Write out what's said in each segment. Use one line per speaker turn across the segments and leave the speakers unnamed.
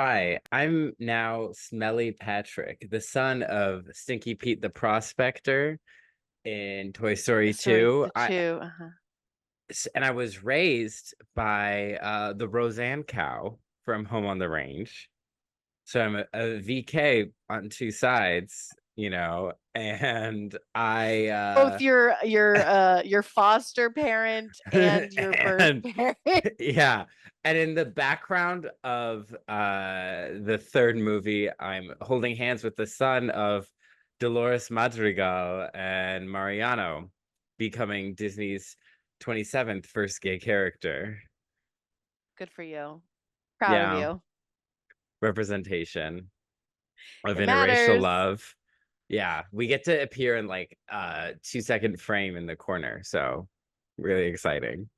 Hi, I'm now Smelly Patrick, the son of Stinky Pete the Prospector in Toy
The
Story
story
2.
the 2, uh-huh.
And I was raised by the Roseanne cow from Home on the Range. So I'm a VK on two sides, and I
Both your foster parent and your birth
and
parent.
yeah. And in the background of the third movie, I'm holding hands with the son of Dolores Madrigal and Mariano, becoming Disney's 27th first gay character.
Good for you. Proud of
Yeah,
you.
representation of
It
interracial
matters.
love. Yeah, we get to appear in like 2-second frame in the corner, so really exciting.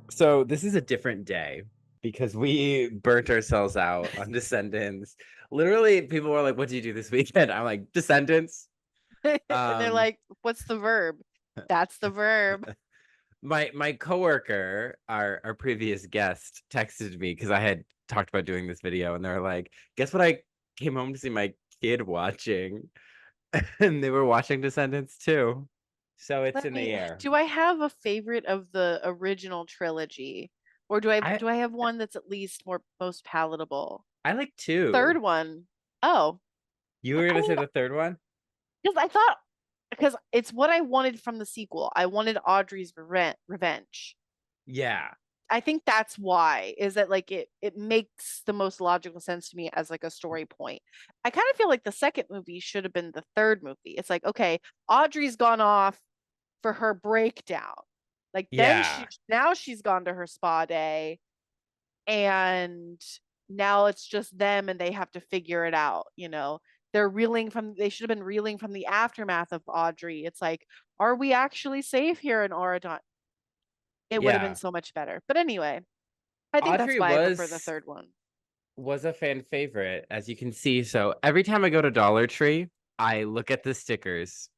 So this is a different day because we burnt ourselves out on Descendants. Literally, people were like, "What did you do this weekend?" I'm like, "Descendants."
And they're
Um,
like, "What's the verb?" That's the verb.
my coworker, our previous guest, texted me because I had talked about doing this video, and they're like, "Guess what? I came home to see my kid watching," and they were watching Descendants too. So it's
Let
in the
me
air.
do I have a favorite of the original trilogy? Or do I
I
do I have one that's at least more most palatable?
I like
Third
two.
one. Oh,
You were
I
gonna
mean,
say the third one?
because I thought because it's what I wanted from the sequel. I wanted Audrey's revenge.
Yeah,
I think that's why is that like it makes the most logical sense to me as like a story point. I kind of feel like the second movie should have been the third movie. It's like, okay, Audrey's gone off for her breakdown. Like then
yeah.
now she's gone to her spa day and now it's just them and they have to figure it out. They should have been reeling from the aftermath of Audrey. It's like, are we actually safe here in Oregon? It would have been
Yeah.
so much better. But anyway, I think that's
Audrey
why I prefer the
was
third one.
was a fan favorite, as you can see. So every time I go to Dollar Tree, I look at the stickers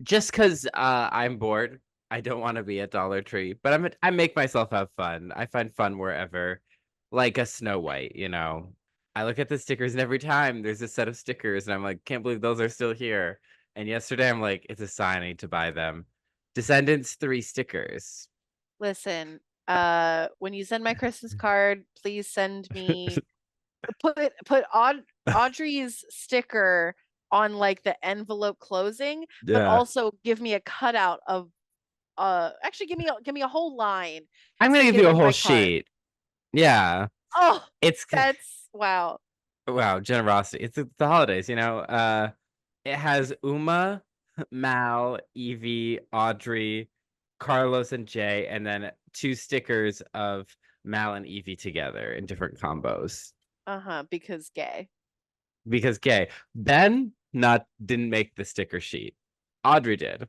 just because I'm bored. I don't want to be at Dollar Tree, but I make myself have fun. I find fun wherever, like a Snow White. I look at the stickers, and every time there's a set of stickers, and I'm like, can't believe those are still here. And yesterday, I'm like, it's a sign I need to buy them. Descendants 3 stickers.
Listen, when you send my Christmas card, please send me put Audrey's sticker on like the envelope closing, but
Yeah.
also give me a cutout of actually give me a whole line
I'm gonna
stick
give
it
you a
in
whole
my card.
sheet. Yeah.
Oh,
It's
that's wow.
wow, generosity. It's the holidays. It has Uma, Mal, Evie, Audrey, Carlos, and Jay, and then 2 stickers of Mal and Evie together in different combos.
Uh-huh, because gay.
Because gay. Ben not didn't make the sticker sheet. Audrey did.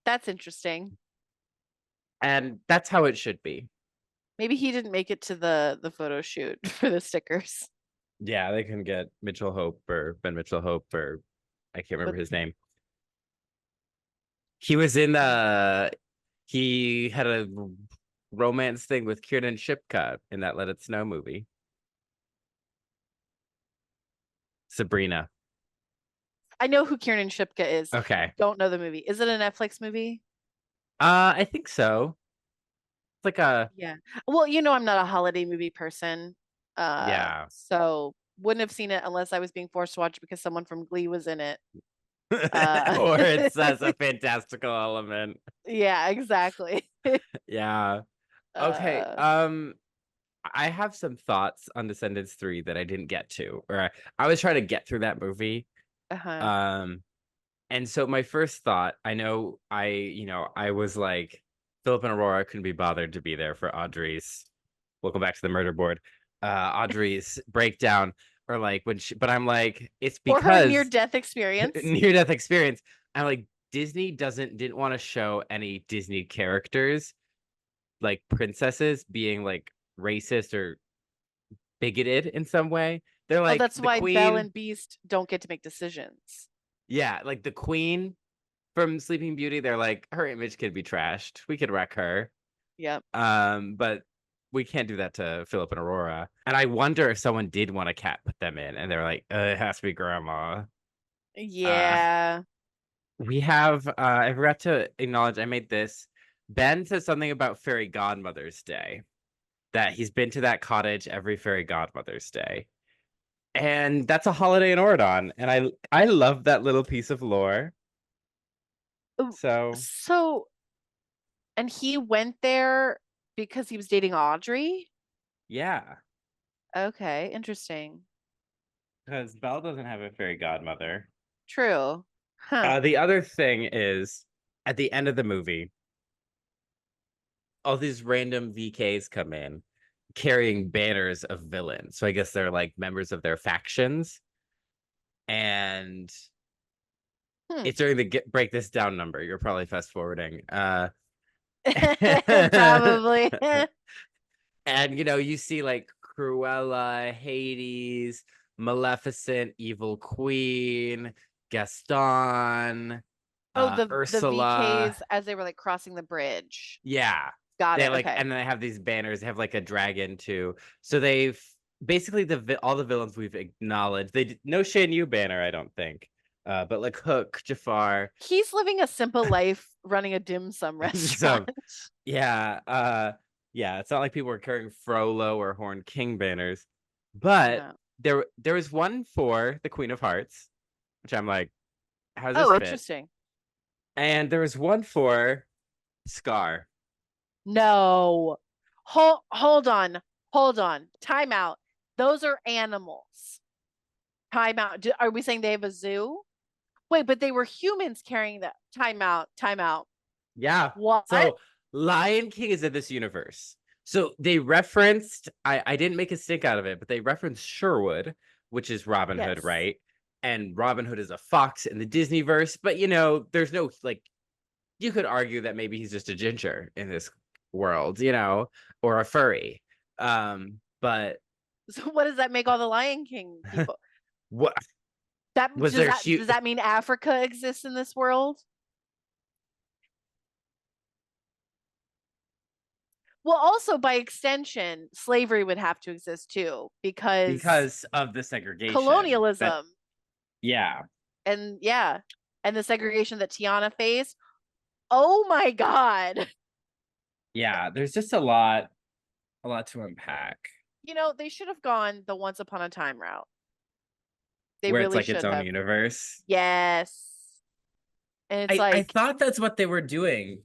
That's interesting.
And that's how it should be.
Maybe he didn't make it to the photo shoot for the stickers.
Yeah, they can get Mitchell Hope or Ben Mitchell Hope or I can't remember
But
his name. He was in he had a romance thing with Kiernan Shipka in that Let It Snow movie. Sabrina.
I know who Kiernan Shipka is. I
Okay.
don't know the movie. Is it a Netflix movie?
I think so. It's like a
Yeah. Well, I'm not a holiday movie person.
yeah.
So wouldn't have seen it unless I was being forced to watch it because someone from Glee was in it. Uh
Or it says a fantastical element.
yeah, exactly.
Yeah. Okay.
Uh
I have some thoughts on Descendants 3 that I didn't get to, or I was trying to get through that movie.
Uh-huh.
Um, and so my first thought, I was like, Philip and Aurora couldn't be bothered to be there for Audrey's. Welcome back to the murder board. Audrey's breakdown, or like but I'm like, it's
Or her
because
near-death experience.
near death experience. I'm like, Disney didn't want to show any Disney characters like princesses being like racist or bigoted in some way. They're
Oh,
like
that's
the
why Belle
queen.
and Beast don't get to make decisions.
Yeah, like the queen from Sleeping Beauty. They're like, her image could be trashed. We could wreck her.
Yep.
But we can't do that to Philip and Aurora. And I wonder if someone did want a cat put them in, and they're like, it has to be grandma. Uh,
Yeah.
we have I forgot to acknowledge I made this. Ben says something about Fairy Godmother's Day, that he's been to that cottage every Fairy Godmother's Day. And that's a holiday in Oregon. And I love that little piece of lore. So
So, and he went there because he was dating Audrey?
yeah.
Okay, interesting.
Because Belle doesn't have a fairy godmother.
True. Huh.
The other thing is, at the end of the movie, all these random VKs come in carrying banners of villains. So I guess they're like members of their factions. And it's during the break this down number. You're probably fast forwarding.
Probably.
And you see like Cruella, Hades, Maleficent, Evil Queen, Gaston,
Oh, the
Ursula.
VKs as they were like crossing the bridge.
Yeah.
Got
They
it.
like,
Okay.
and then they have these banners. They have like a dragon too. So they've basically all the villains we've acknowledged. No Shan Yu banner, I don't think. But like Hook, Jafar.
He's living a simple life running a dim sum
So
restaurant.
yeah, yeah. It's not like people were carrying Frollo or Horn King banners, but
No.
there was one for the Queen of Hearts, which I'm like, how does this
Oh,
fit?
interesting.
And there was one for Scar.
No. Hold on. Hold on. Time out. Those are animals. Time out. Are we saying they have a zoo? Wait, but they were humans carrying that. Time out. Time out.
Yeah.
What?
So Lion King is in this universe. So they referenced, I didn't make a stink out of it, but they referenced Sherwood, which is Robin Hood,
Yes.
right? And Robin Hood is a fox in the Disney verse, but there's no like, you could argue that maybe he's just a ginger in this world, or a furry. But
So what does that make all the Lion King people?
what
That
was
does
there
that does that mean Africa exists in this world? Well, also by extension, slavery would have to exist too, because
because of the segregation that,
colonialism
yeah,
and yeah, and the segregation that Tiana faced. Oh my God.
yeah, there's just a lot to unpack,
They should have gone the Once Upon a Time route. They
where it's
really
like its
should
own
have.
universe.
Yes. And it's
I
like,
thought that's what they were doing.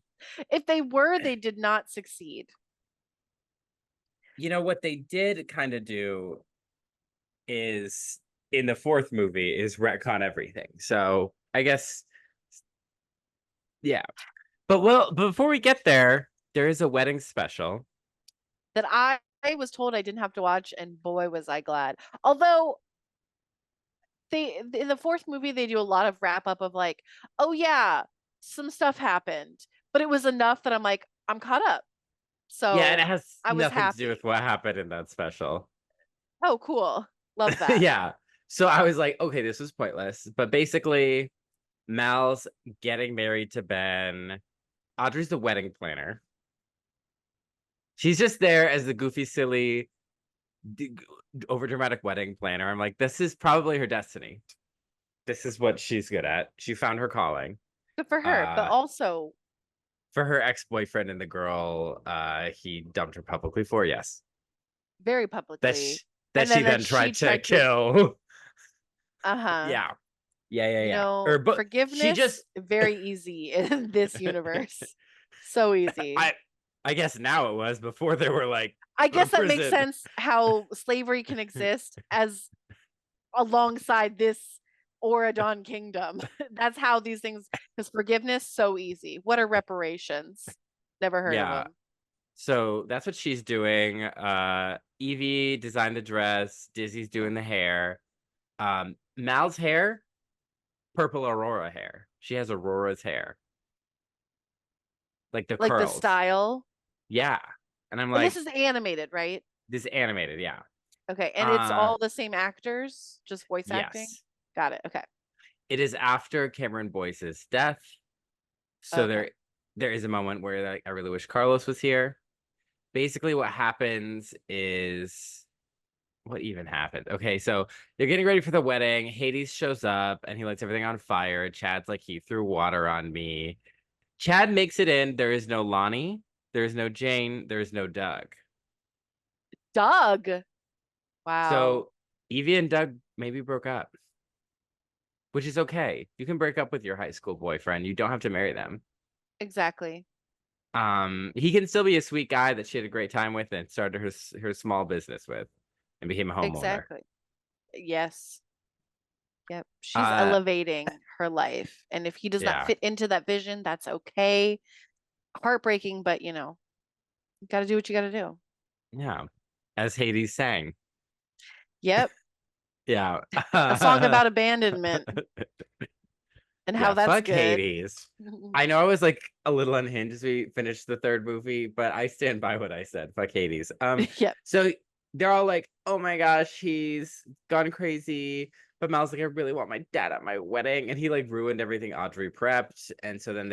if they were, they did not succeed.
What they did kind of do is, in the fourth movie, is retcon everything. So I guess, yeah. But before we get there, there is a wedding special.
That I was told I didn't have to watch, and boy, was I glad. Although in the fourth movie, they do a lot of wrap up of like, oh yeah, some stuff happened, but it was enough that I'm like, I'm caught up.
Yeah, and
So
it has
I was
nothing to do with
happy.
what happened in that special.
Oh, cool. Love that.
Yeah. So I was like, okay, this was pointless. But basically, Mal's getting married to Ben. Audrey's the wedding planner. She's just there as the goofy, silly, overdramatic wedding planner. I'm like, this is probably her destiny. This is what she's good at. She found her calling.
Good for her, but
Uh,
also
for her ex-boyfriend and the girl he dumped her publicly for, yes.
very
That
publicly.
sh- that
And
she
then
then
she
tried to
tried to,
kill.
uh-huh.
Yeah. Yeah. But she
Forgiveness,
just
very easy in this universe. So easy.
I guess now it was. Before there were like,
I
go to
guess that makes
prison.
sense how slavery can exist as alongside this or a Dawn Kingdom. That's how these things, because forgiveness, so easy. What are reparations? Never heard of
Yeah.
them.
So that's what she's doing. Evie designed the dress. Dizzy's doing the hair. Mal's hair, purple Aurora hair. She has Aurora's hair, like the
Like the
curls.
style.
Yeah. And I'm
And this
like,
is animated, right?
this is animated. Yeah.
Okay. And it's
Uh,
all the same actors, just voice acting?
yes.
Got it. Okay.
It is after Cameron Boyce's death. So
Okay.
there is a moment where like I really wish Carlos was here. Basically, what happens is what even happened? Okay, so they're getting ready for the wedding. Hades shows up and he lights everything on fire. Chad's like, he threw water on me. Chad makes it in. There is no Lonnie. There is no Jane. There is no Doug.
Doug. Wow.
So Evie and Doug maybe broke up, which is okay. You can break up with your high school boyfriend. You don't have to marry them.
Exactly.
He can still be a sweet guy that she had a great time with and started her small business with and became a homeowner.
Exactly. Yes. Yep. She's
Uh,
elevating her life. And if he does not
yeah,
fit into that vision, that's okay. Heartbreaking, but you got to do what you got to do.
yeah. As Hades sang.
Yep.
Yeah.
A song about abandonment and how
Yeah,
that's
fuck
good.
Hades. I know I was like a little unhinged as we finished the third movie, but I stand by what I said. Fuck Hades.
Yep.
So they're all like, "Oh my gosh, he's gone crazy." But Mal's like, "I really want my dad at my wedding," and he like ruined everything Audrey prepped. And so then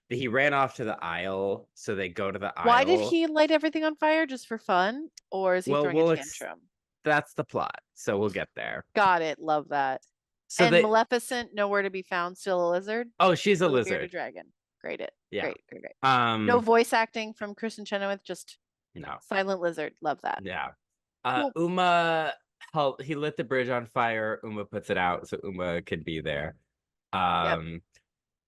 he ran off to the aisle. So they go to the
Why did
aisle.
he light everything on fire just for fun? Or is he
Well,
throwing a tantrum?
that's the plot. So we'll get there.
Got it. Love that.
So
And
they
Maleficent, nowhere to be found, still a lizard
oh, she's a
or the bearded
lizard.
dragon. Great it.
Yeah.
Great, great, great. No
Um,
voice acting from Kristen Chenoweth, just
no.
silent lizard. Love that.
Yeah.
Cool.
Uma helped. He lit the bridge on fire. Uma puts it out so Uma could be there.
Yep.
Um,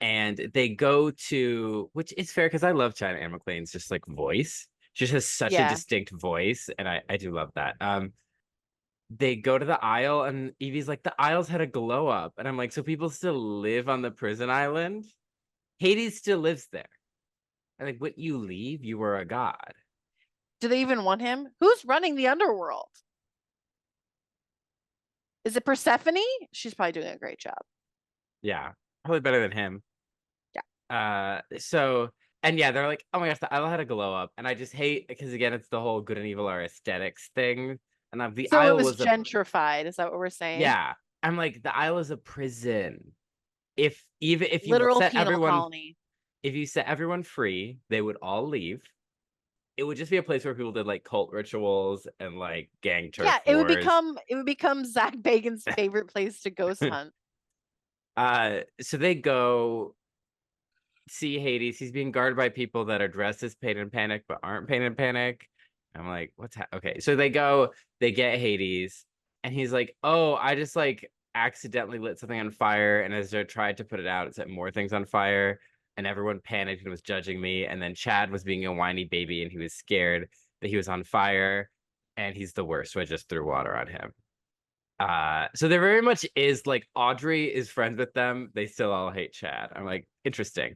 and they go to, which is fair because I love China Anne McClain's just like voice. She just has such a
Yeah.
distinct voice, and I do love that. They go to the aisle, and Evie's like, the aisles had a glow up, and I'm like, so people still live on the prison island? Hades still lives there. And like, what you leave? You were a god.
Do they even want him? Who's running the underworld? Is it Persephone? She's probably doing a great job.
Yeah, probably better than him.
Yeah.
So and yeah, they're like, oh my gosh, the aisle had a glow up, and I just hate because again, it's the whole good and evil are aesthetics thing, and the
So it
aisle
was
was a
gentrified. Is that what we're saying?
yeah. I'm like, the aisle is a prison. If even if you
Literal
set
penal
everyone
colony.
if you set everyone free, they would all leave. It would just be a place where people did like cult rituals and like gang
Yeah,
turf wars.
it would become Zach Bagan's favorite place to ghost hunt.
So they go see Hades. He's being guarded by people that are dressed as Pain and Panic but aren't Pain and Panic. I'm like, okay? So they get Hades, and he's like, oh, I just like accidentally lit something on fire, and as I tried to put it out, it set more things on fire, and everyone panicked and was judging me. And then Chad was being a whiny baby, and he was scared that he was on fire, and he's the worst. So I just threw water on him. So there very much is like Audrey is friends with them. They still all hate Chad. I'm like, interesting.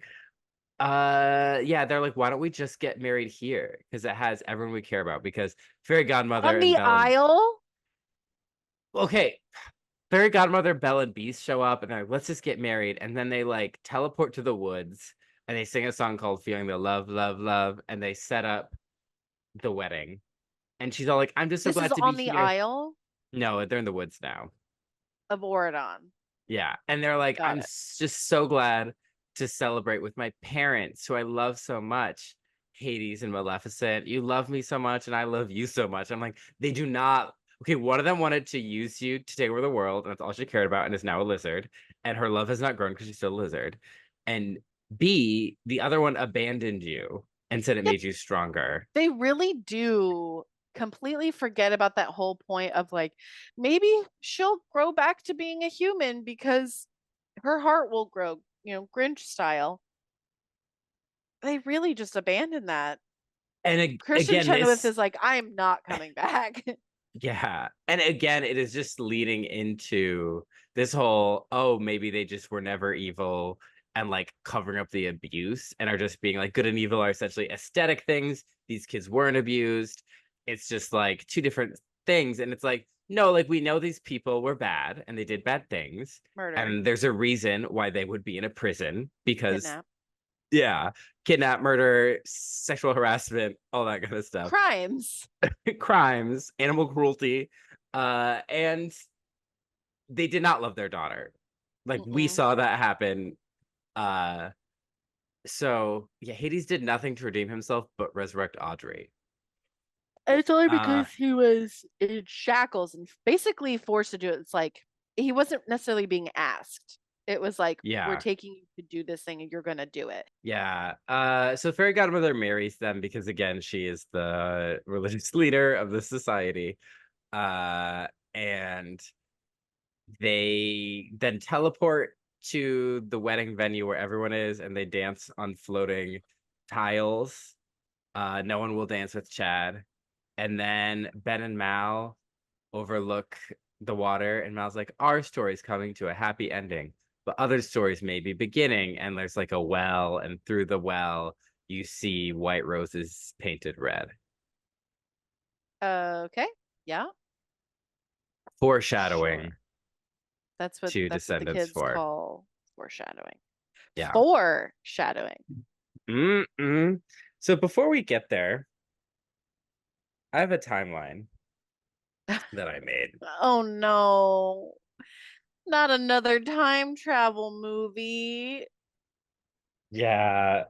Yeah, they're like, why don't we just get married here? Because it has everyone we care about. Because Fairy Godmother
On
and
the
Belle and
aisle?
okay, Fairy Godmother, Belle and Beast show up and they're like, let's just get married. And then they like teleport to the woods and they sing a song called Feeling the Love, Love, Love, and they set up the wedding. And she's all like, I'm just so
This is
glad to be
on the
here.
aisle
No, they're in the woods now.
of Oridon.
Yeah. And they're like,
Got
I'm
it.
just so glad to celebrate with my parents who I love so much. Hades and Maleficent, you love me so much, and I love you so much. I'm like, they do not. Okay, one of them wanted to use you to take over the world, and that's all she cared about, and is now a lizard. And her love has not grown because she's still a lizard. And B, the other one abandoned you and said it
Yep.
made you stronger.
They really do completely forget about that whole point of like, maybe she'll grow back to being a human because her heart will grow, Grinch style. They really just abandon that.
And
Christian
again,
Chenoweth
this
is like, I am not coming back.
Yeah. And again, it is just leading into this whole, oh, maybe they just were never evil and like covering up the abuse and are just being like good and evil are essentially aesthetic things. These kids weren't abused. It's just like two different things. And it's like, no, like we know these people were bad and they did bad things.
Murder,
And there's a reason why they would be in a prison because,
kidnap,
yeah, kidnap, murder, sexual harassment, all that kind of stuff,
crimes.
crimes, animal cruelty, and they did not love their daughter. Like we
Mm-mm.
saw that happen. Uh, so yeah, Hades did nothing to redeem himself but resurrect Audrey.
It's only
Uh,
because he was in shackles and basically forced to do it. It's like he wasn't necessarily being asked. It was like, we're
yeah,
taking you to do this thing and you're gonna do it.
yeah. So fairy godmother marries them because again, she is the religious leader of the society. And they then teleport to the wedding venue where everyone is and they dance on floating tiles. No one will dance with Chad. And then Ben and Mal overlook the water, and Mal's like, our story's coming to a happy ending, but other stories may be beginning. And there's like a well, and through the well, you see white roses painted red.
Okay. Yeah,
Foreshadowing
sure. That's what
to
the
Descendants
kids
4.
call foreshadowing.
Yeah.
Foreshadowing.
Mm-mm. So before we get there, I have a timeline that I made.
Oh no. Not another time travel movie.
Yeah,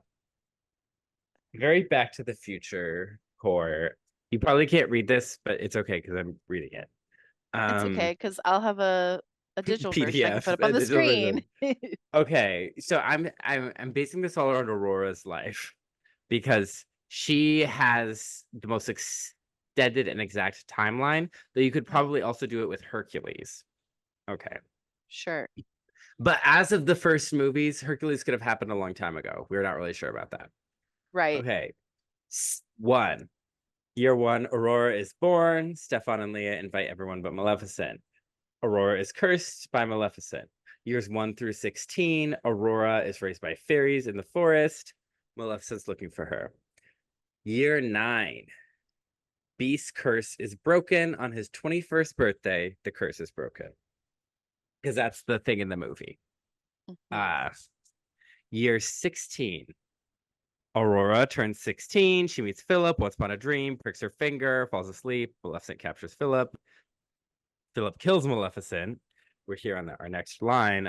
very Back to the Future core. You probably can't read this, but it's okay because I'm reading it.
It's okay because I'll have a digital version I can
PDF,
put up on
a
the
digital
screen.
version. Okay, so I'm basing this all around Aurora's life because she has the most extended and exact timeline, though you could
Mhm.
probably also do it with Hercules. Okay.
Sure.
But as of the first movies, Hercules could have happened a long time ago. We're not really sure about that.
Right.
Okay. One. Year one, Aurora is born. Stefan and Leah invite everyone but Maleficent. Aurora is cursed by Maleficent. Years 1 through 16, Aurora is raised by fairies in the forest. Maleficent's looking for her. Year 9, Beast's curse is broken. On his 21st birthday, the curse is broken. Because that's the thing in the movie.
Mhm.
Uh, year 16, Aurora turns 16. She meets Philip once upon a dream, pricks her finger, falls asleep. Maleficent captures Philip. Philip kills Maleficent. We're here on our next line.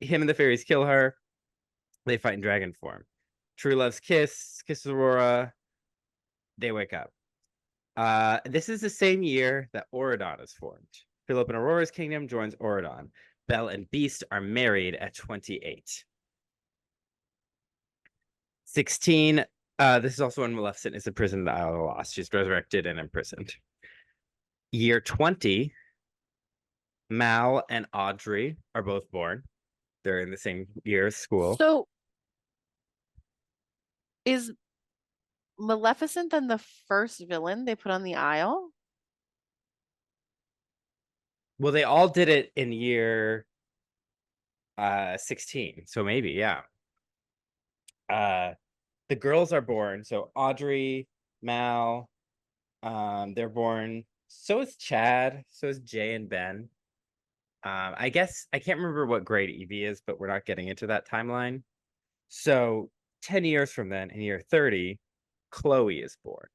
Him and the fairies kill her. They fight in dragon form. True love's kisses Aurora. They wake up. This is the same year that Auradon is formed. Philip and Aurora's kingdom joins Auradon. Belle and Beast are married at 28. 16. This is also when Maleficent is imprisoned in the Isle of the Lost. She's resurrected and imprisoned. Year 20, Mal and Audrey are both born. They're in the same year of school.
So is Maleficent then the first villain they put on the Isle?
Well, they all did it in year 16. So maybe, yeah. Uh the girls are born. So Audrey, Mal, they're born. So is Chad. So is Jay and Ben. I guess I can't remember what grade Evie is, but we're not getting into that timeline. So 10 years from then, in year 30, Chloe is born.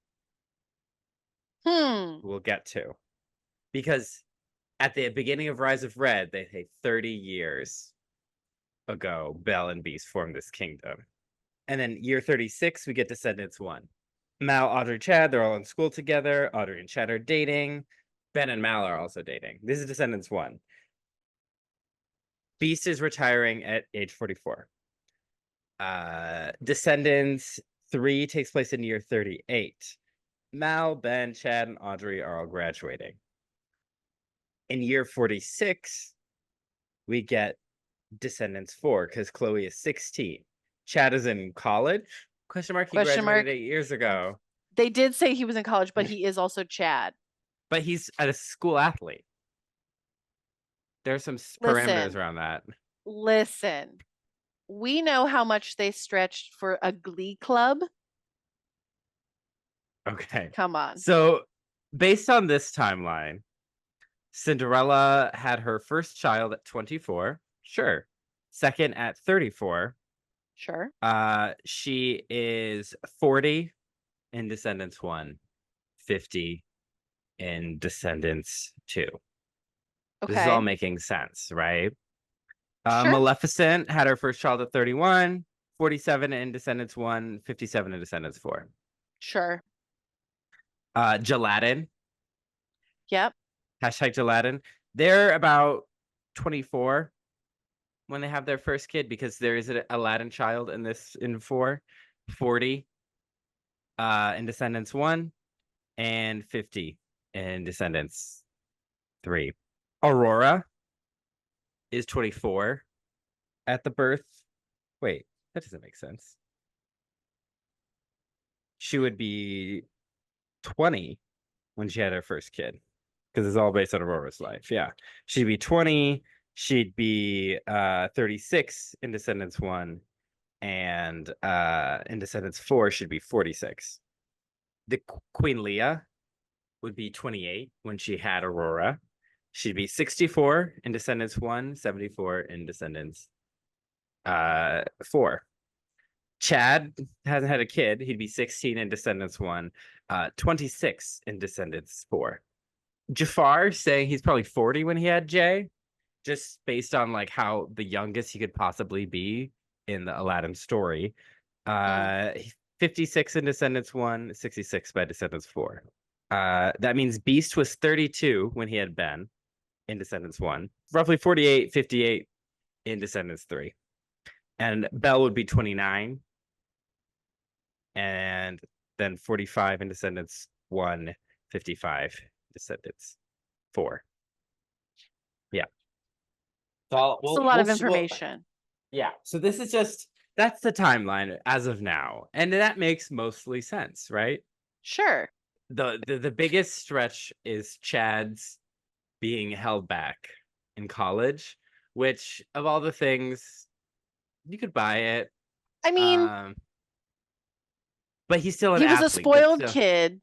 Hmm.
We'll get to. Because at the beginning of Rise of Red, they say 30 years ago, Belle and Beast formed this kingdom. And then year 36, we get Descendants 1. Mal, Audrey, Chad, they're all in school together. Audrey and Chad are dating. Ben and Mal are also dating. This is Descendants 1. Beast is retiring at age 44. Descendants 3 takes place in year 38. Mal, Ben, Chad, and Audrey are all graduating. In year 46, we get Descendants 4 because Chloe is 16. Chad is in college? Question mark. He
Question
graduated
mark.
8 years ago.
They did say he was in college, but he is also Chad.
But he's a school athlete. There's some parameters
Listen,
around that.
listen. We know how much they stretched for a glee club.
Okay.
Come on.
So, based on this timeline, Cinderella had her first child at 24. Sure. Second at 34.
Sure.
She is 40 in Descendants 1, 50 in Descendants 2. This is all
Okay.
making sense, right?
Sure.
Maleficent had her first child at 31, 47 in Descendants 1, 57 in Descendants 4.
Sure.
Gelatin,
Yep.
hashtag Gelatin. They're about 24 when they have their first kid because there is an Aladdin child in 4, 40 in Descendants 1, and 50 in Descendants 3. Aurora is 24 at the birth. Wait, that doesn't make sense. She would be 20 when she had her first kid because it's all based on Aurora's life. Yeah. She'd be 20. She'd be 36 in Descendants 1. And in Descendants 4, she'd be 46. The Queen Leah would be 28 when she had Aurora. She'd be 64 in Descendants 1, 74 in Descendants 4. Chad hasn't had a kid. He'd be 16 in Descendants 1, 26 in Descendants 4. Jafar saying he's probably 40 when he had Jay, just based on like how the youngest he could possibly be in the Aladdin story. 56 in Descendants 1, 66 by Descendants 4. That means Beast was 32 when he had Ben in Descendants 1, roughly 48, 58 in Descendants 3. And Belle would be 29. And then 45 in Descendants 1, 55 Descendants 4. Yeah. So
It's a lot of information.
Yeah. So this is that's the timeline as of now. And that makes mostly sense, right?
Sure.
The biggest stretch is Chad's being held back in college, which of all the things you could buy it.
I mean,
but he's still an
he was a
athlete. That's
spoiled
still,
kid.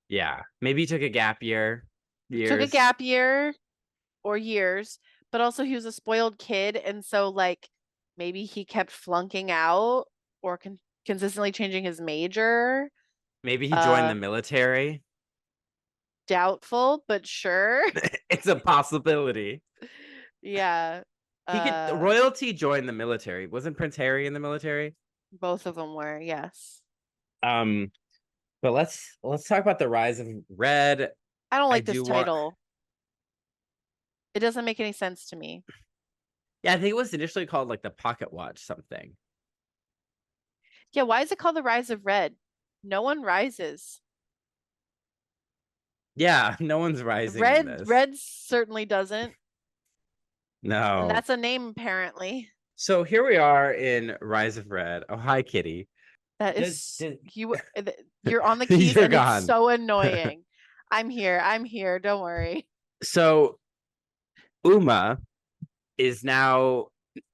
yeah. Maybe he took a gap year.
Took a gap year or years, but also he was a spoiled kid. And so, like, maybe he kept flunking out or consistently changing his major.
Maybe he joined the military.
Doubtful, but sure.
It's a possibility.
Yeah.
He could royalty join the military. Wasn't Prince Harry in the military?
Both of them were, yes.
But let's talk about the rise of Red.
I don't like this title. It doesn't make any sense to me.
Yeah, I think it was initially called like the Pocket Watch something.
Yeah, why is it called the Rise of Red? No one rises.
Yeah, no one's rising in this.
Red certainly doesn't.
No.
And that's a name, apparently.
So here we are in Rise of Red. Oh, hi, Kitty.
That is you're on the keys
You're
and
gone.
It's so annoying. I'm here. Don't worry.
So Uma is now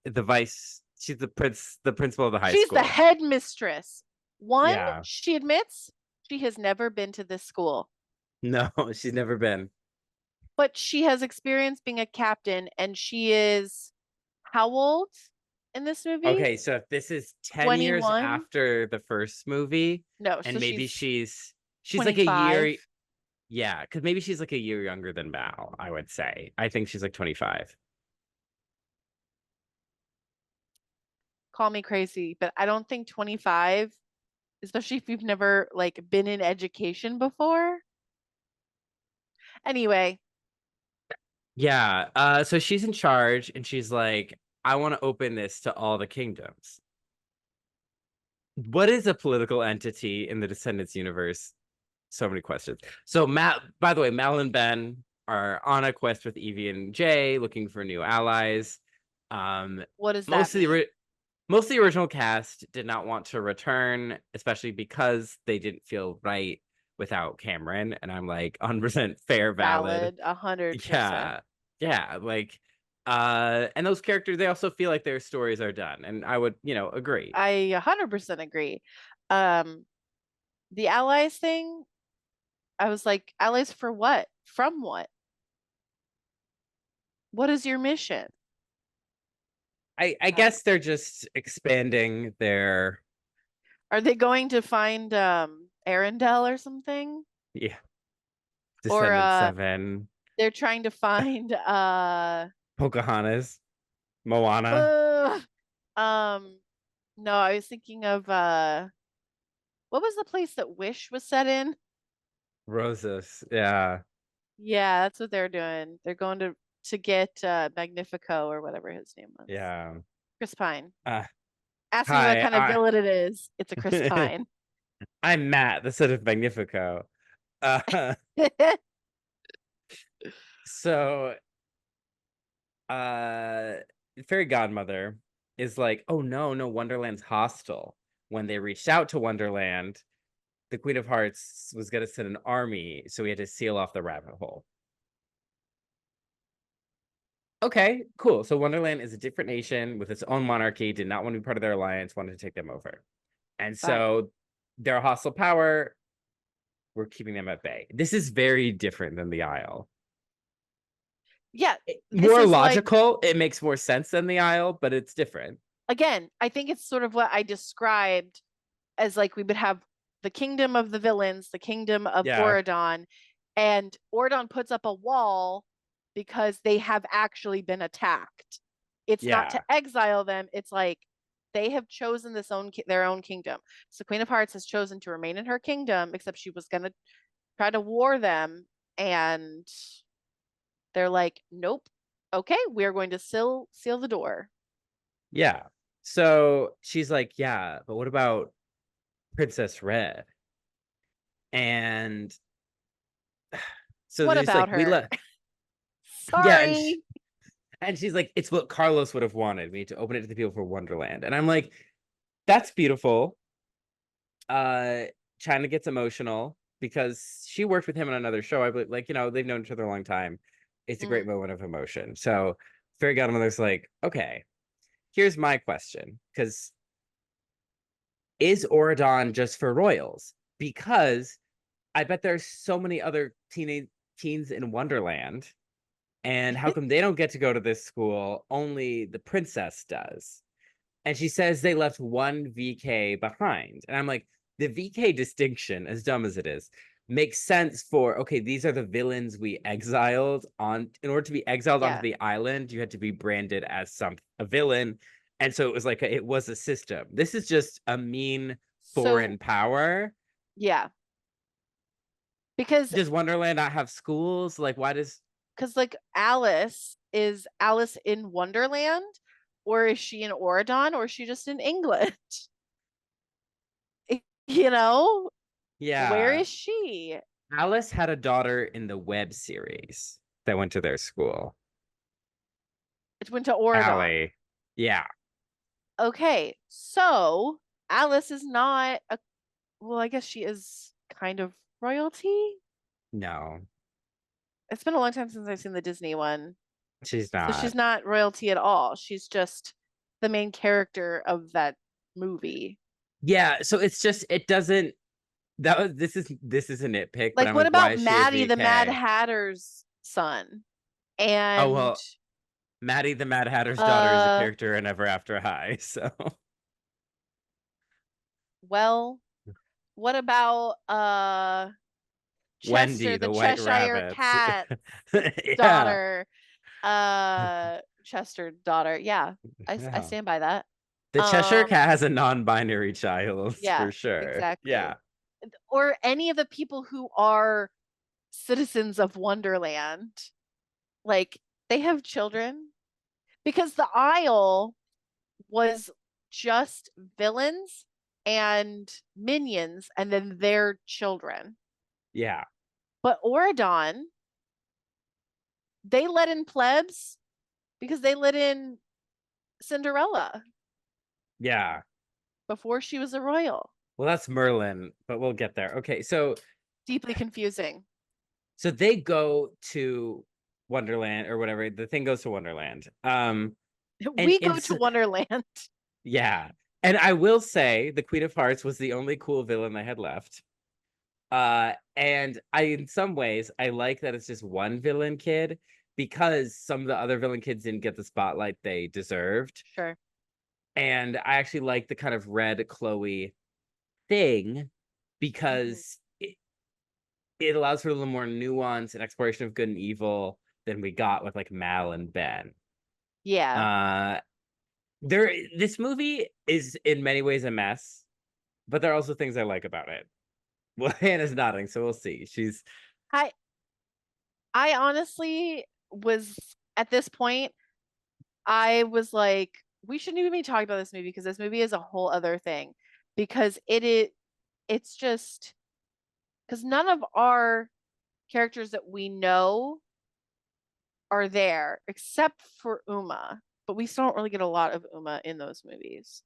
the vice. She's the principal of the high school.
She's the headmistress. She admits she has never been to this school.
No, she's never been.
But she has experience being a captain, and she is how old in this movie?
Okay, so if this is 10 21? Years after the first movie,
no,
and so maybe she's
25.
like a year. Yeah, because maybe she's like a year younger than Mal, I would say. I think she's like 25.
Call me crazy, but I don't think 25, especially if you've never like been in education before. Anyway.
Yeah, so she's in charge and she's like, I want to open this to all the kingdoms. What is a political entity in the Descendants universe? So many questions. So by the way, Mal and Ben are on a quest with Evie and Jay looking for new allies.
What does that mean?
most of the original cast did not want to return, especially because they didn't feel right without Cameron. And I'm like 100% fair, valid.
Valid, 100%.
Yeah. Yeah. Like, and those characters, they also feel like their stories are done. And I would, agree.
I 100% agree. Um, the allies thing, I was like, allies for what? From what? What is your mission?
I
Uh,
guess they're just expanding their,
are they going to find Arendelle or something?
yeah,
Or
Descendant 7,
they're trying to find
Pocahontas, Moana,
uh um no, I was thinking of what was the place that Wish was set in?
Rosas. Yeah.
Yeah, that's what they're doing. They're going to get Magnifico or whatever his name was.
Yeah.
Chris Pine.
Uh,
Ask me what
hi,
kind of villain it is. It's a Chris Pine.
I'm Matt, the son of Magnifico. Uh, so, uh, Fairy Godmother is like, oh no, no, Wonderland's hostile. When they reached out to Wonderland, the Queen of Hearts was going to send an army, so we had to seal off the rabbit hole. Okay, cool. So Wonderland is a different nation with its own monarchy, did not want to be part of their alliance, wanted to take them over. And
Fine.
so they're a hostile power. We're keeping them at bay. This is very different than the Isle.
Yeah, this
More
is like,
logical. It makes more sense than the Isle, but it's different.
again, I think it's sort of what I described as like we would have the kingdom of the villains, the kingdom of
Yeah.
Oradon, and Oradon puts up a wall because they have actually been attacked. It's not to
Yeah.
exile them, it's like they have chosen their own kingdom. So Queen of Hearts has chosen to remain in her kingdom, except she was going to try to war them, and they're like, nope. Okay, we're going to seal the door.
Yeah. So she's like, yeah, but what about Princess Red? And so
What
there's
about
like, we
her?
let, yeah.
Sorry.
And she's like, it's what Carlos would have wanted me to open it to the people for Wonderland. And I'm like, that's beautiful. China gets emotional because she worked with him on another show. I believe, like, they've known each other a long time. It's a great
Mm,
moment of emotion. So Fairy Godmother's like, okay, here's my question. Because is Oradon just for royals? Because I bet there's so many other teens in Wonderland. And how come they don't get to go to this school? Only the princess does. And she says they left one VK behind. And I'm like, the VK distinction, as dumb as it is, makes sense for, okay, these are the villains we exiled on. In order to be exiled onto
yeah.
the island, you had to be branded as a villain. And so it was like it was a system. This is just a mean
So,
foreign power.
yeah. Because
Does Wonderland not have schools? Like, why does
like Alice, is Alice in Wonderland, or is she in Oradon, or is she just in England? You know, where
yeah.
is she?
Alice had a daughter in the web series that went to their school.
It went to Oradon.
Allie. Yeah.
Okay, so Alice is not a, well, I guess she is kind of royalty.
No,
It's been a long time since I've seen the Disney one.
she's
So she's
not.
not royalty at all. She's just the main character of that movie.
Yeah, so it's just it doesn't this is a nitpick, but
Like,
I'm
what
like, why
about
is she a
Maddie, the Mad
VK?
Hatter's son?
Oh
And
well, Maddie the Mad Hatter's daughter is a
uh
character in Ever After High, so
well, what about
Wendy
Chester, the
the White
Cheshire
Rabbit.
Cat's
Yeah.
daughter? Chester daughter. Yeah. I
Yeah.
stand by that.
The Cheshire
Um
Cat has a non-binary child
yeah,
for sure.
exactly.
Yeah.
Or any of the people who are citizens of Wonderland. Like, they have children, because the Isle was just villains and minions and then their children.
Yeah.
But Oradon, they let in plebs because they let in Cinderella.
Yeah.
before she was a royal.
Well, that's Merlin, but we'll get there. Okay,
Deeply confusing.
so they go to Wonderland or whatever. The thing goes to Wonderland. And
We go to Wonderland.
yeah. And I will say the Queen of Hearts was the only cool villain I had left. And in some ways I like that it's just one villain kid because some of the other villain kids didn't get the spotlight they deserved.
Sure.
And I actually like the kind of red Chloe thing because it allows for a little more nuance and exploration of good and evil than we got with like Mal and Ben.
Yeah.
Uh this movie is in many ways a mess, but there are also things I like about it. Well, Hannah's nodding, so we'll see.
I I honestly was at this point, I was like, we shouldn't even be talking about this movie because this movie is a whole other thing. Because it's just because none of our characters that we know are there except for Uma, but we still don't really get a lot of Uma in those movies.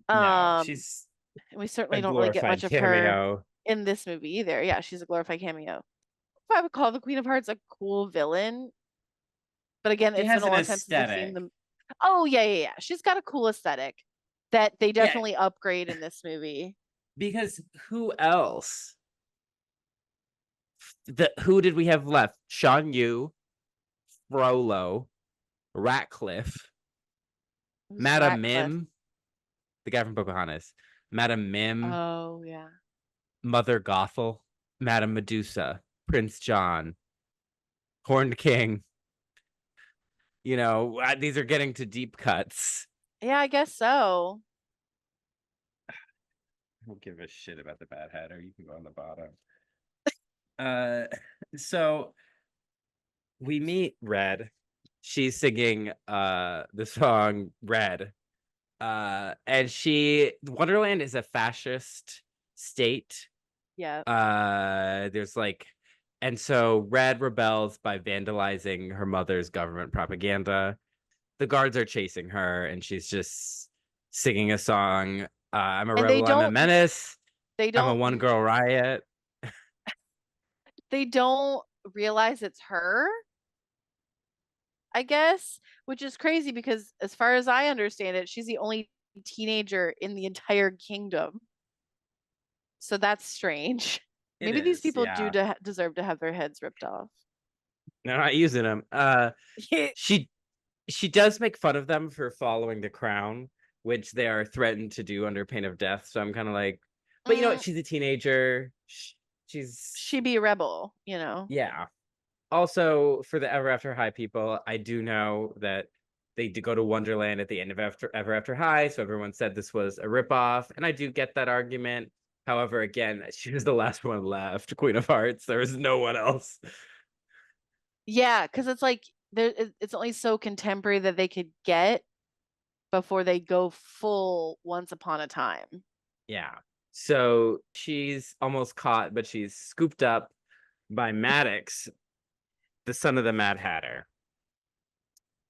No,
Um,
she's
and we
a
certainly don't really get
glorified
much of her
cameo.
in this movie either. Yeah, she's a glorified cameo. If I would call the Queen of Hearts a cool villain, but again,
She
it's been
has
a
an
long time since I've seen
aesthetic.
them. Oh yeah, yeah, yeah. She's got a cool aesthetic that they
Yeah,
definitely upgrade in this movie.
because who else? Who did we have left? Sean Yu, Frollo, Ratcliffe,
Who's
Madame
Ratcliffe?
Mim, the guy from Pocahontas, Madame Mim,
Oh yeah.
Mother Gothel, Madame Medusa, Prince John, Horned King. These are getting to deep cuts.
Yeah, I guess so.
I don't give a shit about the Bad Hatter. You can go on the bottom. Uh, so we meet Red. She's singing the song Red. And Wonderland is a fascist state.
Yeah.
There's like and so Red rebels by vandalizing her mother's government propaganda. The guards are chasing her and she's just singing a song. I'm a
And they
rebel, I'm a
don't
menace,
they
I'm a
don't
one girl riot.
they don't realize it's her, I guess, which is crazy because as far as I understand it, she's the only teenager in the entire kingdom. So that's strange.
It
Maybe these
is,
people do
yeah.
deserve to have their heads ripped off.
They're not using them. She she does make fun of them for following the crown, which they are threatened to do under pain of death. So I'm kind of like, but you know what?
Mm,
She's a teenager. She's
she be a rebel, you know.
yeah. Also, for the Ever After High people, I do know that they do go to Wonderland at the end of Ever After High, so everyone said this was a ripoff, and I do get that argument. However, again, she was the last one left, Queen of Hearts. There was no one else.
Yeah, because it's like it's only so contemporary that they could get before they go full Once Upon a Time.
Yeah. So she's almost caught, but she's scooped up by Maddox, the son of the Mad Hatter.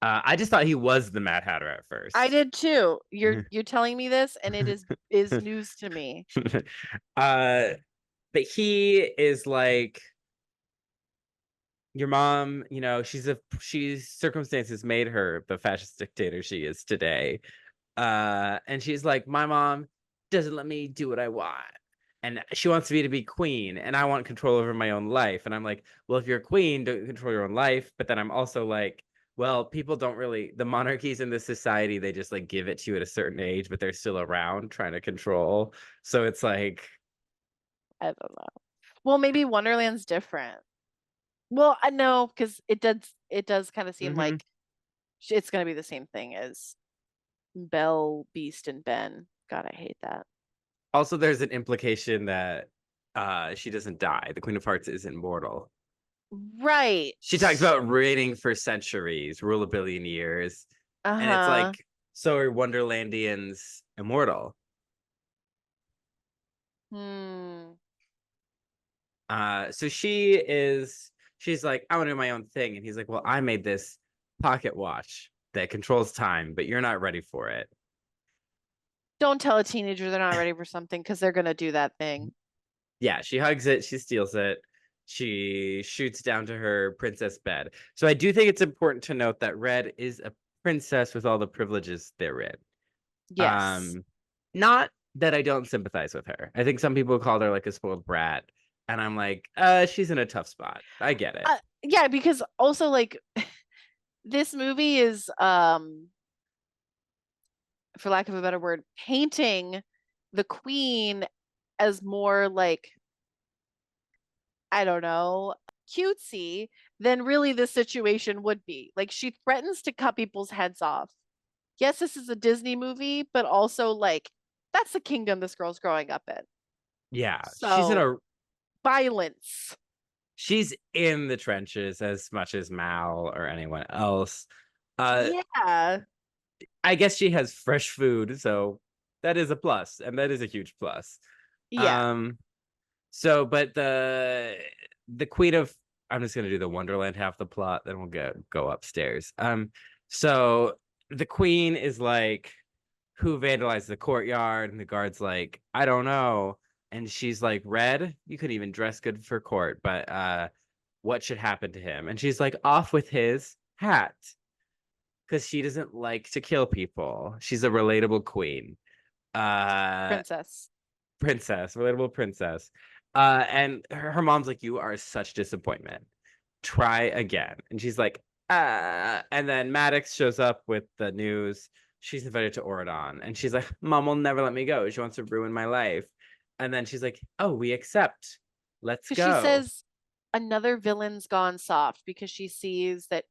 I just thought he was the Mad Hatter at
I
first.
did too. You're telling me this, and it is news to me.
uh, but he is like your mom. She's circumstances made her the fascist dictator she is today. And she's like, my mom doesn't let me do what I want. And she wants me to be queen, and I want control over my own life. And I'm like, well, if you're a queen, don't control your own life. But then I'm also like, well, people don't really, the monarchies in this society, they just like give it to you at a certain age, but they're still around trying to control. So it's like,
I don't know. Well, maybe Wonderland's different. Well, I know because it does kind of seem
mhm.
like it's gonna be the same thing as Belle, Beast, and Ben. God, I hate that.
Also, there's an implication that she doesn't die. The Queen of Hearts is immortal.
Right.
She talks about reigning for centuries, rule a billion years. And it's
Uh-huh.
like, so are Wonderlandians immortal?
Hmm.
So she's like, I want to do my own thing. And he's like, well, I made this pocket watch that controls time, but you're not ready for it.
Don't tell a teenager they're not ready for something because they're gonna do that thing.
Yeah, she hugs it, she steals it, she shoots down to her princess bed. So I do think it's important to note that Red is a princess with all the privileges therein.
Yes.
Um, not that I don't sympathize with her. I think some people called her like a spoiled brat, and I'm like, she's in a tough spot. I get it.
Yeah, because also like this movie is for lack of a better word, painting the queen as more like, I don't know, cutesy than really the situation would be. Like she threatens to cut people's heads off. Yes, this is a Disney movie, but also like that's the kingdom this girl's growing up in.
Yeah,
So violence.
she's in the trenches as much as Mal or anyone else. Uh,
Yeah.
I guess she has fresh food, so that is a plus, and that is a huge plus.
Yeah.
Um, but the Queen of I'm just gonna do the Wonderland half the plot, then we'll go upstairs. So the Queen is like, who vandalized the courtyard? And the guard's like, I don't know. And she's like, Red, you couldn't even dress good for court, but what should happen to him? And she's like, off with his hat. Because she doesn't like to kill people. She's a relatable queen. Uh
Princess.
Princess, relatable princess. And her mom's like, you are such disappointment. Try again. And she's like, and then Maddox shows up with the news. She's invited to Oridon. And she's like, Mom will never let me go. She wants to ruin my life. And then she's like, oh, we accept. Let's
Because she
go.
says another villain's gone soft because she sees that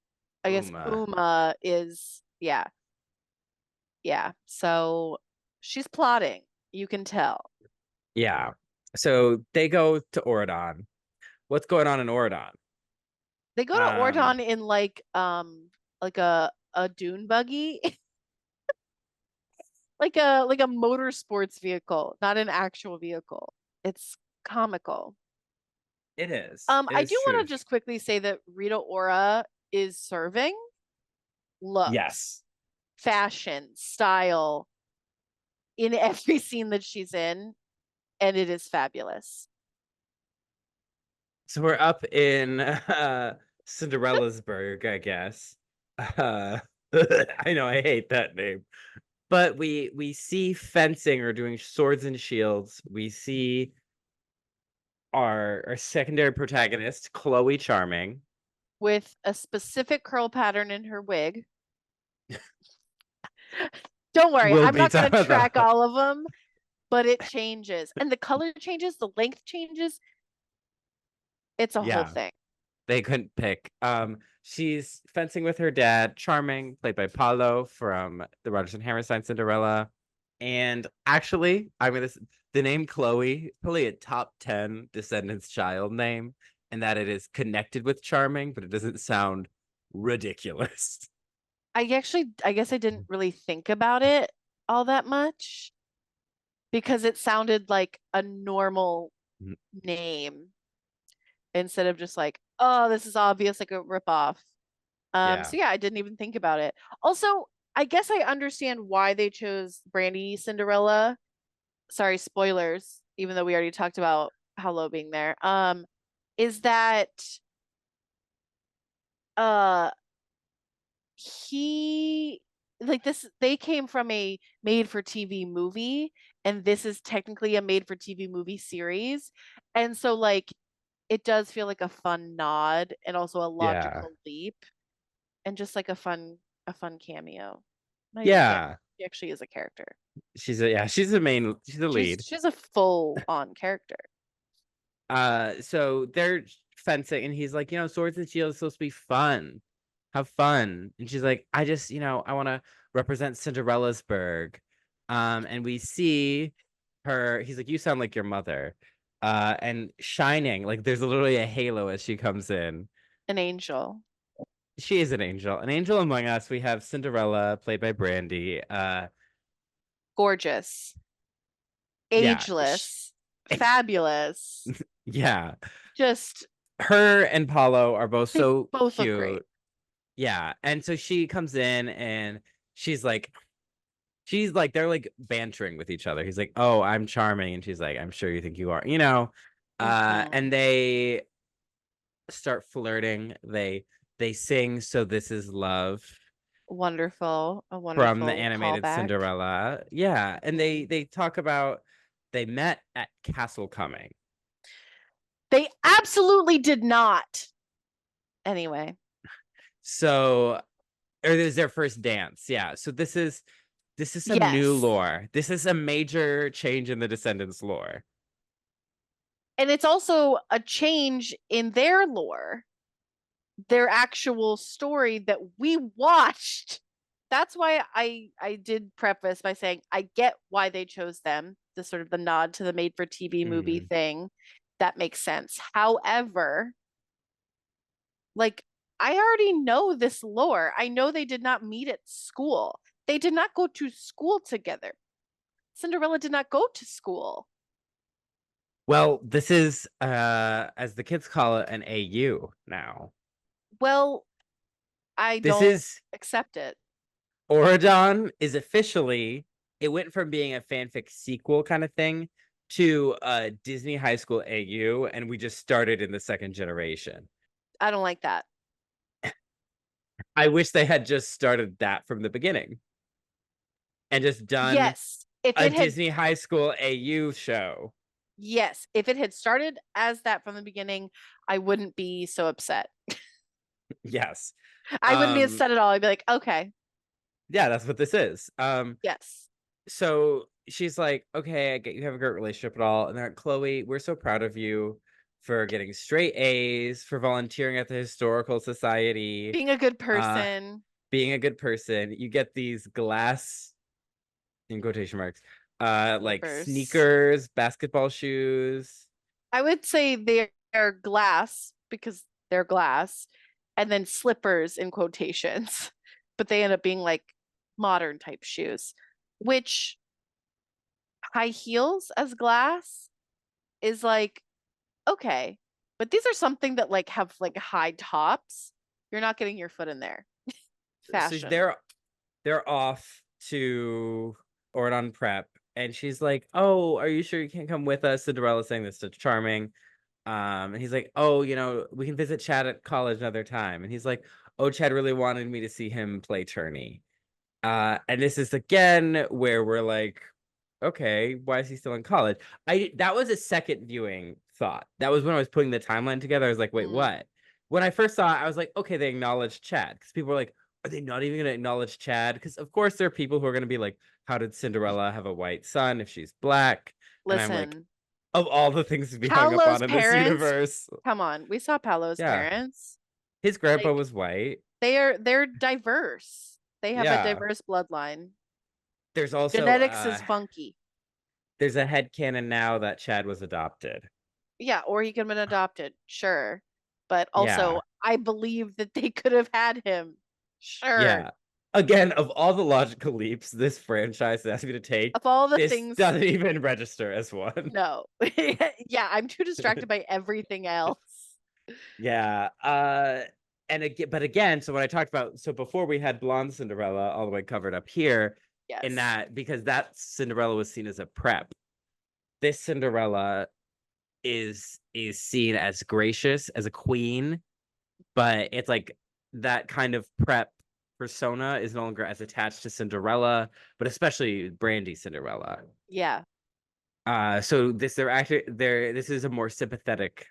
I guess
Uma.
Uma is yeah. So she's plotting. You can tell.
Yeah. So they go to Oridon. What's going on in Oridon?
They go to
Um,
Ordon in like a dune buggy, like a motorsports vehicle, not an actual vehicle. It's comical.
it is. It
I
is
do want
true.
to just quickly say that Rita Ora is serving looks,
Yes.
fashion, style in every scene that she's in, and it is fabulous.
So we're up in Cinderella's Burg, I guess. I know I hate that name. But we see fencing or doing swords and shields. We see our secondary protagonist, Chloe Charming.
With a specific curl pattern in her wig. Don't worry,
We'll
I'm
be
not going
talking
to
about
track all of them, but it changes. And the color changes, the length changes. It's a whole
yeah,
thing.
they couldn't pick. She's fencing with her dad, Charming, played by Paulo from the Rodgers and Hammerstein Cinderella. And actually, the name Chloe, probably a top 10 Descendants child name, and that it is connected with Charming, but it doesn't sound ridiculous.
I guess I didn't really think about it all that much because it sounded like a normal
Mm,
name instead of just like, oh, this is obvious, like a ripoff.
yeah.
So yeah, I didn't even think about it. Also, I guess I understand why they chose Brandy Cinderella. Sorry, spoilers, even though we already talked about Hello being there. Is that uh he like this they came from a made for TV movie and this is technically a made for TV movie series. And so like it does feel like a fun nod and also a
Yeah.
logical leap and just like a fun cameo. Not even cameo.
Yeah.
She actually is a character.
She's the lead.
She's a full on character.
So they're fencing, and he's like, swords and shields are supposed to be fun. Have fun. And she's like, I just, I want to represent Cinderella's Burg. And we see her, he's like, you sound like your mother. And shining, like there's literally a halo as she comes in.
An angel.
She is an angel. An angel among us. We have Cinderella, played by Brandy.
Gorgeous.
Yeah.
Ageless. Fabulous.
Yeah.
Just
Her and Paulo are both
they
so
both look great.
cute. Yeah. And so she comes in and she's like, she's like, they're like bantering with each other. He's like, oh, I'm charming, and she's like, I'm sure you think you are, and
Mhm.
they start flirting. They sing "So This Is Love"
Wonderful. A
from the
wonderful
animated
callback.
Cinderella. Yeah, and
Mhm.
they talk about they met at Castle Coming.
They absolutely did not. Anyway,
So, or this is their first dance. Yeah. So this is some new
yes.
lore. This is a major change in the Descendants lore.
And it's also a change in their lore, their actual story that we watched. That's why I did preface by saying I get why they chose them, the sort of the nod to the made for TV movie
Mm.
thing. That makes sense. However, like I already know this lore. I know they did not meet at school. They did not go to school together. Cinderella did not go to school.
Well, this is as the kids call it, an AU now.
Well, I
This
don't
is
accept it.
Oridon is officially, it went from being a fanfic sequel kind of thing to a Disney High School AU, and we just started in the second generation.
I don't like that.
I wish they had just started that from the beginning and just done
Yes, if
a
it had
Disney High School AU show.
yes, if it had started as that from the beginning, I wouldn't be so upset.
Yes.
I wouldn't be
Um
upset at all. I'd be like, okay,
yeah, that's what this is.
yes.
So she's like, okay, I get you have a great relationship and all. And they're like, Chloe, we're so proud of you for getting straight A's, for volunteering at the Historical Society,
Being a good
uh,
person,
being a good person. You get these glass, in quotation marks, like
slippers.
sneakers, basketball shoes.
I would say they're glass because they're glass, and then slippers in quotations, but they end up being like modern type shoes, which high heels as glass is like, okay, but these are something that like have like high tops. You're not getting your foot in there.
So
Fashion.
they're off to Ordon Prep, and she's like, "Oh, are you sure you can't come with us?" Cinderella's saying this to Charming. And he's like, "Oh, we can visit Chad at college another time." And he's like, "Oh, Chad really wanted me to see him play tourney." And this is again where we're like, okay, why is he still in college? That was a second viewing thought. That was when I was putting the timeline together. I was like, wait,
Mm.
what? When I first saw it, I was like, okay, they acknowledged Chad, because people were like, are they not even going to acknowledge Chad? Because of course there are people who are going to be like, how did Cinderella have a white son if she's black? And I'm like,
Listen,
of all the things to be hung up
Paolo's
on in this
parents,
universe,
come on, we saw Paolo's
yeah,
parents.
his grandpa
Like
was white.
they're diverse. They have a
Yeah,
diverse bloodline.
there's also
Genetics is funky.
there's a headcanon now that Chad was adopted.
Yeah, or he could have been adopted, sure. But
Yeah,
also, I believe that they could have had him. Sure.
yeah. Again, of all the logical leaps this franchise asked me to take,
Of all the
this
things,
doesn't even register as one.
no. Yeah, I'm too distracted by everything else.
Yeah. And again, but again, so when I talked about, so before we had blonde Cinderella all the way covered up here, in
Yes.
that, because that Cinderella was seen as a prep, this Cinderella is seen as gracious, as a queen, but it's like that kind of prep persona is no longer as attached to Cinderella, but especially Brandy Cinderella.
Yeah.
So this is a more sympathetic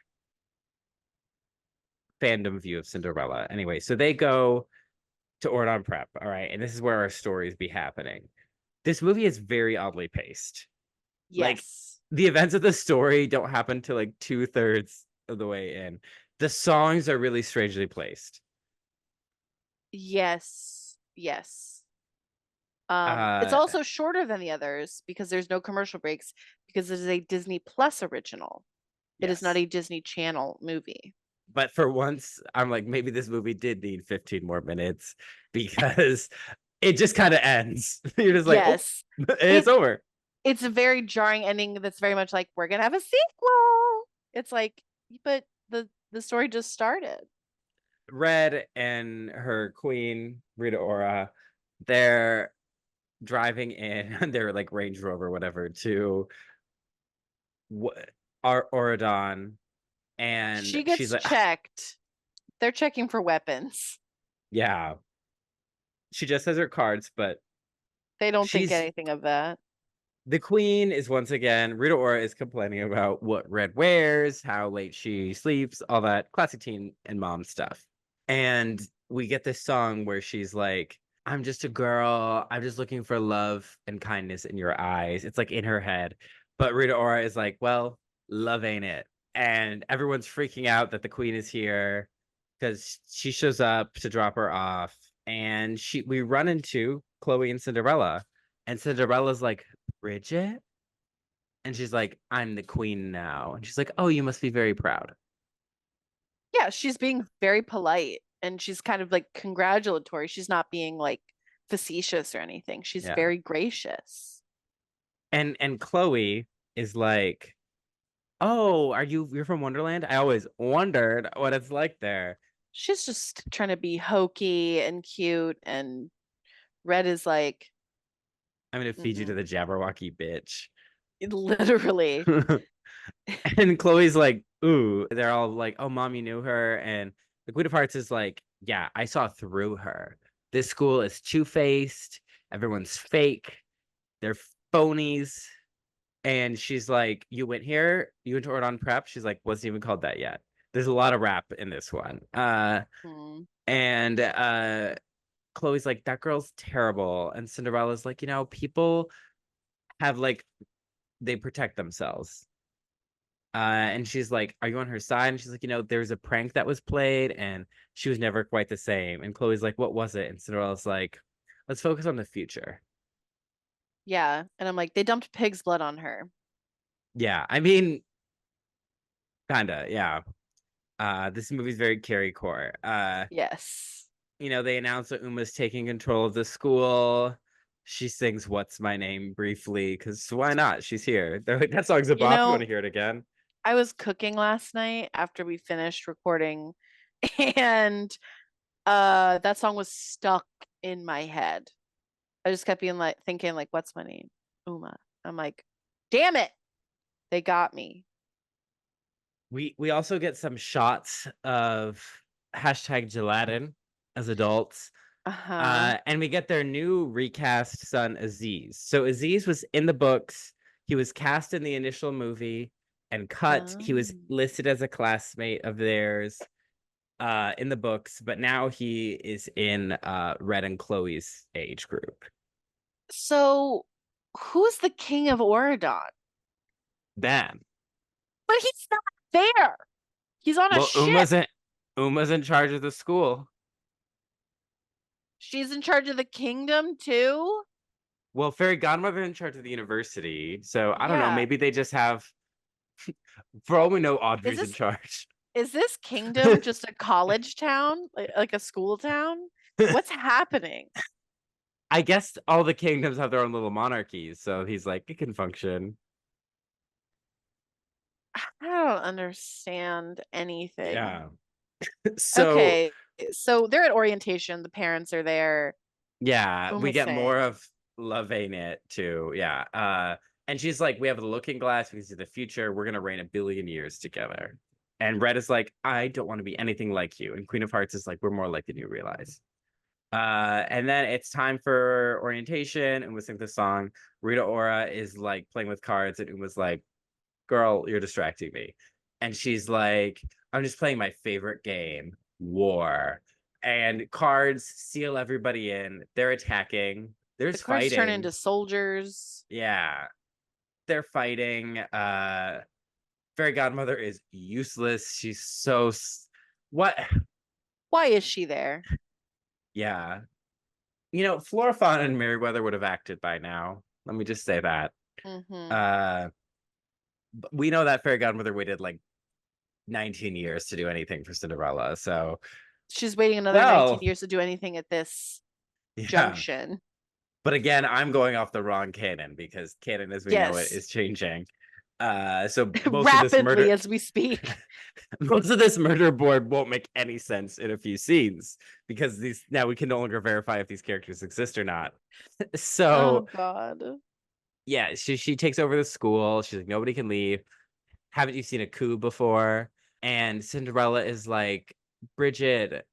fandom view of Cinderella. Anyway, so they go to Ordon Prep, all right, and this is where our stories be happening. This movie is very oddly paced. Like
Yes.
the events of the story don't happen to like 2/3 of the way in. The songs are really strangely placed.
Yes. Yes. It's
Uh,
also shorter than the others because there's no commercial breaks because it is a Disney Plus original. It is not
yes.
a Disney Channel movie.
But for once, I'm like, maybe this movie did need 15 more minutes, because it just kind of ends. You're just like, oh,
Yes.
it's
It
over.
it's a very jarring ending that's very much like we're gonna have a sequel. It's like, but the story just started.
Red and her queen, Rita Ora, they're driving in their like Range Rover, whatever, to our Oridon, and
She
she's
gets
like,
checked. They're checking for weapons.
yeah, she just has her cards, but
They don't think
she's
anything of that.
the queen is once again, Rita Ora is complaining about what Red wears, how late she sleeps, all that classic teen and mom stuff. And we get this song where she's like, I'm just a girl. I'm just looking for love and kindness in your eyes. It's like in her head. But Rita Ora is like, well, love ain't it. And everyone's freaking out that the queen is here because she shows up to drop her off. And we run into Chloe and Cinderella. And Cinderella's like, Bridget? And she's like, I'm the queen now. And she's like, oh, you must be very proud.
Yeah, she's being very polite and she's kind of like congratulatory. She's not being like facetious or anything. She's
Yeah.
very gracious.
And Chloe is like, oh, you're from Wonderland? I always wondered what it's like there.
She's just trying to be hokey and cute, and Red is like,
I'm gonna feed you to
mm-mm.
the Jabberwocky bitch.
Literally.
And Chloe's like, ooh, they're all like, oh, mom, you knew her. And the Queen of Hearts is like, yeah, I saw through her. This school is two-faced. Everyone's fake. They're phonies. And she's like, you went here, you went to Ordon Prep. She's like, wasn't even called that yet. There's a lot of rap in this one.
Hmm.
And Chloe's like, that girl's terrible. And Cinderella's like, people have like, they protect themselves. And she's like, are you on her side? And she's like, there's a prank that was played and she was never quite the same. And Chloe's like, what was it? And Cinderella's like, let's focus on the future.
Yeah. And I'm like, they dumped pig's blood on her.
Yeah, I mean, kinda, yeah. This movie's very Carrie core.
Yes.
They announce that Uma's taking control of the school. She sings "What's My Name" briefly, because why not? She's here. They're like, that song's a
You
bop. You want
know,
to hear it again?
I was cooking last night after we finished recording and that song was stuck in my head. I just kept being like thinking like what's my name? Uma. I'm like, damn it. They got me.
We also get some shots of hashtag gelatin as adults.
Uh-huh.
And we get their new recast son, Aziz. So Aziz was in the books. He was cast in the initial movie and cut. He was
Um,
listed as a classmate of theirs in the books, but now he is in Red and Chloe's age group.
so who's the king of Oridon?
Them.
But he's not there. He's on a
Well,
ship.
Uma's in charge of the school.
She's in charge of the kingdom too.
Well, Fairy Godmother in charge of the university. So I don't know.
Yeah.
Maybe they just have. For all we know,
Is
Audrey's in
this
charge.
is this kingdom just a college town? Like a school town? What's happening?
I guess all the kingdoms have their own little monarchies, so he's like, it can function.
I don't understand anything.
Yeah. So
Okay, so they're at orientation. The parents are there.
yeah, we
Uma's
get more
saying,
of Love Ain't It too. Yeah. And she's like, we have the looking glass, we can see the future, we're gonna reign a billion years together. And Red is like, I don't want to be anything like you. And Queen of Hearts is like, we're more like than you realize. And then it's time for orientation, and we sing the song. Rita Ora is like playing with cards, and Uma's like, girl, you're distracting me. And she's like, I'm just playing my favorite game, war. And cards seal everybody in. They're attacking.
the
There's
cards turn
fighting.
into soldiers.
Yeah. They're fighting. Fairy Godmother is useless. She's so what?
Why is she there?
Yeah. Flora Fauna and Merryweather would have acted by now. Let me just say that.
Mm-hmm.
Uh we know that Fairy Godmother waited like 19 years to do anything for Cinderella. So,
She's waiting another 19
well,
years to do anything at this
yeah.
junction.
But again, I'm going off the wrong canon because canon as we know it
Yes.
is changing. So most of this
Rapidly
murder
as we speak.
most of this murder board won't make any sense in a few scenes because these now we can no longer verify if these characters exist or not.
Oh
So
God.
yeah, she takes over the school. She's like, nobody can leave. Haven't you seen a coup before? And Cinderella is like, Bridget,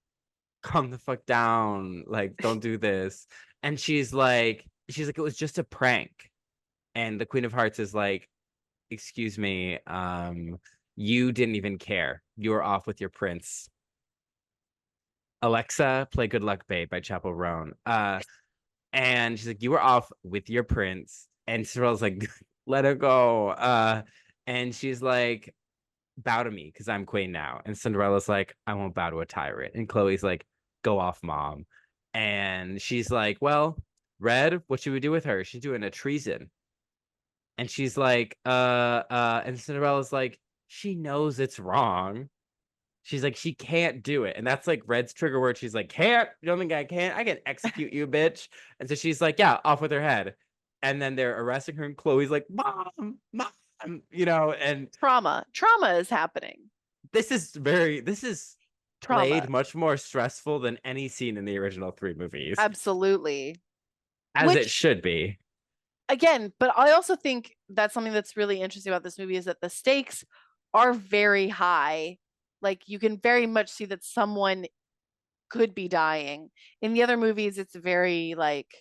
calm the fuck down. Like, don't do this. And she's like, it was just a prank. And the Queen of Hearts is like, excuse me, you didn't even care. You were off with your prince. Alexa, play Good Luck Babe by Chapel Roan. And she's like, you were off with your prince. And Cinderella's like, let her go. And she's like, bow to me because I'm queen now. And Cinderella's like, I won't bow to a tyrant. And Chloe's like, go off, mom. And she's like, well, Red, what should we do with her? She's doing a treason. And she's like, and Cinderella's like, she knows it's wrong. She's like, she can't do it. And that's like Red's trigger word. She's like, can't, you don't think I can? I can execute you, bitch. And so she's like, yeah, off with her head. And then they're arresting her, and Chloe's like, mom, and
Trauma. Trauma is happening.
this is
Trauma.
played much more stressful than any scene in the original 3 movies,
Absolutely.
as it
Which
should be.
again, but I also think that's something that's really interesting about this movie is that the stakes are very high. Like you can very much see that someone could be dying. In the other movies, it's very like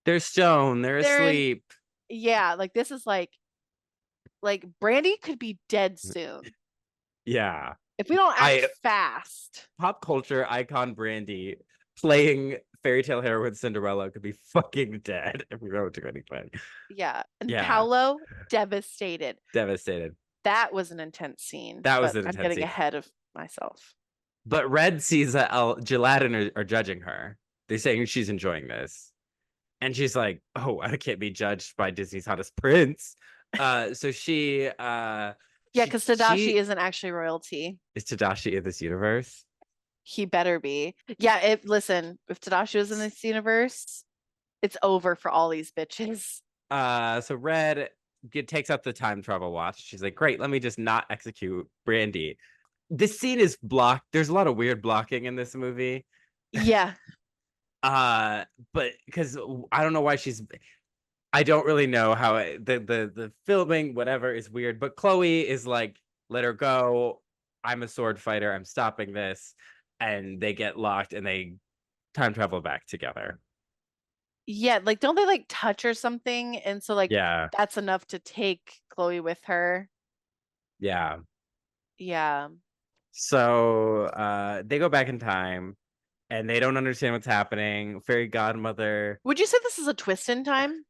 They're stoned, they're
they're in,
asleep.
yeah, like this is like Brandy could be dead soon
Yeah.
if we don't act
I
fast.
Pop culture icon Brandy playing fairy tale heroine Cinderella could be fucking dead if we don't do anything.
Yeah. And
Yeah.
Paolo, devastated.
Devastated.
That was an intense scene.
That was
but
an
I'm
intense
getting
scene.
ahead of myself.
But Red sees that Gillette are judging her. They're saying she's enjoying this. And she's like, oh, I can't be judged by Disney's hottest prince. So she
Yeah, because Tadashi
she
isn't actually royalty.
is Tadashi in this universe.
He better be. Yeah, listen, if Tadashi was in this universe, it's over for all these bitches.
So Red takes out the time travel watch. She's like, great, let me just not execute Brandy. This scene is blocked. There's a lot of weird blocking in this movie.
Yeah.
But because I don't know why I don't really know how the filming, whatever, is weird. But Chloe is like, let her go. I'm a sword fighter. I'm stopping this. And they get locked and they time travel back together.
Yeah, like don't they like touch or something? And so like
Yeah.
that's enough to take Chloe with her.
Yeah.
Yeah.
So they go back in time and they don't understand what's happening. Fairy godmother.
Would you say this is a twist in time?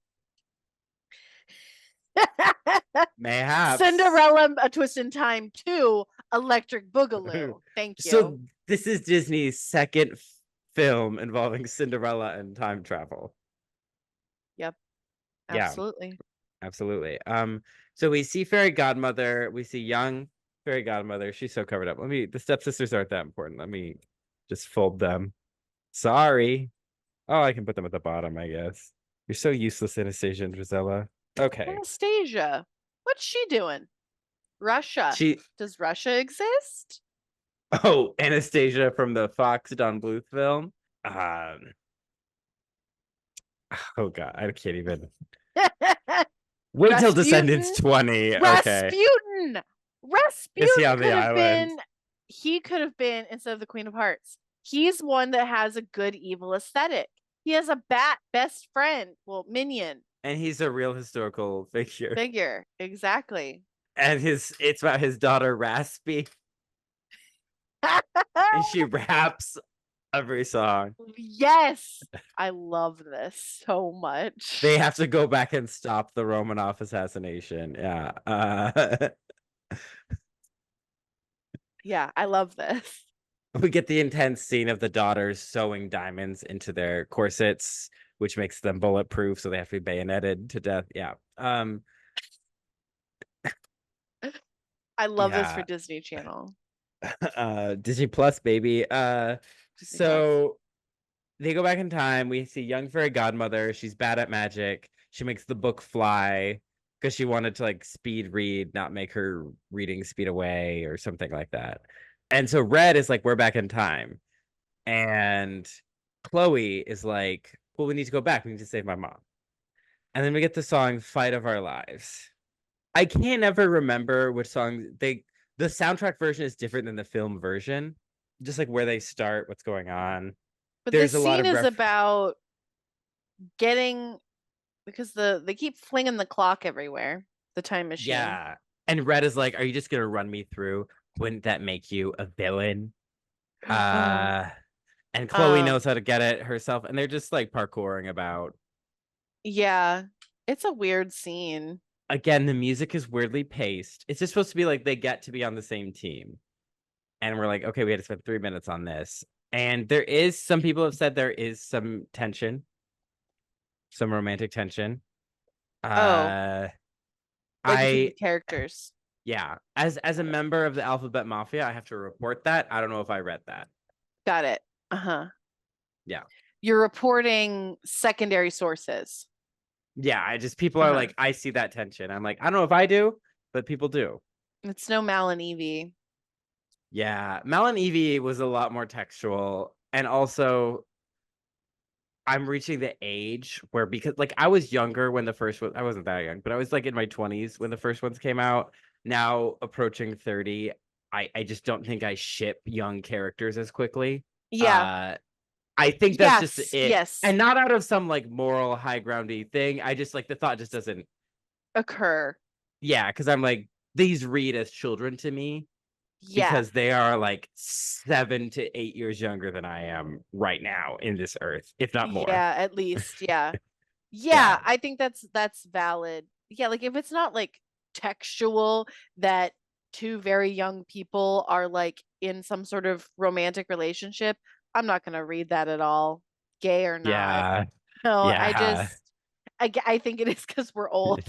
Mayhaps.
Cinderella, a twist in time 2, Electric Boogaloo. Thank you.
So this is Disney's second film involving Cinderella and time travel.
Yep.
Yeah.
Absolutely.
Absolutely. So we see fairy godmother, we see young fairy godmother. She's so covered up. The stepsisters aren't that important. Let me just fold them. Sorry. Oh, I can put them at the bottom, I guess. You're so useless, Anastasia and Drizella. Okay.
Anastasia. What's she doing? Russia. Does Russia exist?
Oh, Anastasia from the Fox Don Bluth film. Oh god, I can't even. Wait till Descendants 20. Okay.
Rasputin
Is he on
could
the
have
island?
been. He could have been instead of the Queen of Hearts. He's one that has a good evil aesthetic. He has a bat best friend, minion.
And he's a real historical figure.
Exactly.
And it's about his daughter Raspy. And she raps every song.
Yes. I love this so much.
They have to go back and stop the Romanov assassination. Yeah.
Yeah, I love this.
We get the intense scene of the daughters sewing diamonds into their corsets, which makes them bulletproof, so they have to be bayoneted to death. Yeah.
I love this for Disney Channel.
Disney Plus, baby. So they go back in time. We see young fairy godmother. She's bad at magic. She makes the book fly. because she wanted to like speed read, not make her reading speed away or something like that. And so Red is like, we're back in time. And Chloe is like, well, we need to go back. We need to save my mom. And then we get the song Fight of Our Lives. I can't ever remember which song the soundtrack version is different than the film version. Just like where they start, what's going on.
But this
There's a lot
scene
of
is about getting because they keep flinging the clock everywhere, the time machine.
yeah. And Red is like, are you just gonna run me through? Wouldn't that make you a villain? Uh and Chloe
Um,
knows how to get it herself, and they're just like parkouring about.
yeah, it's a weird scene.
Again, the music is weirdly paced. It's just supposed to be like they get to be on the same team. And we're like, okay, we had to spend 3 minutes on this. And there is some people have said there is some tension, some romantic tension.
Oh,
Uh
like between the
I
characters.
yeah, as a member of the Alphabet Mafia, I have to report that. I don't know if I read that.
Got it. Uh-huh.
Yeah.
You're reporting secondary sources.
Yeah, I just people are
Uh-huh.
like, I see that tension. I'm like, I don't know if I do, but people do.
It's no Mal and Evie.
Yeah, Mel and Evie was a lot more textual, and also I'm reaching the age where because like I was younger when the first one I wasn't that young, but I was like in my 20s when the first ones came out. Now approaching 30, I just don't think I ship young characters as quickly.
Yeah.
Uh I think that's just
Yes.
it.
Yes.
And not out of some like moral high groundy thing. I just like the thought just doesn't
Occur.
yeah, because I'm like, these read as children to me
Yeah.
because they are like 7 to 8 years younger than I am right now in this earth, if not more.
Yeah, at least. Yeah.
Yeah.
Yeah, I think that's valid. Yeah, like if it's not like textual that two very young people are like in some sort of romantic relationship, I'm not going to read that at all, gay or not.
Yeah.
No,
Yeah.
I think it is because we're old.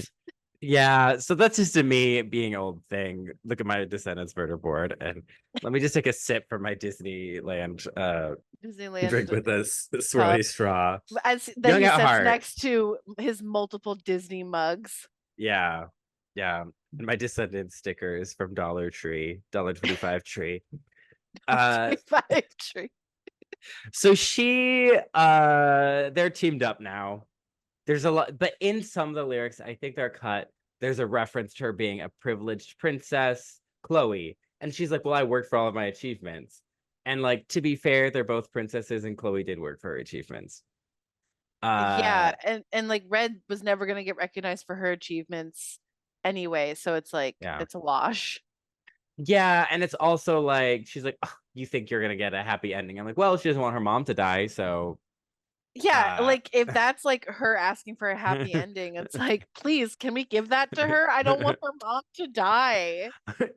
Yeah. So that's just a me being old thing. Look at my Descendants murder board. And let me just take a sip from my Disneyland drink
Disneyland
with this swirly
cup
straw.
as that
Young
he
at
sets
heart.
next to his multiple Disney mugs.
Yeah. Yeah. And my Descendants stickers from Dollar Tree, $1.25 tree. Uh
25 tree.
so they're teamed up now. There's a lot, but in some of the lyrics, I think they're cut. There's a reference to her being a privileged princess, Chloe. And she's like, well, I worked for all of my achievements. And like, to be fair, they're both princesses, and Chloe did work for her achievements.
Yeah,
Uh
and like Red was never going to get recognized for her achievements anyway, so it's like
yeah.
it's a wash.
Yeah, and it's also like she's like, oh, you think you're gonna get a happy ending. I'm like, well, she doesn't want her mom to die, so
Yeah,
uh
like if that's like her asking for a happy ending, it's like, please, can we give that to her? I don't want her mom to die.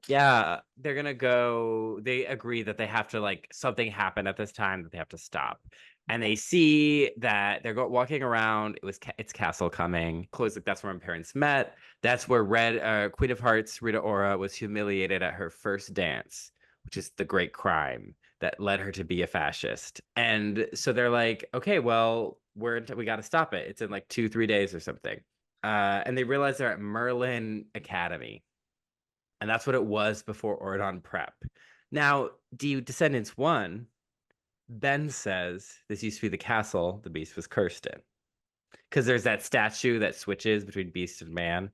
yeah, they're gonna go. They agree that they have to like something happened at this time that they have to stop, and they see that they're walking around. It's Castle coming. Chloe's like, that's where my parents met. That's where Queen of Hearts Rita Ora was humiliated at her first dance, which is the great crime that led her to be a fascist. And so they're like, okay, well, we got to stop it. It's in like 2-3 days or something. And they realize they're at Merlin Academy, and that's what it was before Ordon Prep. Now, Descendants 1, Ben says this used to be the castle the beast was cursed in. Because there's that statue that switches between beast and man.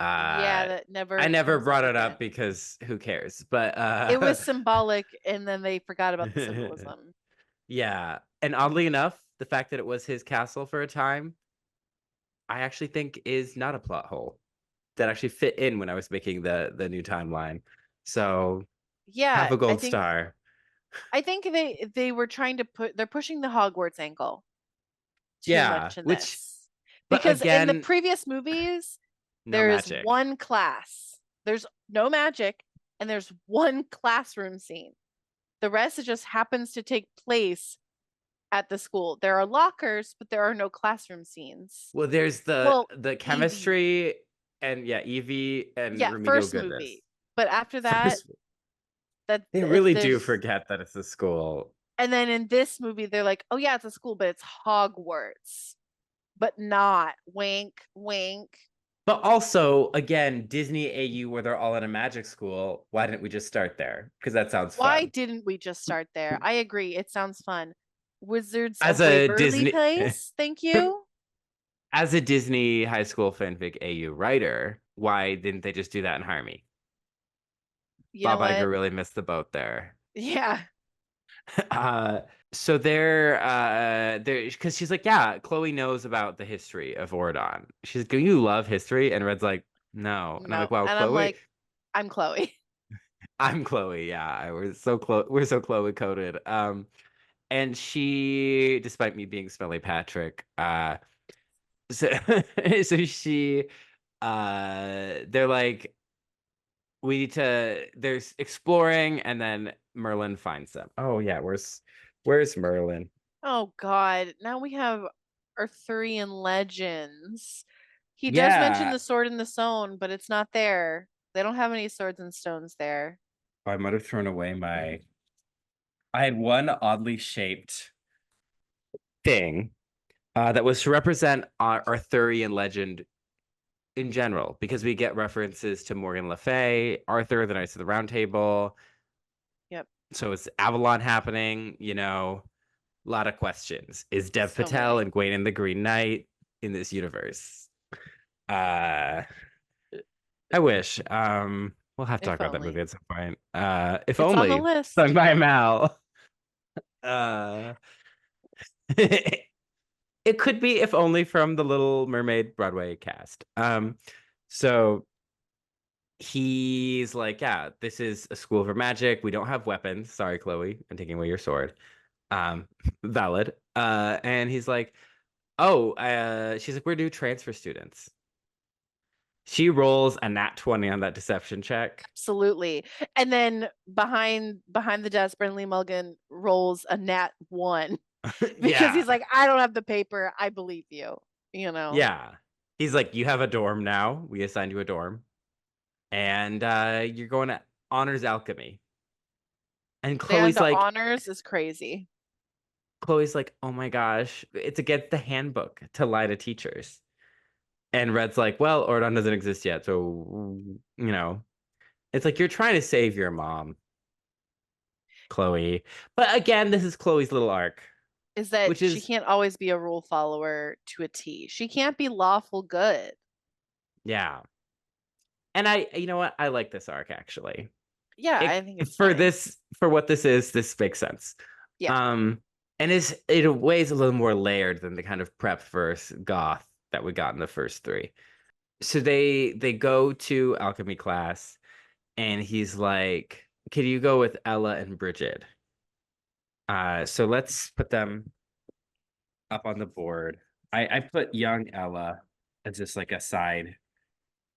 Yeah,
Uh
that
I
never
never
comes up
brought it up
again.
because who cares? But
It was symbolic and then they forgot about the
uh
symbolism.
yeah. And oddly enough, the fact that it was his castle for a time, I actually think is not a plot hole that actually fit in when I was making the new timeline. So
Yeah,
half a gold star.
I think they were trying to they're pushing the Hogwarts angle too
Yeah,
much in
which,
this.
but
Because in the
again,
previous movies,
no
there is
magic.
one class. There's no magic and there's one classroom scene. The rest it just happens to take place at the school. There are lockers, but there are no classroom scenes.
Well, there's the
Well,
the
Evie.
chemistry and yeah, Evie and
Yeah,
remedial
first
goodness.
movie. But after that,
First, they
if
really do
there's
forget that it's a school.
and then in this movie they're like, "Oh yeah, it's a school, but it's Hogwarts." But not wink wink.
But also, again, Disney AU where they're all in a magic school. Why didn't we just start there? Because that sounds
Why
fun.
didn't we just start there? I agree. It sounds fun. Wizards
As
of
a
Waverly
Disney
Place. Thank you.
as a Disney high school fanfic AU writer, why didn't they just do that and hire me?
You know
Bob Iger
what?
really missed the boat there.
Yeah.
Uh, so they're because she's like, yeah, Chloe knows about the history of Ordon. She's like, do you love history? And Red's like, no. And I'm
No.
like, wow,
And I'm
Chloe,
like, I'm Chloe.
I'm Chloe. Yeah, we're so Chloe coded. And she, despite me being Smelly Patrick, so so she, they're like, we need to. There's exploring, and then Merlin finds them. Oh yeah, where's Merlin?
Oh God. Now we have Arthurian legends. He does mention
Yeah,
the sword in the stone, but it's not there. They don't have any swords and stones there.
I might have thrown away my. I had one oddly shaped thing that was to represent our Arthurian legend in general, because we get references to Morgan Le Fay, Arthur, the Knights of the Round Table.
Yep.
So it's Avalon happening, a lot of questions. Is Dev
So
Patel
many.
and Gwaine the Green Knight in this universe? Uh I wish. We'll have to talk
If
about that movie
only.
at some point. If
It's on the
only sung
list.
by Mal. Uh it could be if only from the Little Mermaid Broadway cast. So he's like, yeah, this is a school for magic. We don't have weapons. Sorry, Chloe, I'm taking away your sword. Um, valid. And he's like, oh, she's like, we're new transfer students. She rolls a nat 20 on that deception check.
Absolutely. And then behind the desk, Brenly Mulligan rolls a nat one because
Yeah.
he's like, I don't have the paper. I believe you. You know.
Yeah. He's like, you have a dorm now. We assigned you a dorm. And you're going to honors alchemy. And
Stand to honors is crazy.
Chloe's like, oh my gosh, it's against the handbook to lie to teachers. And Red's like, well, Ordon doesn't exist yet. So, it's like you're trying to save your mom, Chloe. But again, this is Chloe's little arc,
Is that
which
she
is,
can't always be a rule follower to a T. She can't be lawful good.
yeah. And you know what? I like this arc actually.
Yeah,
It
I think it's
for
fine.
this for what this is, this makes sense.
Yeah.
Um, and is in ways a little more layered than the kind of prep versus goth that we got in the first three. So they go to alchemy class, and he's like, "Can you go with Ella and Bridget?" So let's put them up on the board. I put young Ella as just like a side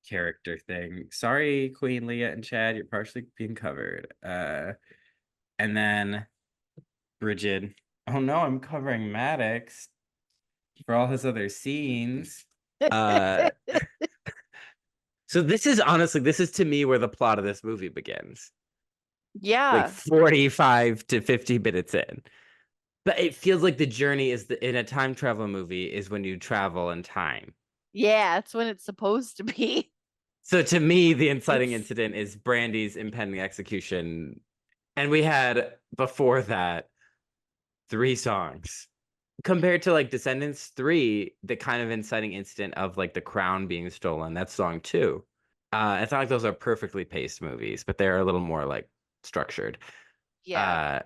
character thing. Sorry, Queen Leah and Chad, you're partially being covered. And then Bridget. Oh no, I'm covering Maddox for all his other scenes. Uh, so this is to me where the plot of this movie begins. Like
Yeah.
45 to 50 minutes in. But it feels like the journey in a time travel movie is when you travel in time.
Yeah, that's when it's supposed to be.
So to me, the inciting
It's
incident is Brandy's impending execution. And we had before that three songs. Compared to like Descendants 3, the kind of inciting incident of like the crown being stolen, that's song 2. It's not like those are perfectly paced movies, but they're a little more like structured.
yeah.
Uh,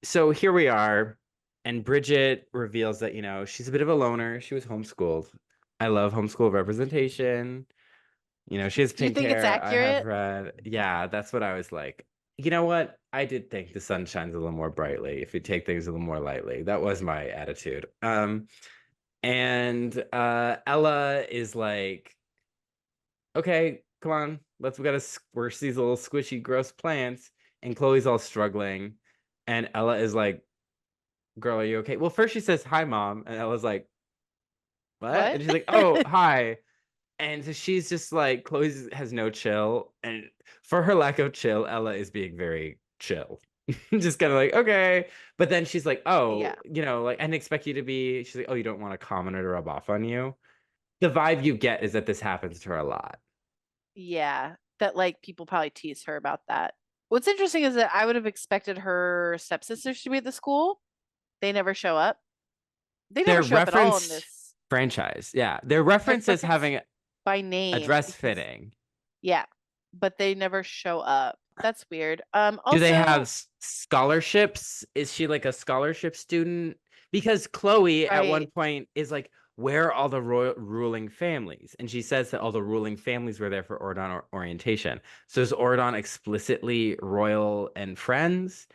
so here we are, and Bridget reveals that, she's a bit of a loner. She was homeschooled. I love homeschool representation. She has
Do you
pink
think it's
hair. I have
accurate?
red. Yeah, that's what I was like. You know what? I did think the sun shines a little more brightly if you take things a little more lightly. That was my attitude. And Ella is like, okay, come on, we gotta squish these little squishy, gross plants. And Chloe's all struggling. And Ella is like, girl, are you okay? Well, first she says, hi, mom. And Ella's like, what?
What?
And she's like, oh, hi. And so she's just like, Chloe has no chill. And for her lack of chill, Ella is being very chill. Just kind of like, okay. But then she's like, oh,
Yeah.
like, I didn't expect you to be. She's like, oh, you don't want a commoner to rub off on you. The vibe you get is that this happens to her a lot.
Yeah, that like people probably tease her about that. What's interesting is that I would have expected her stepsisters to be at the school. They never show up. They never
They're
show up at all in
referenced
this.
franchise. Yeah. They're
They're
referenced as
referenced
having
by
a
name
dress
because
fitting.
yeah, but they never show up. That's weird.
Do they have
Also,
scholarships? Is she like a scholarship student? Because Chloe at one
right.
point is like, where are all the ruling families? And she says that all the ruling families were there for Ordon orientation. So is Ordon explicitly royal and friends?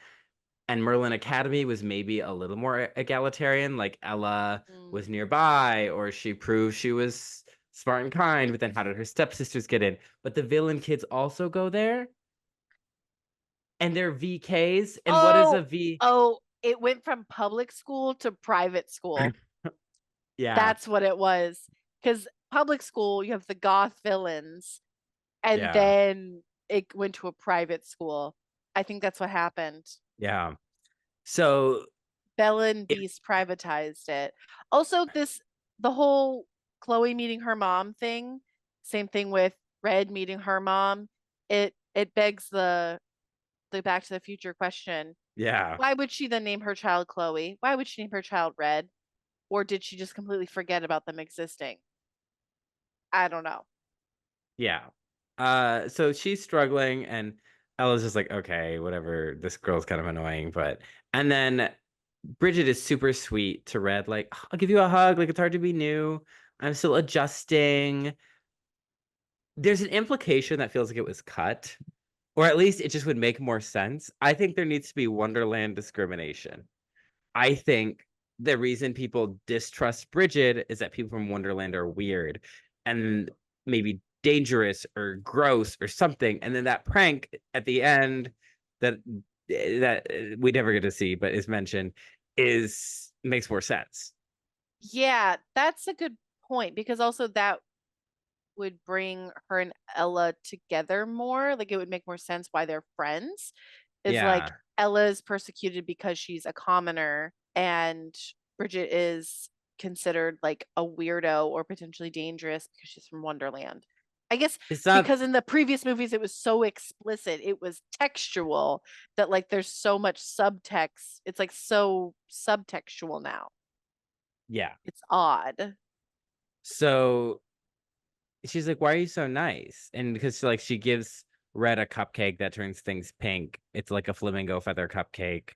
And Merlin Academy was maybe a little more egalitarian, like Ella
Mm.
was nearby, or she proved she was smart and kind, but then how did her stepsisters get in? But the villain kids also go there, and they're VKs. And what is a
Oh,
V?
oh, it went from public school to private school.
Yeah,
That's what it was. Because public school, you have the goth villains, and
yeah,
then it went to a private school. I think that's what happened.
yeah. So
Bella and
it,
Beast privatized it. Also, the whole Chloe meeting her mom thing, same thing with Red meeting her mom. It begs the Back to the Future question.
yeah,
Why would she then name her child Chloe? Why would she name her child Red? Or did she just completely forget about them existing? I don't know.
yeah. So she's struggling, and Ella's just like, okay, whatever. This girl's kind of annoying, but and then Bridget is super sweet to Red, like, I'll give you a hug. Like, it's hard to be new. I'm still adjusting. There's an implication that feels like it was cut, or at least it just would make more sense. I think there needs to be Wonderland discrimination. I think the reason people distrust Bridget is that people from Wonderland are weird and maybe dangerous or gross or something. And then that prank at the end that we never get to see, but is mentioned, is makes more sense.
Yeah, that's a good point because also that would bring her and Ella together more. Like it would make more sense why they're friends. Is like
Yeah.
Ella's persecuted because she's a commoner and Bridget is considered like a weirdo or potentially dangerous because she's from Wonderland. I guess
It's not,
because in the previous movies it was so explicit, it was textual that like there's so much subtext. It's like so subtextual now.
yeah.
It's odd.
So she's like, why are you so nice? And because like she gives Red a cupcake that turns things pink. It's like a flamingo feather cupcake.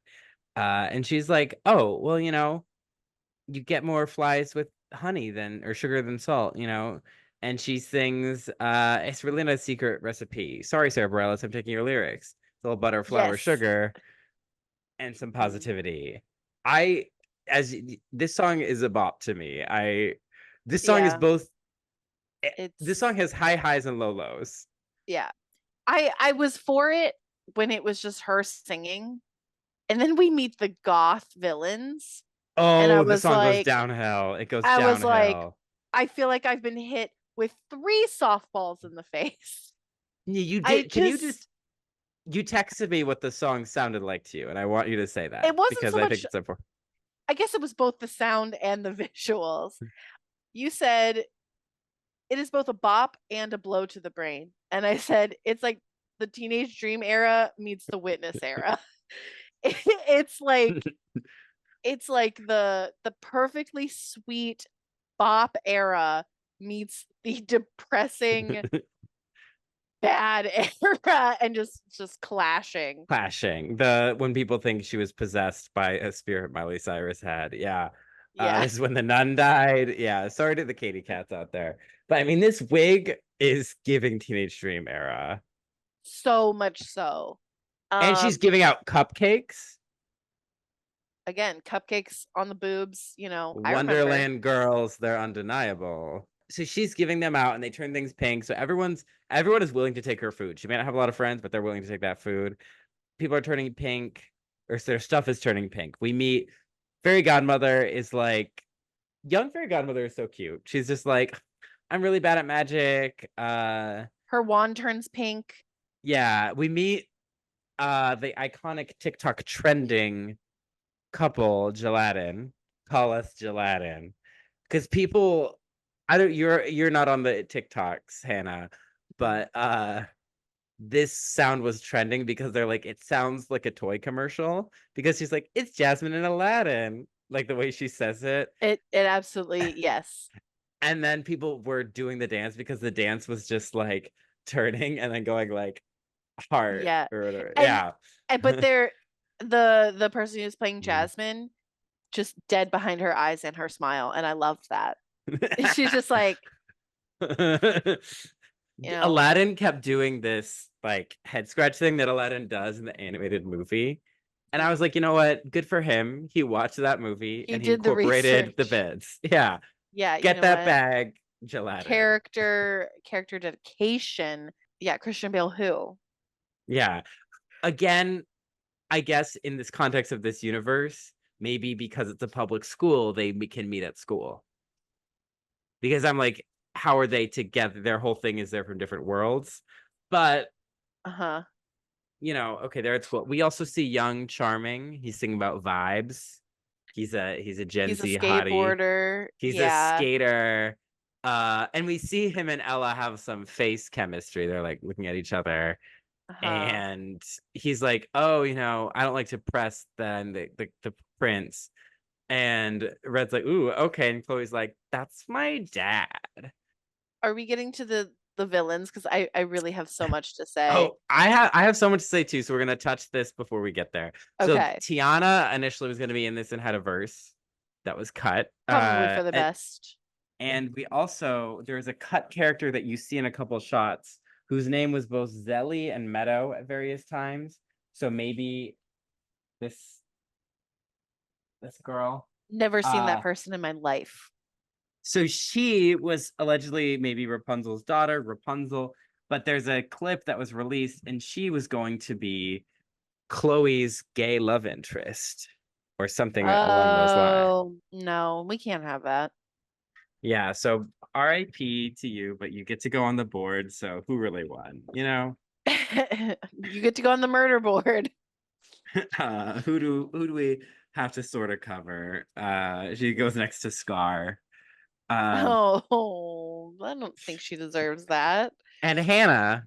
And she's like, oh, well, you get more flies with honey than or sugar than salt. And she sings, it's really not a secret recipe. Sorry, Sarah Bareilles, I'm taking your lyrics. It's a little butter, flour,
Yes.
sugar, and some
Mm.
positivity. I as this song is a bop to me. This song is
Yeah.
both this
It's
song has high highs and low lows.
yeah. I was for it when it was just her singing. And then we meet the goth villains and
Oh, the song goes downhill. It goes
I was like
downhill.
I feel like I've been hit with 3 softballs in the face.
You
I
did. Can you
just
just you texted me what the song sounded like to you, and I want you to say
it
that
wasn't
because
so
I think
much
it's important.
I guess it was both the sound and the visuals. You said it is both a bop and a blow to the brain. And I said it's like the teenage dream era meets the witness era. it's like it's like the perfectly sweet bop era meets the depressing bad era and just clashing.
Clashing. The when people think she was possessed by a spirit Miley Cyrus had. Yeah.
Yeah,
This is when the nun died. Yeah. Sorry to the Katy Cats out there. But I mean, this wig is giving Teenage Dream era.
so much so.
And she's
Um
giving out cupcakes.
again, cupcakes on the boobs, I remember.
Wonderland girls, they're undeniable. So she's giving them out and they turn things pink. So everyone is willing to take her food. She may not have a lot of friends, but they're willing to take that food. People are turning pink, or their stuff is turning pink. We meet Fairy Godmother is like young Fairy Godmother is so cute. She's just like, I'm really bad at magic.
Her wand turns pink.
Yeah, we meet the iconic TikTok trending couple, Gelatin. Call us Gelatin. Because people I don't. You're not on the TikToks, Hannah,
Mhm.
but this sound was trending because they're like, it sounds like a toy commercial because she's like, it's Jasmine and Aladdin, like the way she says it.
It absolutely, yes.
And then people were doing the dance because the dance was just like turning and then going like heart
Yeah.
or whatever.
And
Yeah.
but they're the person who's playing
Mhm.
Jasmine just dead behind her eyes and her smile, and I loved that. She's just like, you know,
Aladdin kept doing this like head scratch thing that Aladdin does in the animated movie. And I was
mhm.
like, you know what? Good for him. He watched that movie
He
and he
did the
incorporated the
research.
bits. Yeah.
Yeah, you
Get
know
that
what?
bag, Aladdin.
Character dedication. Yeah, Christian Bale who?
Yeah. Again, I guess in this context of this universe, maybe because it's a public school, they can meet at school. Because I'm like, how are they together? Their whole thing is they're from different worlds. But
Uh-huh.
okay, they're at school. We also see young Charming. He's singing about vibes. He's a Gen
He's a
Z hottie.
skateboarder.
He's a
Yeah.
skater. And we see him and Ella have some face chemistry. They're like looking at each other.
Uh-huh.
And he's like, oh, I don't like to press the prince. And Red's like, ooh, okay. And Chloe's like, that's my dad.
Are we getting to the villains? Because I really have so much to say.
Oh, I have so much to say too, so we're gonna touch this before we get there. So
Okay.
Tiana initially was gonna be in this and had a verse that was cut.
Probably for the best.
And we also there's a cut character that you see in a couple shots whose name was both Zelly and Meadow at various times. So maybe this this girl.
Never seen that
Uh
person in my life.
so she was allegedly maybe Rapunzel's daughter, Rapunzel, but there's a clip that was released and she was going to be Chloe's gay love interest or something along those lines.
Oh, no, we can't have that.
Yeah, so RIP to you, but you get to go on the board, so who really won?
You get to go on the murder board.
Who do we have to sort of cover? She goes next to Scar. Um
Oh, I don't think she deserves that.
and Hannah.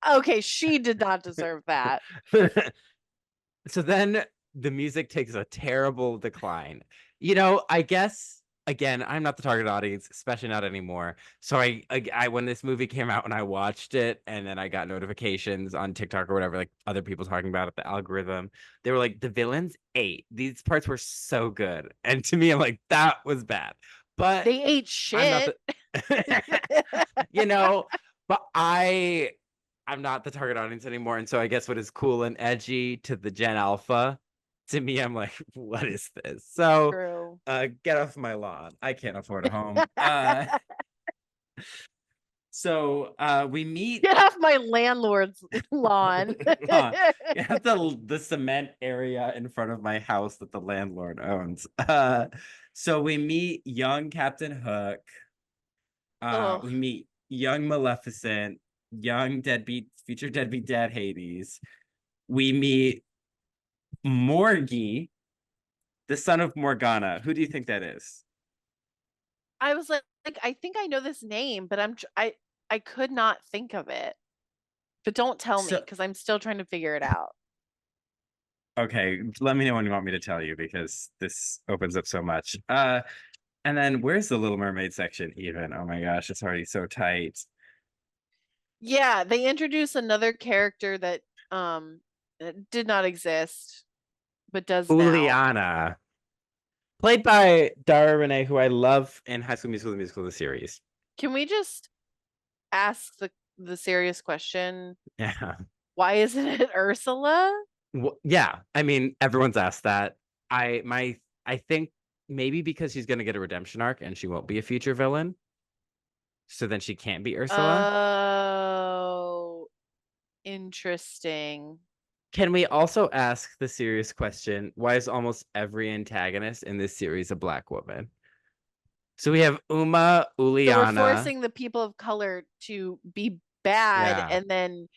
Okay, she did not deserve that.
So then the music takes a terrible decline. I guess again, I'm not the target audience, especially not anymore. So I when this movie came out and I watched it, and then I got notifications on TikTok or whatever, like other people talking about it, the algorithm. They were like, the villains ate. These parts were so good, and to me, I'm like, that was bad. But
They ate
I'm not
shit.
the, you know, but I'm not the target audience anymore. And so I guess what is cool and edgy to the Gen Alpha, to me, I'm like, what is this? So
True.
get off my lawn. I can't afford a home. So we meet
Get off my landlord's lawn.
yeah, the cement area in front of my house that the landlord owns. So we meet young Captain Hook.
Oh,
We meet young Maleficent, young deadbeat, future deadbeat dad Hades. We meet Morgie, the son of Morgana. Who do you think that is?
I was like, I think I know this name, but I could not think of it. But don't tell me
So,
because I'm still trying to figure it out.
okay, let me know when you want me to tell you because this opens up so much. And then where's the Little Mermaid section even? Oh my gosh, it's already so tight.
Yeah, they introduce another character that did not exist but does now.
Uliana, played by Dara Renee, who I love in High School Musical, the musical, the series.
Can we just ask the serious question?
Yeah.
Why isn't it Ursula?
Yeah, I mean, everyone's asked that. I think maybe because she's gonna get a redemption arc and she won't be a future villain, so then she can't be Ursula.
Oh, interesting.
Can we also ask the serious question, why is almost every antagonist in this series a black woman? So we have Uma,
So we're
Uliana.
forcing the people of color to be bad
Yeah,
and then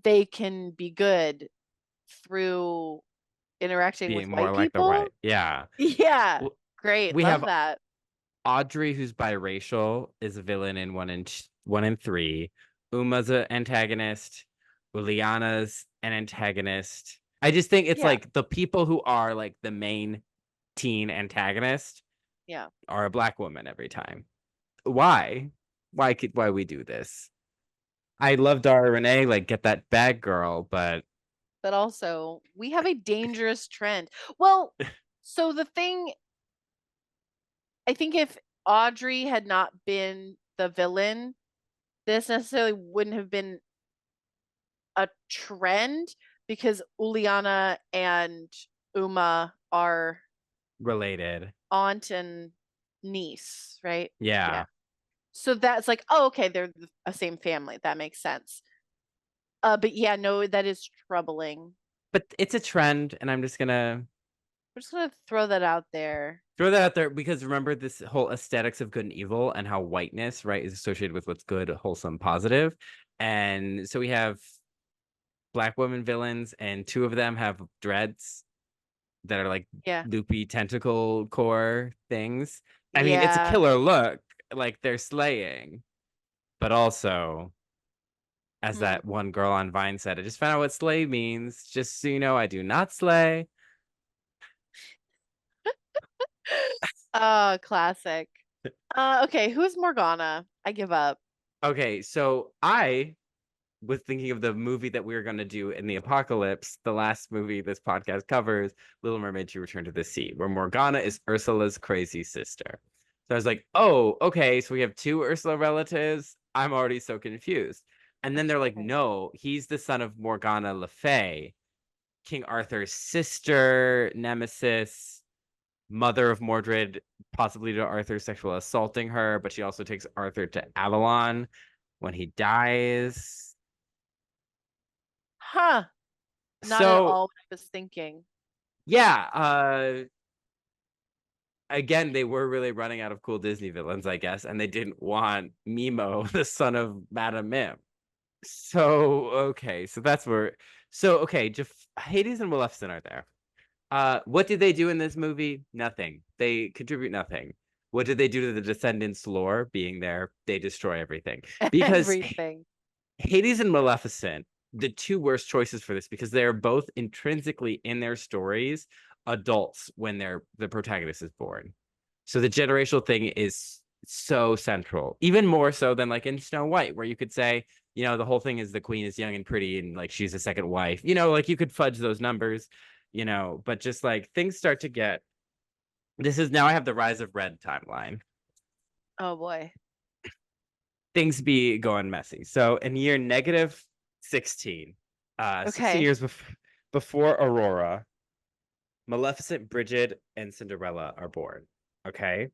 they can be good through interacting with
being more
white
like the
people?
white. Yeah.
Yeah. Great.
We
Love
have
that.
Audrey, who's biracial, is a villain in 1 and 3. Uma's an antagonist. Uliana's an antagonist. I just think it's
Yeah.
like the people who are like the main teen antagonist
Yeah.
are a black woman every time. Why? Why we do this? I love Dara Renee, like get that bag girl, but
But also, we have a dangerous trend. Well, so the thing, I think if Audrey had not been the villain, this necessarily wouldn't have been a trend because Uliana and Uma are
related.
aunt and niece, right? Yeah.
Yeah.
So that's like, oh, okay, they're a same family. That makes sense. But yeah, no, that is troubling.
But it's a trend, and I'm just gonna
We're just gonna throw that out there.
throw that out there because remember this whole aesthetics of good and evil and how whiteness, right, is associated with what's good, wholesome, positive. And so we have black women villains, and 2 of them have dreads that are like
Yeah.
loopy tentacle core things. I mean, it's a
Yeah.
killer look, like they're slaying, but also, as
Hmm.
that one girl on Vine said, I just found out what slay means. Just so you know, I do not slay.
Classic. Okay, who's Morgana? I give up.
Okay, so I was thinking of the movie that we were going to do in the apocalypse, the last movie this podcast covers, Little Mermaid: She Returned to the Sea, where Morgana is Ursula's crazy sister. So I was like, oh, okay, so we have 2 Ursula relatives. I'm already so confused. And then they're like,
Okay.
no, he's the son of Morgana Le Fay, King Arthur's sister, nemesis, mother of Mordred, possibly to Arthur sexual assaulting her, but she also takes Arthur to Avalon when he dies.
Huh. Not at
So
all what I was thinking.
yeah, again, they were really running out of cool Disney villains, I guess, and they didn't want Mimo, the son of Madame Mim. So okay, so that's where. So okay, Hades and Maleficent are there. What did they do in this movie? Nothing. They contribute nothing. What did they do to the Descendants lore? Being there, they destroy everything. Because
Everything.
Hades and Maleficent, the 2 worst choices for this, because they are both intrinsically in their stories adults when the protagonist is born. So the generational thing is so central, even more so than like in Snow White, where you could say, the whole thing is the queen is young and pretty and like she's a second wife. Like you could fudge those numbers, but just like things start to get. This is now I have the Rise of Red timeline.
Oh boy.
Things be going messy. So in year negative 16, 16
Okay.
years before Aurora, Maleficent, Bridget, and Cinderella are born. Okay.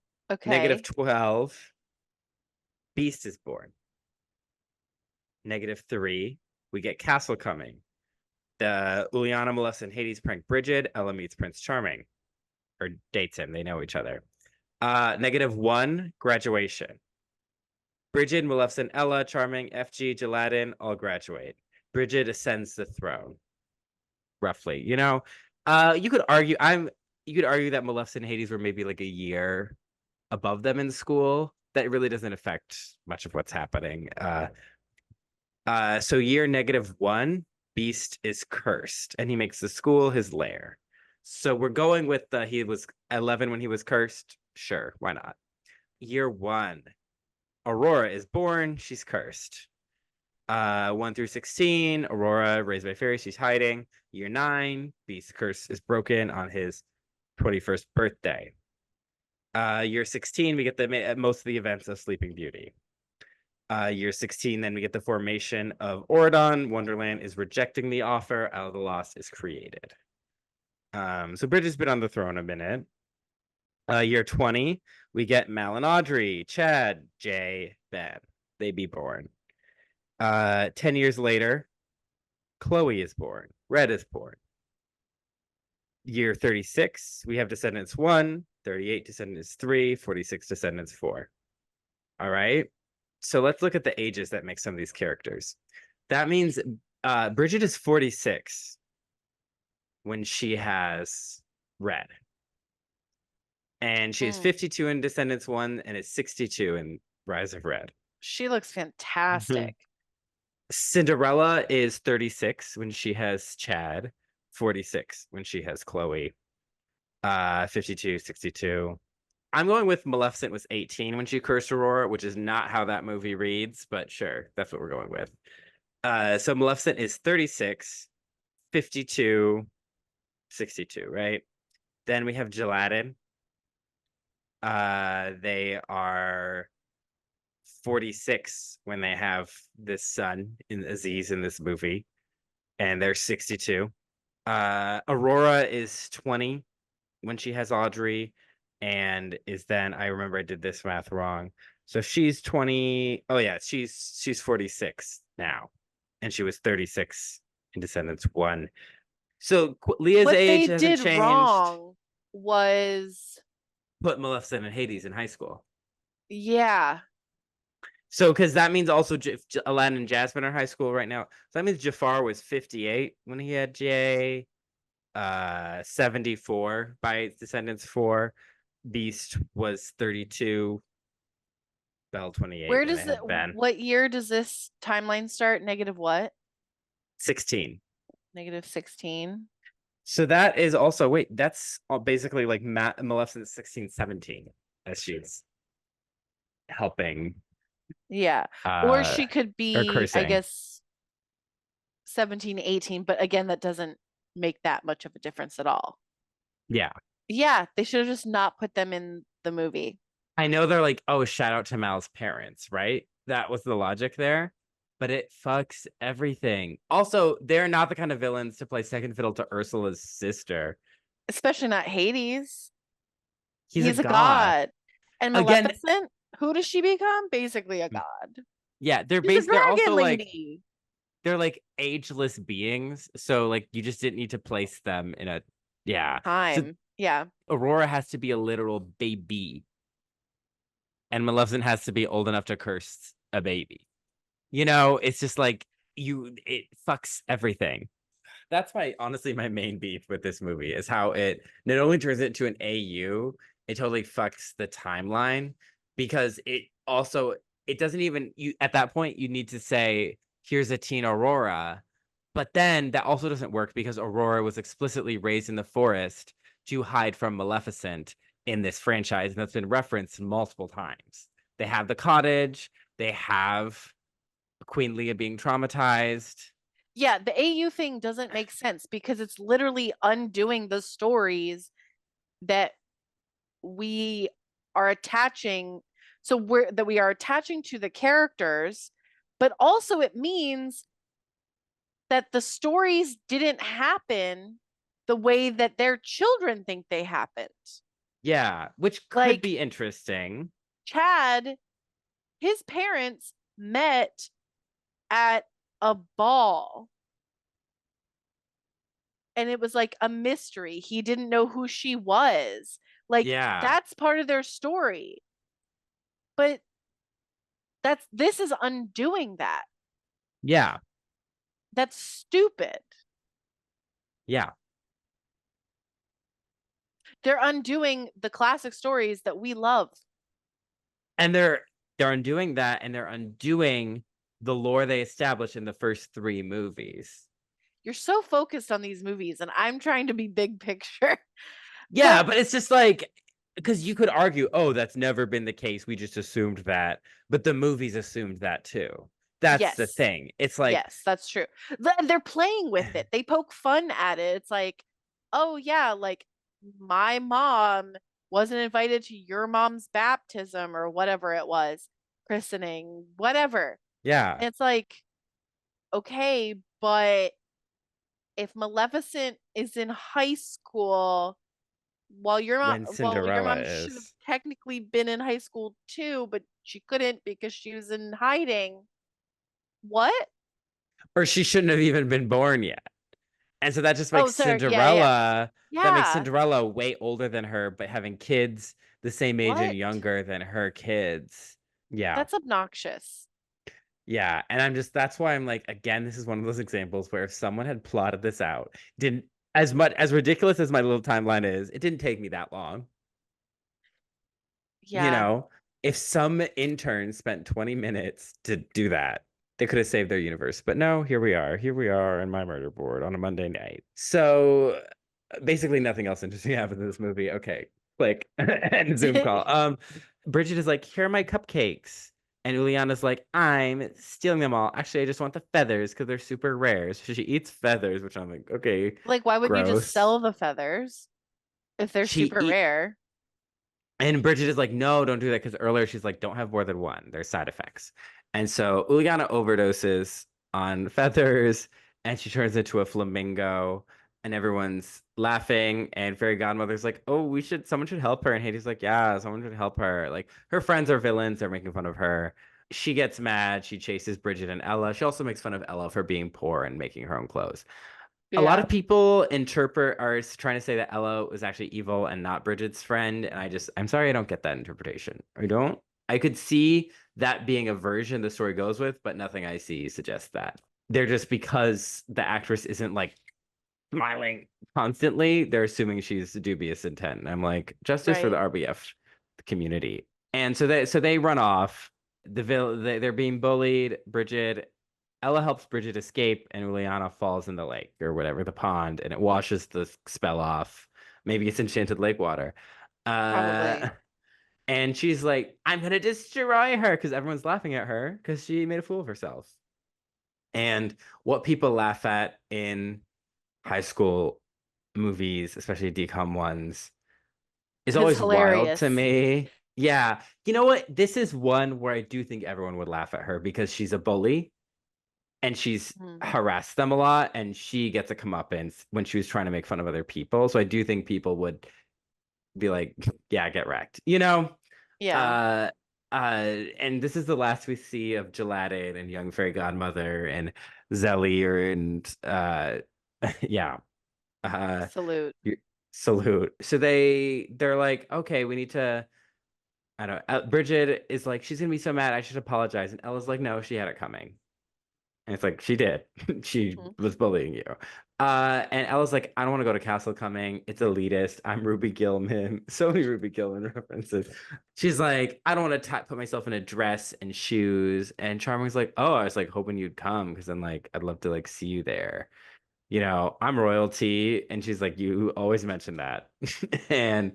Negative
Okay.
12, Beast is born. -3, we get Castle coming. The Uliana, Maleficent, Hades prank Bridget. Ella meets Prince Charming, or dates him. They know each other. -1, graduation. Bridget, Maleficent, Ella, Charming, FG, Gelatin all graduate. Bridget ascends the throne, roughly. You could argue that Maleficent and Hades were maybe like a year above them in school. That really doesn't affect much of what's happening. So year -1, Beast is cursed, and he makes the school his lair. So we're going with he was 11 when he was cursed. Sure, why not? Year 1, Aurora is born. She's cursed. 1 through 16, Aurora raised by fairies. She's hiding. Year 9, Beast's curse is broken on his 21st birthday. Year 16, we get most of the events of Sleeping Beauty. Year 16, then we get the formation of Auradon. Wonderland is rejecting the offer. Out of the Lost is created. So Bridget's been on the throne a minute. Year 20, we get Mal and Audrey, Chad, Jay, Ben. They be born. 10 years later, Chloe is born. Red is born. Year 36, we have Descendants 1, 38 Descendants 3, 46 Descendants 4. All right. So let's look at the ages that make some of these characters. That means Bridget is 46 when she has Red. And she is
Mm.
52 in Descendants 1 and is 62 in Rise of Red.
She looks fantastic.
Cinderella is 36 when she has Chad, 46 when she has Chloe, 52, 62. I'm going with Maleficent was 18 when she cursed Aurora, which is not how that movie reads, but sure, that's what we're going with. So Maleficent is 36, 52, 62, right? Then we have Gelatin. They are 46 when they have this son in Aziz in this movie, and they're 62. Aurora is 20 when she has Audrey, and is then I remember I did this math wrong. So she's 20. Oh yeah, she's 46 now, and she was 36 in Descendants 1. So Leah's
What
age
they
hasn't
did
changed.
wrong was,
Put Maleficent and Hades in high school.
yeah,
So, because that means also Aladdin and Jasmine are high school right now. So that means Jafar was 58 when he had Jay, 74 by Descendants 4. Beast was 32, Belle 28
where
when
does
they had Ben.
what year does this timeline start? Negative what?
16.
Negative 16.
So that is also, wait, that's basically like Maleficent 16, 17 as she's helping
Yeah. Or
uh
she could
or
be, I
cursing.
guess, 17, 18, but again, that doesn't make that much of a difference at all.
Yeah.
Yeah, they should have just not put them in the movie.
I know they're like, oh, shout out to Mal's parents, right? That was the logic there, but it fucks everything. Also, they're not the kind of villains to play second fiddle to Ursula's sister.
Especially not Hades.
He's a
He's a
god.
god. And
Again,
Maleficent, who does she become? Basically a
mm,
god.
yeah,
She's a
they're also
dragon
like
lady.
they're like ageless beings, so like you just didn't need to place them in a yeah. So
Time. Yeah.
Aurora has to be a literal baby, and Maleficent has to be old enough to curse a baby. It's just like it fucks everything. That's honestly my main beef with this movie is how it not only turns it into an AU, it totally fucks the timeline because it doesn't even you at that point you need to say here's a teen Aurora, but then that also doesn't work because Aurora was explicitly raised in the forest to hide from Maleficent in this franchise, and that's been referenced multiple times. They have the cottage, they have Queen Leah being traumatized.
Yeah, the AU thing doesn't make sense because it's literally undoing the stories that we are attaching we are attaching to the characters, but also it means that the stories didn't happen the way that their children think they happened.
Yeah, which could
Like
be interesting.
Chad, his parents met at a ball and it was like a mystery. He didn't know who she was. Like
Yeah.
that's part of their story. But this is undoing that.
Yeah.
That's stupid.
Yeah.
They're undoing the classic stories that we love.
And they're undoing that and they're undoing the lore they established in the first 3 movies.
You're so focused on these movies and I'm trying to be big picture.
Yeah,
But
but it's just like because you could argue, oh, that's never been the case. We just assumed that. But the movies assumed that too. That's the
yes.
thing. It's like,
Yes, that's true. They're playing with it. They poke fun at it. It's like, "Oh yeah, like my mom wasn't invited to your mom's baptism or whatever it was, christening, whatever."
yeah,
And it's like, "Okay, but if Maleficent is in high school,
when
your
Cinderella
mom should have
is.
technically been in high school too, but she couldn't because she was in hiding." What?
Or she shouldn't have even been born yet. And so that just
Oh,
makes
sorry. Yeah, yeah. Yeah.
Cinderella way older than her, but having kids the same age and
What?
younger than her kids. Yeah.
That's obnoxious.
Yeah. And that's why I'm like, again, this is one of those examples where if someone had plotted this out, didn't as ridiculous as my little timeline is, it didn't take me that long. You
Yeah.
know, if some intern spent 20 minutes to do that, they could have saved their universe. But no, here we are. Here we are in my murder board on a Monday night. So basically nothing else interesting happens in this movie. Okay, click and Zoom call. Bridget is like, here are my cupcakes. And Uliana's like, I'm stealing them all. Actually, I just want the feathers because they're super rare. So she eats feathers, which I'm like, okay,
Like, why wouldn't you just
gross.
sell the feathers if they're
She
super
eat
rare?
And Bridget is like, no, don't do that. Because earlier she's like, don't have more than one. There's side effects. And so Uliana overdoses on feathers and she turns into a flamingo. And everyone's laughing. And Fairy Godmother's like, oh, someone should help her. And Hades like, yeah, someone should help her. Like, her friends are villains. They're making fun of her. She gets mad. She chases Bridget and Ella. She also makes fun of Ella for being poor and making her own clothes. A lot
Yeah.
of people interpret are trying to say that Ella was actually evil and not Bridget's friend, and I'm sorry, I don't get that interpretation. I don't. I could see that being a version the story goes with, but nothing I see suggests that. They're just because the actress isn't like smiling constantly, they're assuming she's dubious intent. And I'm like, justice for the
Right.
RBF community. And so they run off. They're being bullied. Ella helps Bridget escape, and Juliana falls in the lake or whatever, the pond, and it washes the spell off. Maybe it's enchanted lake water. Uh,
Probably.
and she's like, I'm gonna destroy her because everyone's laughing at her because she made a fool of herself. And what people laugh at in high school movies, especially decom ones, is
It's
always wild to
hilarious.
me. Yeah. You know what? This is one where I do think everyone would laugh at her because she's a bully and she's
Mhm.
harassed them a lot and she gets a comeuppance when she was trying to make fun of other people. So I do think people would be like, yeah, get wrecked.
Yeah.
Uh and this is the last we see of Gelatin and Young Fairy Godmother and Zelly and yeah. Uh
Salute.
Salute. So they're like, okay, we need to. I don't. Bridget is like, she's gonna be so mad. I should apologize. And Ella's like, no, she had it coming. And it's like she did. She
Mhm.
was bullying you. And Ella's like, I don't want to go to Castle Coming. It's elitist. I'm Ruby Gilman. So many Ruby Gilman references. She's like, I don't want to put myself in a dress and shoes. And Charming's like, oh, I was like hoping you'd come because then like I'd love to like see you there. I'm royalty. And she's like, you always mention that. And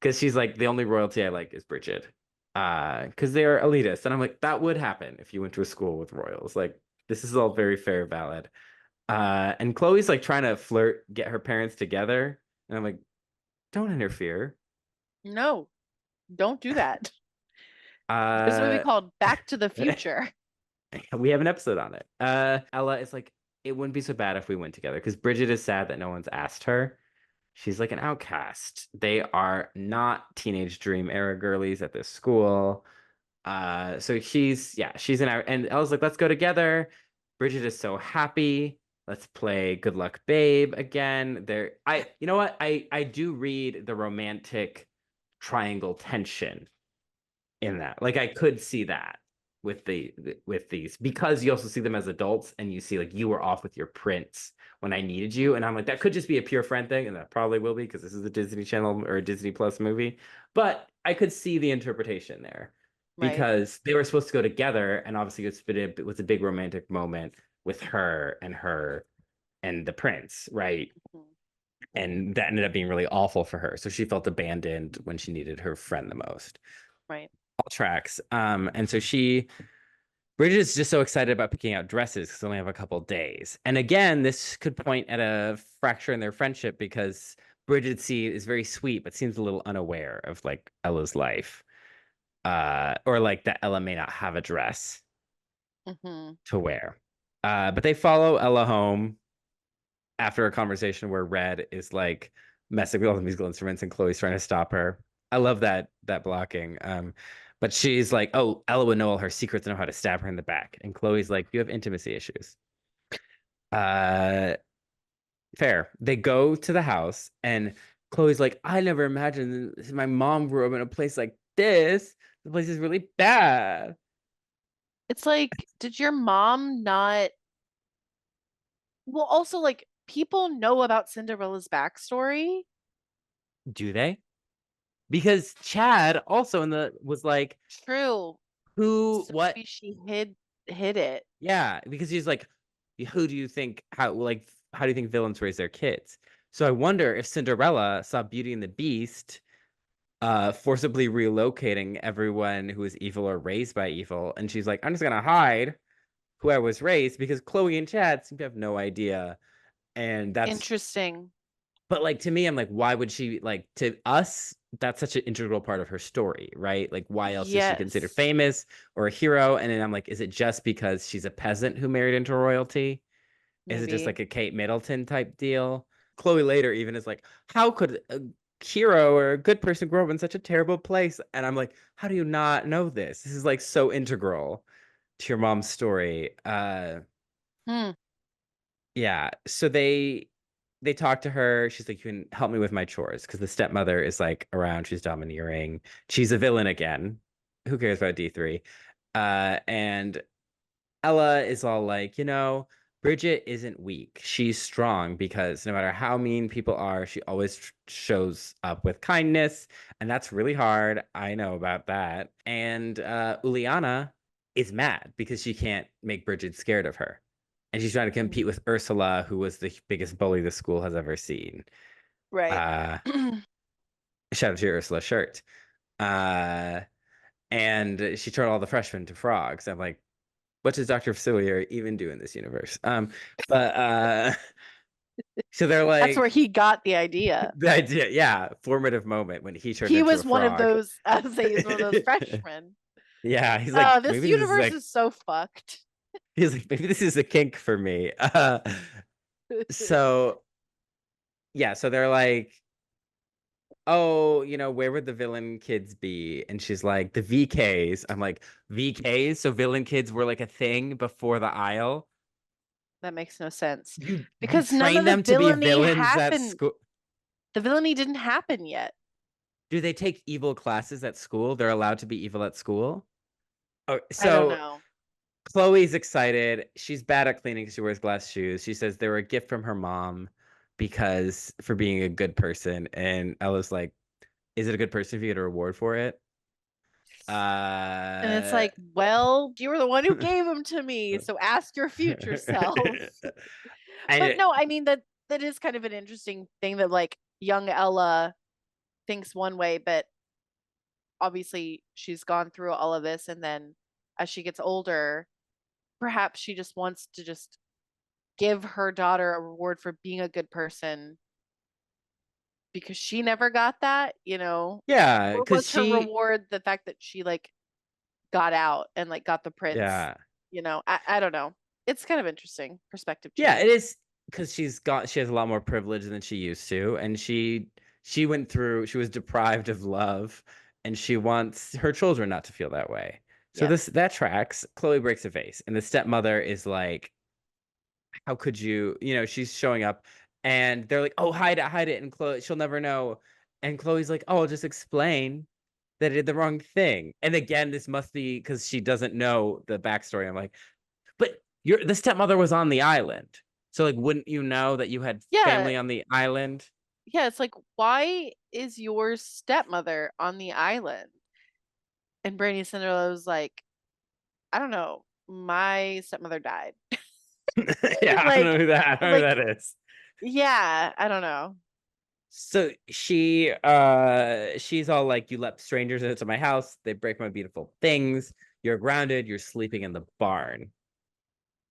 because she's like, the only royalty I like is Bridget. Because they're elitist. And I'm like, that would happen if you went to a school with royals. Like, this is all very fair, valid. And Chloe's like trying to get her parents together. And I'm like, don't interfere.
No, don't do that. There's a movie
Uh,
called Back to the Future.
we have an episode on it. Ella is like, it wouldn't be so bad if we went together because Bridget is sad that no one's asked her. She's like an outcast. They are not teenage dream era girlies at this school. So she's an out, and Ella's like, let's go together. Bridget is so happy. Let's play Good Luck Babe again. You know what? I do read the romantic triangle tension in that. Like I could see that with these because you also see them as adults and you see like you were off with your prince when I needed you and I'm like that could just be a pure friend thing and that probably will be because this is a Disney Channel or a Disney Plus movie, but I could see the interpretation there
Right.
because they were supposed to go together and obviously it was a big romantic moment with her and the prince, right?
Mhm.
And that ended up being really awful for her. So she felt abandoned when she needed her friend the most.
Right.
All tracks. And so Bridget is just so excited about picking out dresses because they only have a couple days. And again, this could point at a fracture in their friendship because Bridget is very sweet, but seems a little unaware of like Ella's life. Or like that Ella may not have a dress
Hmm.
to wear. But they follow Ella home after a conversation where Red is like messing with all the musical instruments and Chloe's trying to stop her. I love that blocking. But she's like, "Oh, Ella would know all her secrets and know how to stab her in the back." And Chloe's like, "You have intimacy issues." Uh, Fair. They go to the house, and Chloe's like, "I never imagined my mom grew up in a place like this. The place is really bad."
It's like, did your mom not? Well, also, like, people know about Cinderella's backstory.
Do they? because Chad also was like,
True.
who,
So
what?
maybe she hid it.
Yeah, because he's like, who do you think, how do you think villains raise their kids? So I wonder if Cinderella saw Beauty and the Beast forcibly relocating everyone who is evil or raised by evil, and she's like, I'm just gonna hide who I was raised because Chloe and Chad seem to have no idea. And that's,
Interesting.
but like to me, I'm like, why would she, like, to us, that's such an integral part of her story, right? Like, why else is she considered
Yes.
famous or a hero? And then I'm like, is it just because she's a peasant who married into royalty? Is it just
Maybe.
like a Kate Middleton type deal? Chloe later even is like, how could a hero or a good person grow up in such a terrible place? And I'm like, how do you not know this? This is like so integral to your mom's story.
Hmm.
Yeah. So they talk to her. She's like, you can help me with my chores because the stepmother is like around. She's domineering. She's a villain again. Who cares about D3? And Ella is all like, Bridget isn't weak. She's strong because no matter how mean people are, she always shows up with kindness. And that's really hard. I know about that. And Uliana is mad because she can't make Bridget scared of her. And she's trying to compete with Ursula, who was the biggest bully the school has ever seen.
Right.
Uh, Shout out to your Ursula shirt. Uh, and she turned all the freshmen to frogs. I'm like, what does Dr. Facilier even do in this universe? But so they're
That's where
like
he got the idea.
the idea, yeah, formative moment when he turned
He
into a
was one of
frog.
those, I would say he was one of those freshmen.
Yeah, he's like,
This
maybe this is
universe
like
is so fucked.
he's like, maybe this is a kink for me. So yeah, so they're like, oh, where would the villain kids be? And she's like, the VKs. I'm like, VKs? So villain kids were like a thing before the aisle?
That makes no sense.
You
Because none
train
of the
them to be
villainy
villains at
happened.
school?
The villainy didn't happen yet.
Do they take evil classes at school? They're allowed to be evil at school? Oh,
I don't
so
know.
Chloe's excited. She's bad at cleaning. She wears glass shoes. She says they were a gift from her mom because for being a good person. And Ella's like, is it a good person if you get a reward for it?
And it's
Uh,
like, well, you were the one who gave them to me, so ask your future self. But
and
no, I mean that is kind of an interesting thing that like young Ella thinks one way, but obviously she's gone through all of this, and then as she gets older, perhaps she just wants to just give her daughter a reward for being a good person because she never got that.
yeah,
Or
because
was her
she,
reward the fact that she like got out and like got the prince?
yeah,
I don't know. It's kind of interesting perspective
yeah, it
change.
is because she has a lot more privilege than she used to, and she was deprived of love, and she wants her children not to feel that way. So
Yep.
that tracks. Chloe breaks a vase, and the stepmother is like, "How could you?" She's showing up, and they're like, "Oh, hide it," and Chloe, she'll never know, and Chloe's like, "Oh, I'll just explain that I did the wrong thing." And again, this must be because she doesn't know the backstory. I'm like, but the stepmother was on the island. So like wouldn't you know that you had
Yeah.
family on the island?
Yeah. It's like, why is your stepmother on the island? And Brandy Cinderella was like, I don't know. My stepmother died.
Yeah, I don't know
like,
who that I don't know who
like,
that is.
yeah, I don't know.
So she's all like, you let strangers into my house, they break my beautiful things, you're grounded, you're sleeping in the barn.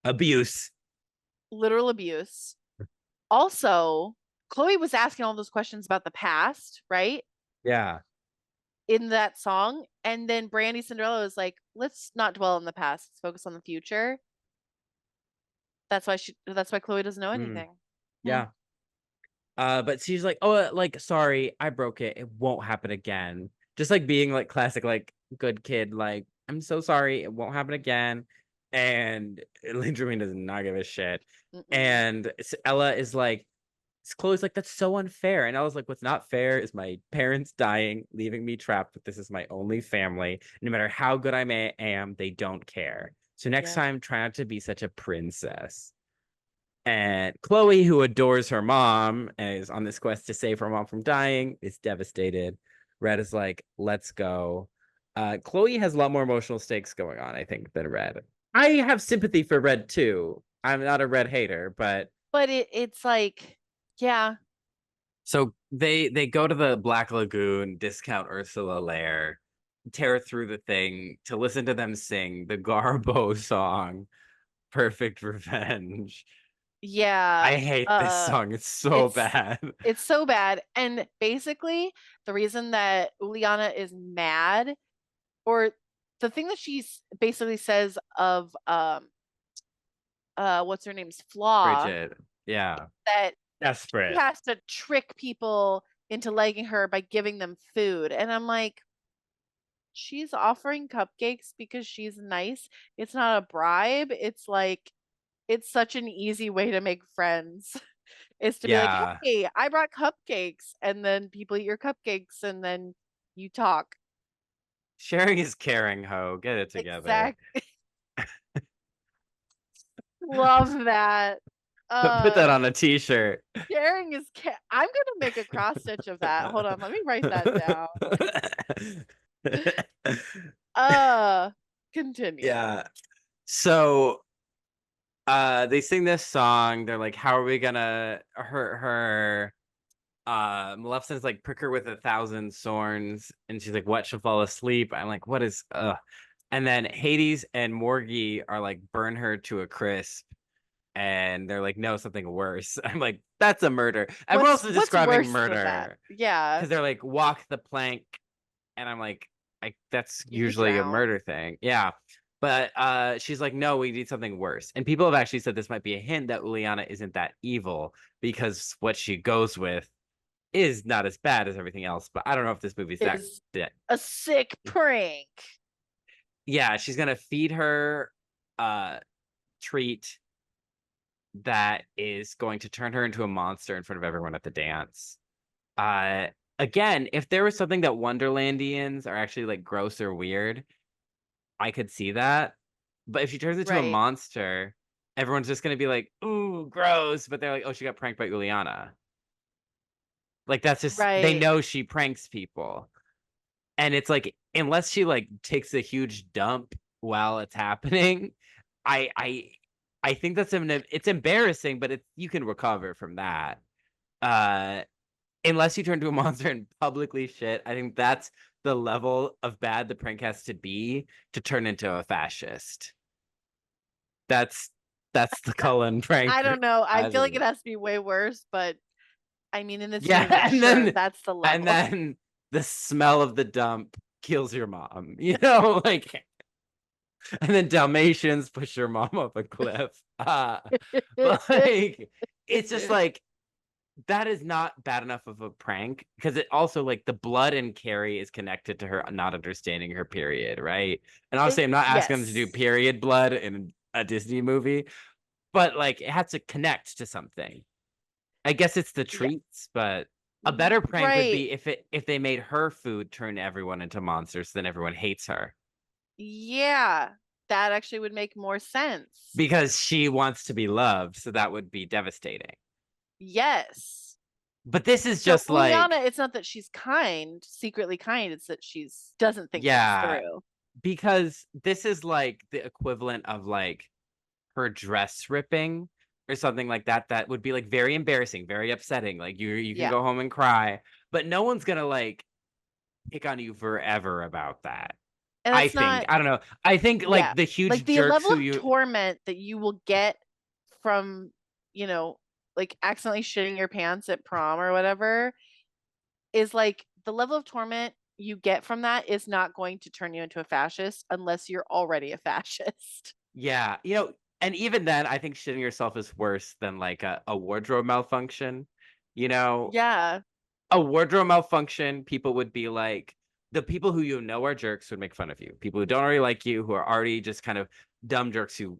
Abuse.
Literal abuse. Also, Chloe was asking all those questions about the past, right?
Yeah.
In that song. And then Brandy Cinderella was like, let's not dwell on the past. Let's focus on the future. That's why Chloe doesn't know
Mm,
anything. Hmm.
yeah. But she's like, oh, like, sorry, I broke it. It won't happen again. Just like being like classic, like good kid, like, I'm so sorry, it won't happen again. And Linderman does not give a shit.
Mm-mm.
And Ella is like, Chloe's like, that's so unfair. And Ella's like, what's not fair is my parents dying, leaving me trapped, but this is my only family. No matter how good am, they don't care. So next
Yep.
time, try not to be such a princess. And Chloe, who adores her mom and is on this quest to save her mom from dying, is devastated. Red is like, let's go. Chloe has a lot more emotional stakes going on, I think, than Red. I have sympathy for Red too. I'm not a Red hater, but
it's like, yeah.
so they go to the Black Lagoon, discount Ursula lair, tear through the thing to listen to them sing the Garbo song, Perfect Revenge.
Yeah.
I hate this song. It's so
It's
bad.
it's so bad. And basically, the reason that Uliana is mad, or the thing that she basically says of what's her name's Flaw,
Bridget. Yeah.
that she
Desperate.
has to trick people into liking her by giving them food. And I'm like, she's offering cupcakes because she's nice. It's not a bribe. It's like, it's such an easy way to make friends. Is to be like,
Yeah.
hey, I brought cupcakes. And then people eat your cupcakes and then you talk.
Sharing is caring, ho. Get it together.
Exact. Love that.
Put that
Uh,
on a t-shirt.
sharing is I'm gonna make a cross stitch of that. Hold on, let me write that down. Uh, continue.
Yeah. So they sing this song. They're like, how are we gonna her Maleficent's like, prick her with 1,000 thorns, and she's like, what, she'll fall asleep. I'm like, what is and then Hades and Morgie are like, burn her to a crisp, and they're like, no, something worse. I'm like, that's a murder. Everyone else is
What's
describing
worse than that?
murder
Yeah,
because they're like, walk the plank, and I'm like, that's
you
usually a
drown.
murder thing. Yeah. But she's like, no, we need something worse. And people have actually said this might be a hint that Uliana isn't that evil because what she goes with is not as bad as everything else. But I don't know if this movie's that.
Is a sick prank.
Yeah, she's gonna feed her treat that is going to turn her into a monster in front of everyone at the dance. Uh Again, if there was something that Wonderlandians are actually like gross or weird, I could see that. But if she turns into a
Right,
monster, everyone's just gonna be like, ooh, gross. But they're like, oh, she got pranked by Juliana. Like that's just, they
right.
know she pranks people. And it's like, unless she like takes a huge dump while it's happening, I I I think that's it's embarrassing, but it's, you can recover from that. Uh Unless you turn to a monster and publicly shit, I think that's the level of bad the prank has to be to turn into a fascist. That's that's the Cullen
I
prank
don't know. I
as
feel
of
like it
it.
has to be way worse, but I mean, in this
Yeah,
universe, sure, that's the
and
level.
then the smell of the dump kills your mom. You know, like, and then Dalmatians push your mom off a cliff. But like, it's just like, that is not bad enough of a prank because it also, like, the blood in Carrie is connected to her not understanding her period, right? And obviously, I'm not asking them to do
Yes.
period blood in a Disney movie, but like, it has to connect to something. I guess it's the
Yeah.
treats, but a better prank would
Right.
be if they made her food turn everyone into monsters, then everyone hates her
Yeah. That actually would make more sense.
because she wants to be loved, so that would be devastating.
Yes.
But this is
So
just like,
Uliana, it's not that she's kind, secretly kind, it's that she's doesn't think things
yeah,
through.
because this is like the equivalent of like her dress ripping or something like that, that would be like very embarrassing, very upsetting. Like, you can
Yeah.
go home and cry, but no one's gonna like pick on you forever about that.
And
I
it's
think.
not,
I don't know. I think
yeah.
like the
Like
huge
the
jerks
level
who
of
you,
torment that you will get from, you know, like accidentally shitting your pants at prom or whatever is like the level of torment you get from that is not going to turn you into a fascist unless you're already a fascist.
yeah, and even then, I think shitting yourself is worse than like a wardrobe malfunction. You know,
Yeah.
a wardrobe malfunction, people would be like, the people who you know are jerks would make fun of you. People who don't already like you, who are already just kind of dumb jerks who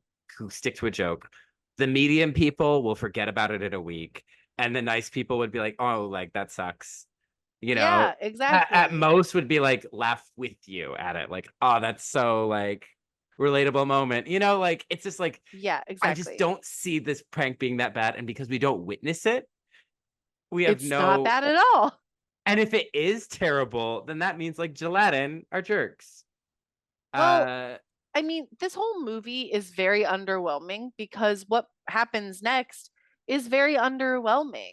stick to a joke. The medium people will forget about it in a week, and the nice people would be like, "Oh, like that sucks." You know,
Yeah,
at
exactly.
most would be like, laugh with you at it, like, "Oh, that's so like relatable moment." Like, it's just like,
Yeah,
I just
exactly.
don't see this prank being that bad, and because we don't witness it, we have
It's not
no
bad at all.
And if it is terrible, then that means like Gelatin are jerks.
Well,
Uh,
I mean, this whole movie is very underwhelming because what happens next is very underwhelming.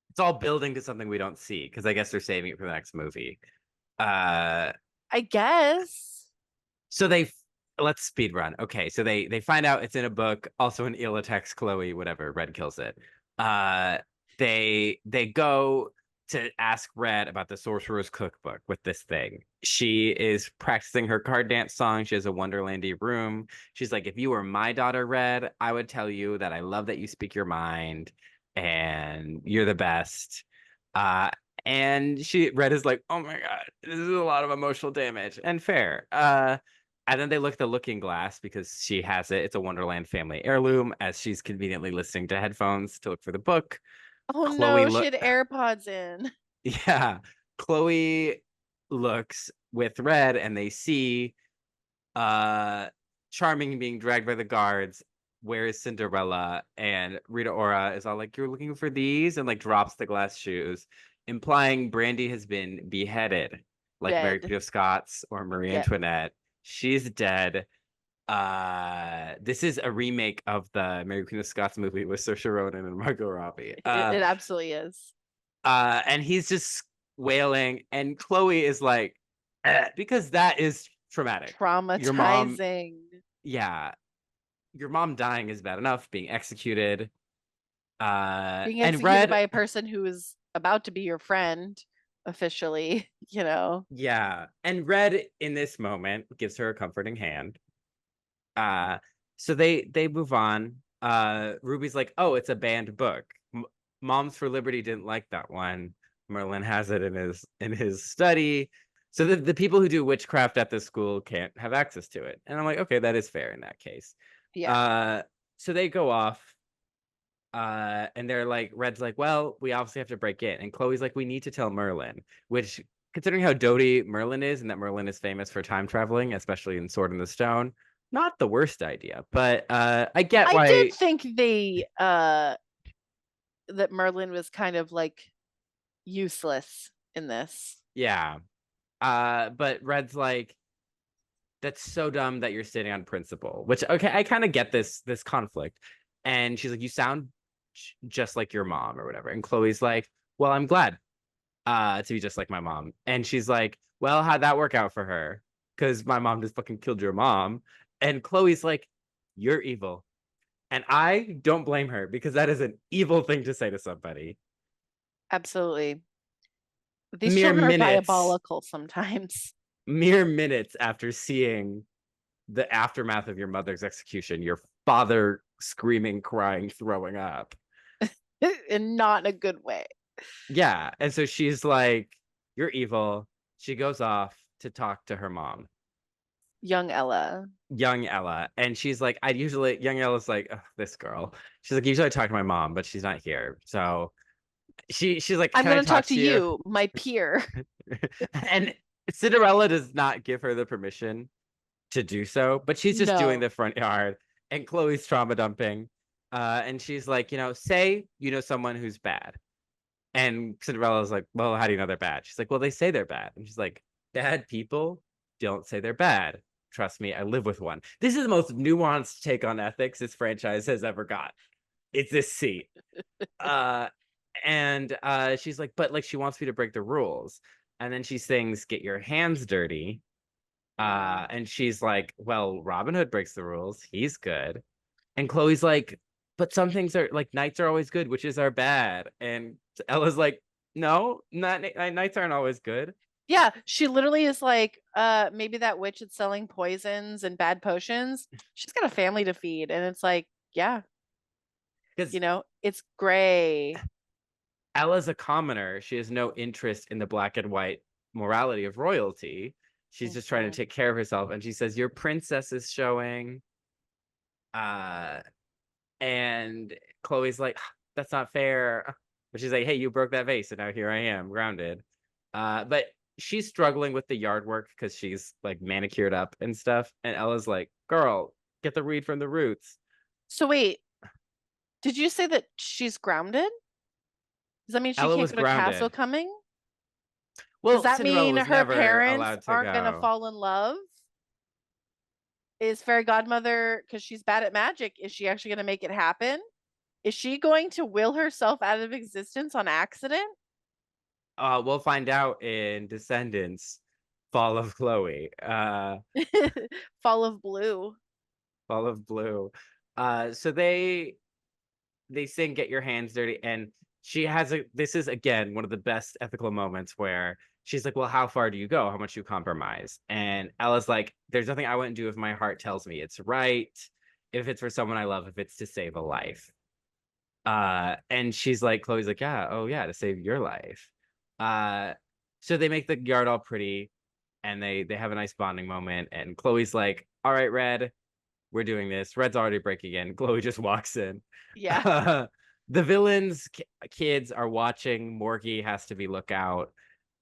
it's all building to something we don't see because I guess they're saving it for the next movie. Uh,
I guess.
so they let's speed run. Okay, so they find out it's in a book. Also, an eel attacks Chloe. Whatever, Red kills it. Uh, they go to ask Red about the Sorcerer's Cookbook with this thing. She is practicing her card dance song. She has a Wonderlandy room. She's like, if you were my daughter, Red, I would tell you that I love that you speak your mind and you're the best. Uh, and Red is like, oh my God, this is a lot of emotional damage and fair. And then they look at the looking glass because she has it. It's a Wonderland family heirloom as she's conveniently listening to headphones to look for the book.
Oh
Chloe
no, she
look
had AirPods in.
yeah. Chloe looks with Red and they see uh Charming being dragged by the guards. Where is Cinderella? And Rita Ora is all like, you're looking for these, and like drops the glass shoes, implying Brandy has been beheaded, like Mary
Dead.
Queen of Scots or Marie
Yeah.
Antoinette. She's dead. This is a remake of the Mary Queen of Scots movie with Saoirse Ronan and Margot Robbie.
It absolutely is.
And he's just wailing, and Chloe is like, because that is traumatic. Your mom,
Traumatizing.
yeah, your mom dying is bad enough. Being executed,
Being
and
executed by
Red,
a person who is about to be your friend officially, you know.
yeah, and Red in this moment gives her a comforting hand. Uh, so they move on. Ruby's like, oh, it's a banned book. Moms for Liberty didn't like that one. Merlin has it in his study. So the people who do witchcraft at the school can't have access to it. And I'm like, okay, that is fair in that case.
Yeah.
Uh, so they go off. And they're like, Red's like, well, we obviously have to break in. And Chloe's like, we need to tell Merlin, which, considering how doty Merlin is, and that Merlin is famous for time traveling, especially in Sword in the Stone, not the worst idea. But I get
I did
why,
think that Merlin was kind of like useless in this.
yeah. But Red's like, that's so dumb that you're sitting on principle, which, okay, I kind of get this conflict. And she's like, you sound just like your mom or whatever. And Chloe's like, well, I'm glad to be just like my mom. And she's like, well, how'd that work out for her? Because my mom just fucking killed your mom. And Chloe's like, you're evil. And I don't blame her because that is an evil thing to say to somebody.
Absolutely. These
Mere
children are
minutes,
diabolical sometimes.
mere minutes after seeing the aftermath of your mother's execution, your father screaming, crying, throwing up.
And not in a good way.
Yeah. And so she's like, you're evil. She goes off to talk to her mom,
Young Ella.
young Ella. And she's like, young Ella's like, this girl. She's like, usually I talk to my mom, but she's not here. So she's like,
I'm
can I
going to talk
talk
to
to you?
you, my peer.
And Cinderella does not give her the permission to do so, but she's just doing
No.
the front yard. And Chloe's trauma dumping. And she's like, say you know someone who's bad. And Cinderella's like, well, how do you know they're bad? She's like, well, they say they're bad. And she's like, bad people don't say they're bad. Trust me, I live with one. This is the most nuanced take on ethics this franchise has ever got. It's this seat. Uh, and she's like, but like she wants me to break the rules. And then she sings, get your hands dirty. And she's like, well, Robin Hood breaks the rules. He's good. And Chloe's like, but some things are like nights are always good, witches are bad. And Ella's like, no, not nights aren't always good.
Yeah, she literally is like, maybe that witch is selling poisons and bad potions. She's got a family to feed. And it's like, yeah,
Because
it's gray.
Ella's a commoner. She has no interest in the black and white morality of royalty. She's just trying to take care of herself. And she says, your princess is showing. And Chloe's like, that's not fair. But she's like, hey, you broke that vase, and now here I am, grounded. But she's struggling with the yard work because she's like manicured up and stuff. And Ella's like, girl, get the weed from the roots.
So wait, did you say that she's grounded? Does that mean she
Ella
can't
was
go to Castle
grounded.
Coming? Does
Well,
that
Cinderella
mean
was
her
never
parents
allowed to
aren't gonna
go.
fall in love? Is fairy godmother, because she's bad at magic, is she actually gonna make it happen? Is she going to will herself out of existence on accident?
We'll find out in Descendants, Fall of Chloe.
Fall of blue.
Fall of Blue. So they sing "Get Your Hands Dirty," and she has a. This is again one of the best ethical moments where she's like, "Well, how far do you go? How much you compromise?" And Ella's like, "There's nothing I wouldn't do if my heart tells me it's right. If it's for someone I love, if it's to save a life." And she's like, Chloe's like, "Yeah, oh yeah, to save your life." Uh, so they make the yard all pretty, and they have a nice bonding moment. And Chloe's like, "All right, Red, we're doing this." Red's already breaking in. Chloe just walks in.
Yeah.
The villains kids are watching. Morgie has to be lookout.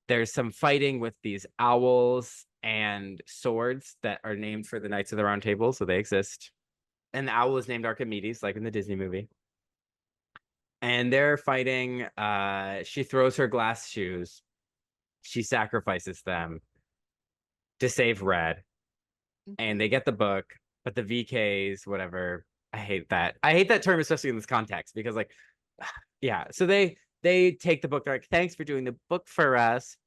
There's some fighting with these owls and swords that are named for the Knights of the Round Table, so they exist. And the owl is named Archimedes, like in the Disney movie. And they're fighting. She throws her glass shoes. She sacrifices them to save Red, and they
Mhm.
get the book. But the VKs, whatever, I hate that. I hate that term, especially in this context, because like, yeah. So they take the book. They're like, "Thanks for doing the book for us,"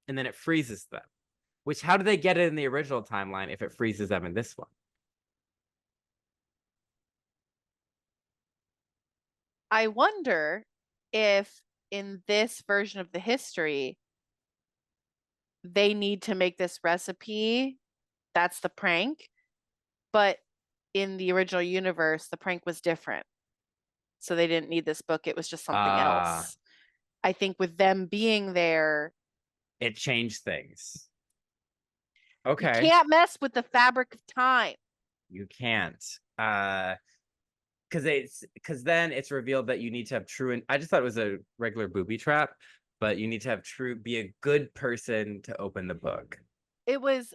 and then it freezes them. Which, how do they get it in the original timeline if it freezes them in this one?
I wonder if in this version of the history, they need to make this recipe. That's the prank. But in the original universe, the prank was different. So they didn't need this book. It was just something
Uh
else. I think with them being there,
it changed things.
you
Okay,
can't mess with the fabric of time.
you can't. Because then it's revealed that you need to have true, and I just thought it was a regular booby trap, but you need to have true, be a good person to open the book.
It was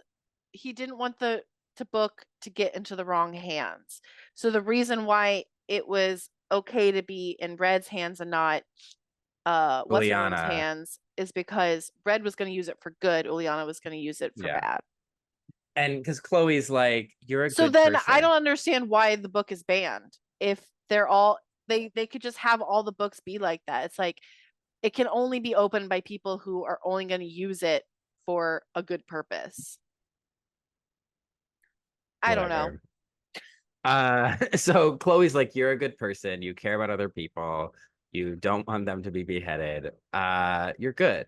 he didn't want the book to get into the wrong hands. So the reason why it was okay to be in Red's hands and not what's her name's
Juliana,
hands is because Red was going to use it for good, Uliana was going to use it for
yeah,
bad.
and because Chloe's like, "You're a
So
good
then I
person."
don't understand why the book is banned. If they're all they could just have all the books be like that. It's like it can only be opened by people who are only going to use it for a good purpose. I don't know.
Whatever. So Chloe's like, "You're a good person. You care about other people. You don't want them to be beheaded. You're good."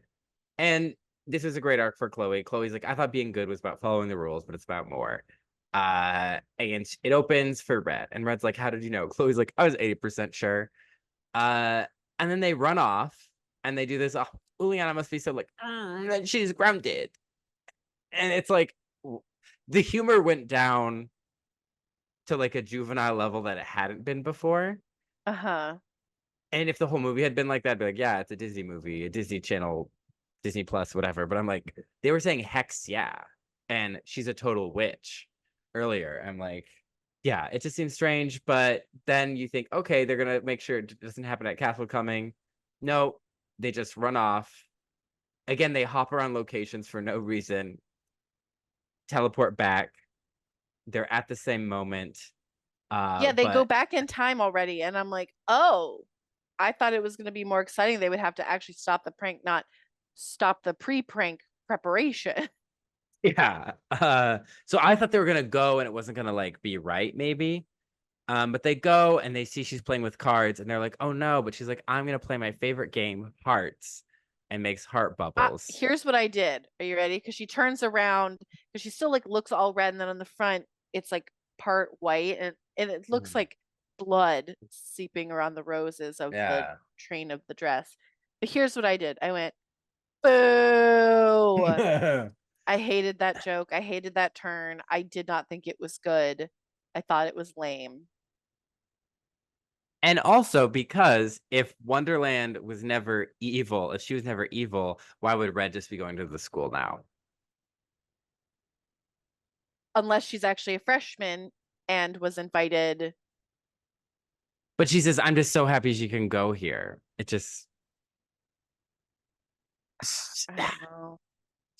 And this is a great arc for Chloe. Chloe's like, "I thought being good was about following the rules, but it's about more." And it opens for Red, and Red's like, "How did you know?" Chloe's like, "I was 80% sure." Uh, and then they run off, and they do this. Oh, Juliana must be so like, and she's grounded, and it's like the humor went down to like a juvenile level that it hadn't been before.
Uh-huh.
And if the whole movie had been like that, I'd be like, "Yeah, it's a Disney movie, a Disney Channel, Disney Plus, whatever." But I'm like, they were saying Hex, yeah, and she's a total witch earlier. I'm like, yeah, it just seems strange. But then you think, okay, they're gonna make sure it doesn't happen at Castle Coming. No, they just run off. Again, they hop around locations for no reason, teleport back. They're at the same moment.
Yeah, they go
But
back in time already and I'm like, "Oh, I thought it was going to be more exciting. They would have to actually stop the prank, not stop the pre-prank preparation."
yeah. So I thought they were gonna go and it wasn't gonna like be right, maybe. But they go and they see she's playing with cards and they're like, "Oh no," but she's like, "I'm gonna play my favorite game, hearts," and makes heart bubbles.
Here's what I did. Are you ready? Because she turns around because she still like looks all red, and then on the front it's like part white, and it looks
Mhm.
like blood seeping around the roses of the
Yeah.
train of the dress. But here's what I did. I went, "Boo!" I hated that joke. I hated that turn. I did not think it was good. I thought it was lame.
And also because if Wonderland was never evil, if she was never evil, why would Red just be going to the school now?
Unless she's actually a freshman and was invited.
But she says, "I'm just so happy she can go here." It just
I don't know.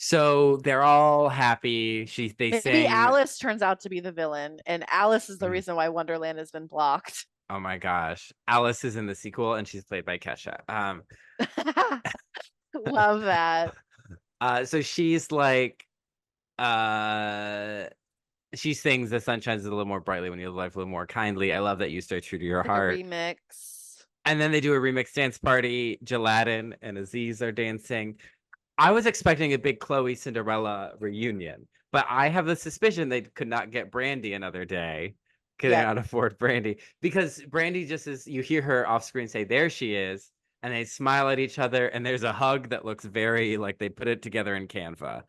So they're all happy. They
Maybe
sing.
Alice turns out to be the villain, and Alice is the
Mm,
reason why Wonderland has been blocked.
oh my gosh. Alice is in the sequel and she's played by Kesha.
Love that.
So she's like, uh, she sings "The sun shines a little more brightly when you live life a little more kindly." I love that you stay true to your
Like a
heart.
remix.
And then they do a remix dance party. Jaladin and Aziz are dancing. I was expecting a big Chloe Cinderella reunion, but I have the suspicion they could not get Brandy another day. Could they
Yep.
not afford Brandy? Because Brandy just is, you hear her off screen say, "There she is," and they smile at each other, and there's a hug that looks very like they put it together in Canva.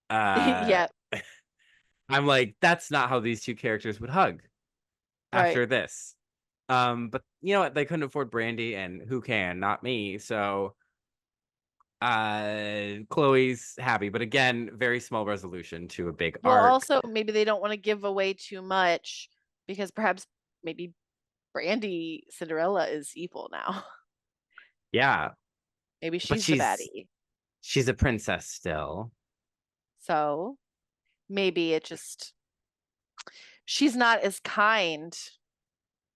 Uh,
Yep.
I'm like, that's not how these two characters would hug
Right.
after this. But you know what? They couldn't afford Brandy, and who can? Not me. So Chloe's happy, but again, very small resolution to a big
Well,
arc.
also maybe they don't want to give away too much because perhaps maybe Brandy Cinderella is evil now.
Yeah,
Maybe
but
she's the
she's
baddie.
she's a princess still,
So maybe it just she's not as kind.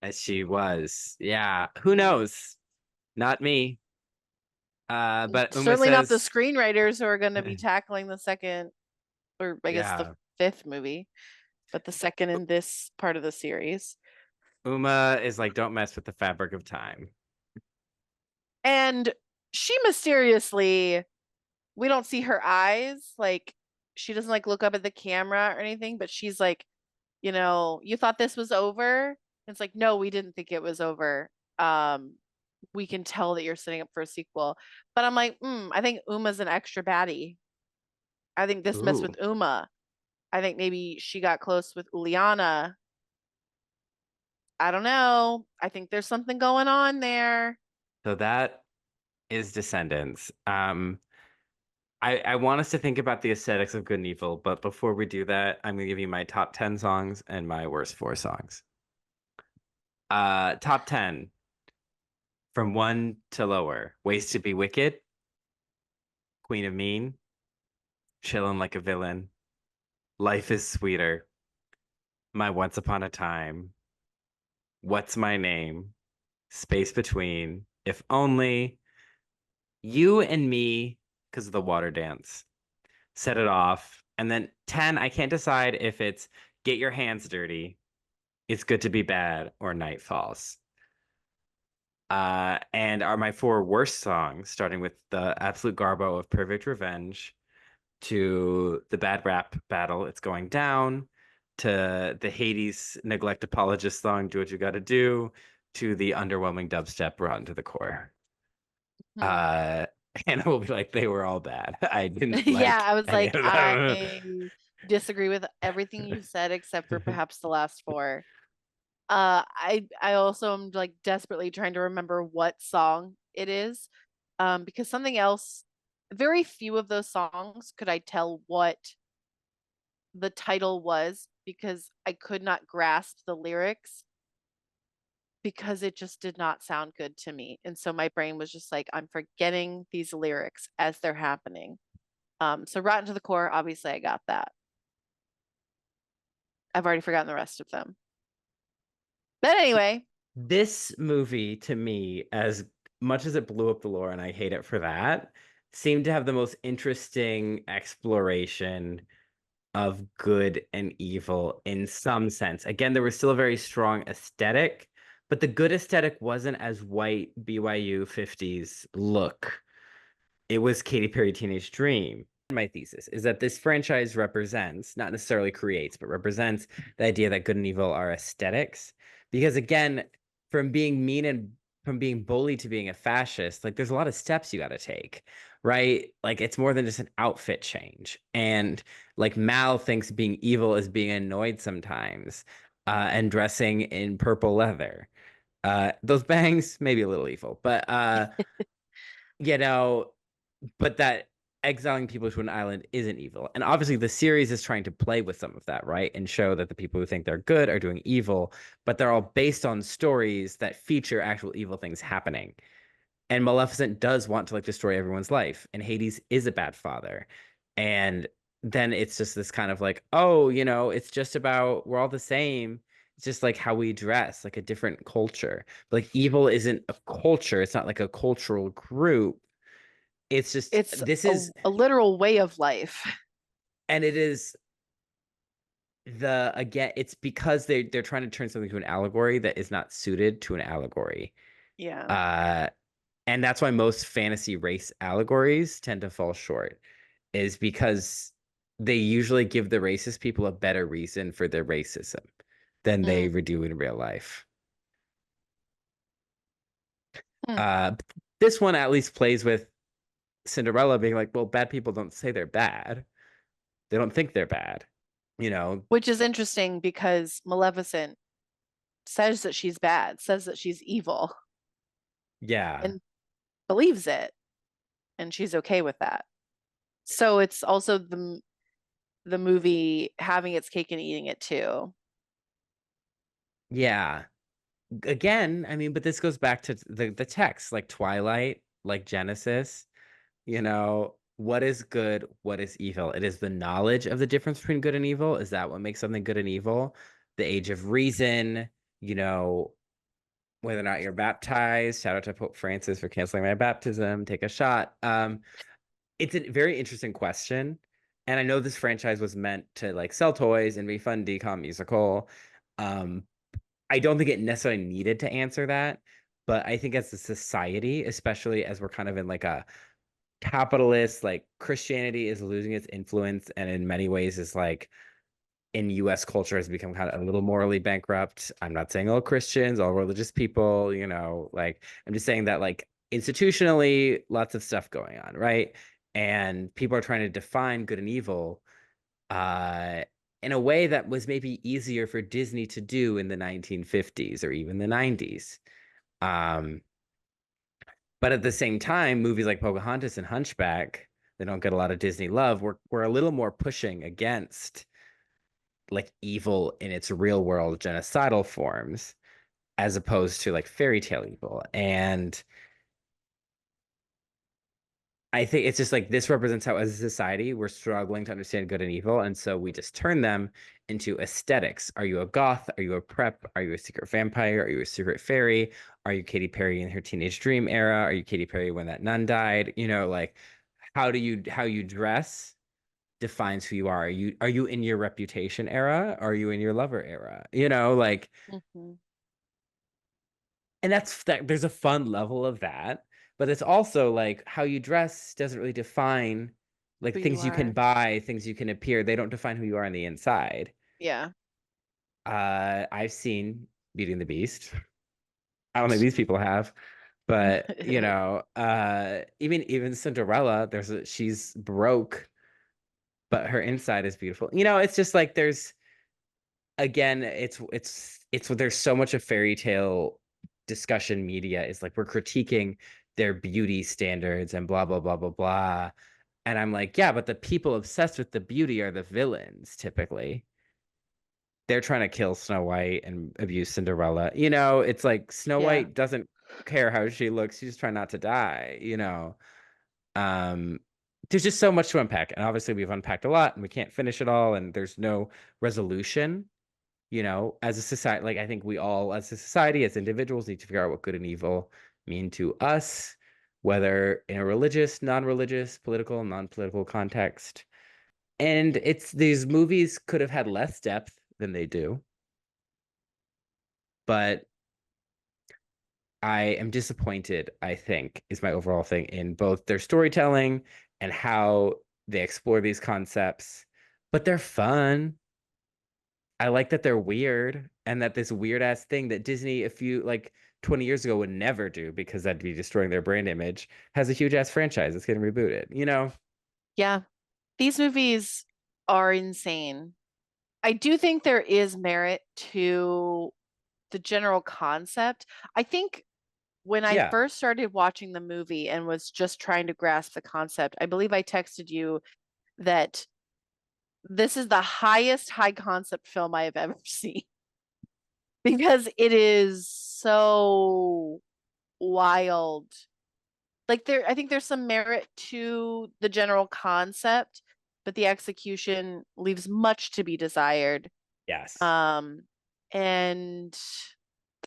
as she was. Yeah, who
Mm.
knows? Not me. But Uma
Certainly not the
says,
screenwriters who are going to be tackling the second, or I guess the
yeah,
fifth movie, but the second in this part of the series.
Uma is like, don't mess with the fabric of time.
And she mysteriously, we don't see her eyes. Like, she doesn't like look up at the camera or anything, but she's like, you thought this was over? And it's like, no, we didn't think it was over. Um, we can tell that you're setting up for a sequel. But I'm like, I think Uma's an extra baddie. I think this messed
Ooh,
with Uma. I think maybe she got close with Uliana. I don't know. I think there's something going on there.
so that is Descendants. I want us to think about the aesthetics of good and evil, but before we do that, I'm gonna give you my top 10 songs and my worst four songs. Top 10 from one to lower. Ways to be wicked, Queen of Mean, Chillin' like a villain, Life is sweeter, My Once Upon a Time, What's My Name, Space Between, If Only, You and Me, because of the water dance. Set it off. And then 10, I can't decide if it's Get Your Hands Dirty, It's Good to Be Bad, or Night Falls. And are my four worst songs, starting with the absolute garbo of Perfect Revenge, to the bad rap battle, It's Going Down, to the Hades neglect apologist song, Do What You Gotta Do, to the underwhelming dubstep Rotten to the Core.
Hmm.
Uh, and I will be like, they were all bad. I didn't
Yeah,
like
I was
any
like,
of them.
I disagree with everything you said except for perhaps the last four. I also am like desperately trying to remember what song it is. Because something else, very few of those songs could I tell what the title was because I could not grasp the lyrics because it just did not sound good to me. And so my brain was just like, I'm forgetting these lyrics as they're happening. So Rotten to the Core, obviously I got that. I've already forgotten the rest of them. But anyway,
This movie, to me, as much as it blew up the lore, and I hate it for that, seemed to have the most interesting exploration of good and evil in some sense. Again, there was still a very strong aesthetic, but the good aesthetic wasn't as white BYU 50s look. It was Katy Perry Teenage Dream. My thesis is that this franchise represents, not necessarily creates, but represents the idea that good and evil are aesthetics. Because again, from being mean and from being bullied to being a fascist, like there's a lot of steps you got to take, right? Like it's more than just an outfit change. And like Mal thinks being evil is being annoyed sometimes, and dressing in purple leather. Those bangs, maybe a little evil, but you know, but that exiling people to an island isn't evil. And obviously the series is trying to play with some of that, right? And show that the people who think they're good are doing evil, but they're all based on stories that feature actual evil things happening. And Maleficent does want to like destroy everyone's life, and Hades is a bad father. And then it's just this kind of like, oh, it's just about we're all the same. It's just like how we dress, like a different culture. But like evil isn't a culture. It's not like a cultural group. It's just
It's a literal way of life.
and it is again, it's because they're trying to turn something to an allegory that is not suited to an allegory.
Yeah.
Uh and that's why most fantasy race allegories tend to fall short, is because they usually give the racist people a better reason for their racism than they
Mm.
do in real life.
Mm.
Uh, this one at least plays with Cinderella being like, well, bad people don't say they're bad. They don't think they're bad. You know,
Which is interesting because Maleficent says that she's bad, says that she's evil,
yeah.
and believes it, and she's okay with that. So it's also the movie having its cake and eating it too.
Yeah. Again, I mean, but this goes back to the text, like Twilight, like Genesis. What is good, what is evil? It is the knowledge of the difference between good and evil. Is that what makes something good and evil? The age of reason, you know, whether or not you're baptized. Shout out to Pope Francis for canceling my baptism. Take a shot. It's a very interesting question. And I know this franchise was meant to like sell toys and be fun decom musical. Um, I don't think it necessarily needed to answer that, but I think as a society, especially as we're kind of in like a capitalist, like Christianity is losing its influence and in many ways is like in US culture has become kind of a little morally bankrupt. I'm not saying all Christians, all religious people, like I'm just saying that like institutionally lots of stuff going on, right? And people are trying to define good and evil uh in a way that was maybe easier for Disney to do in the 1950s or even the 90s. Um but at the same time, movies like Pocahontas and Hunchback, they don't get a lot of Disney love. We're a little more pushing against like evil in its real world genocidal forms as opposed to like fairy tale evil. And I think it's just like this represents how, as a society, we're struggling to understand good and evil. And so we just turn them into aesthetics. Are you a goth? Are you a prep? Are you a secret vampire? Are you a secret fairy? Are you Katy Perry in her teenage dream era? Are you Katy Perry when that nun died? Like how you dress defines who you are. Are you in your reputation era? Are you in your lover era? Like
Mhm.
and there's a fun level of that, but it's also like how you dress doesn't really define like
Who you
things you can
are.
buy, things you can appear. They don't define who you are on the inside.
Yeah.
I've seen Beauty and the Beast. I don't think these people have, but even Cinderella, she's broke, but her inside is beautiful. It's just like there's again, it's there's so much of fairy tale discussion media is like we're critiquing their beauty standards and blah blah blah blah blah. And I'm like, yeah, but the people obsessed with the beauty are the villains typically. They're trying to kill Snow White and abuse Cinderella. It's like Snow
Yeah.
White doesn't care how she looks. She's just trying not to die. Um, there's just so much to unpack. And obviously we've unpacked a lot and we can't finish it all and there's no resolution. As a society, like I think we all, as a society, as individuals, need to figure out what good and evil mean to us, whether in a religious, non-religious, political, non-political context. And it's these movies could have had less depth than they do, but I am disappointed, I think, is my overall thing in both their storytelling and how they explore these concepts. But they're fun. I like that they're weird and that this weird ass thing that Disney, a few like 20 years ago, would never do because that'd be destroying their brand image, has a huge ass franchise that's getting rebooted.
Yeah. These movies are insane. I do think there is merit to the general concept. I think when I
Yeah.
first started watching the movie and was just trying to grasp the concept, I believe I texted you that this is the highest high concept film I have ever seen because it is so wild. Like I think there's some merit to the general concept, but the execution leaves much to be desired.
Yes.
Um, and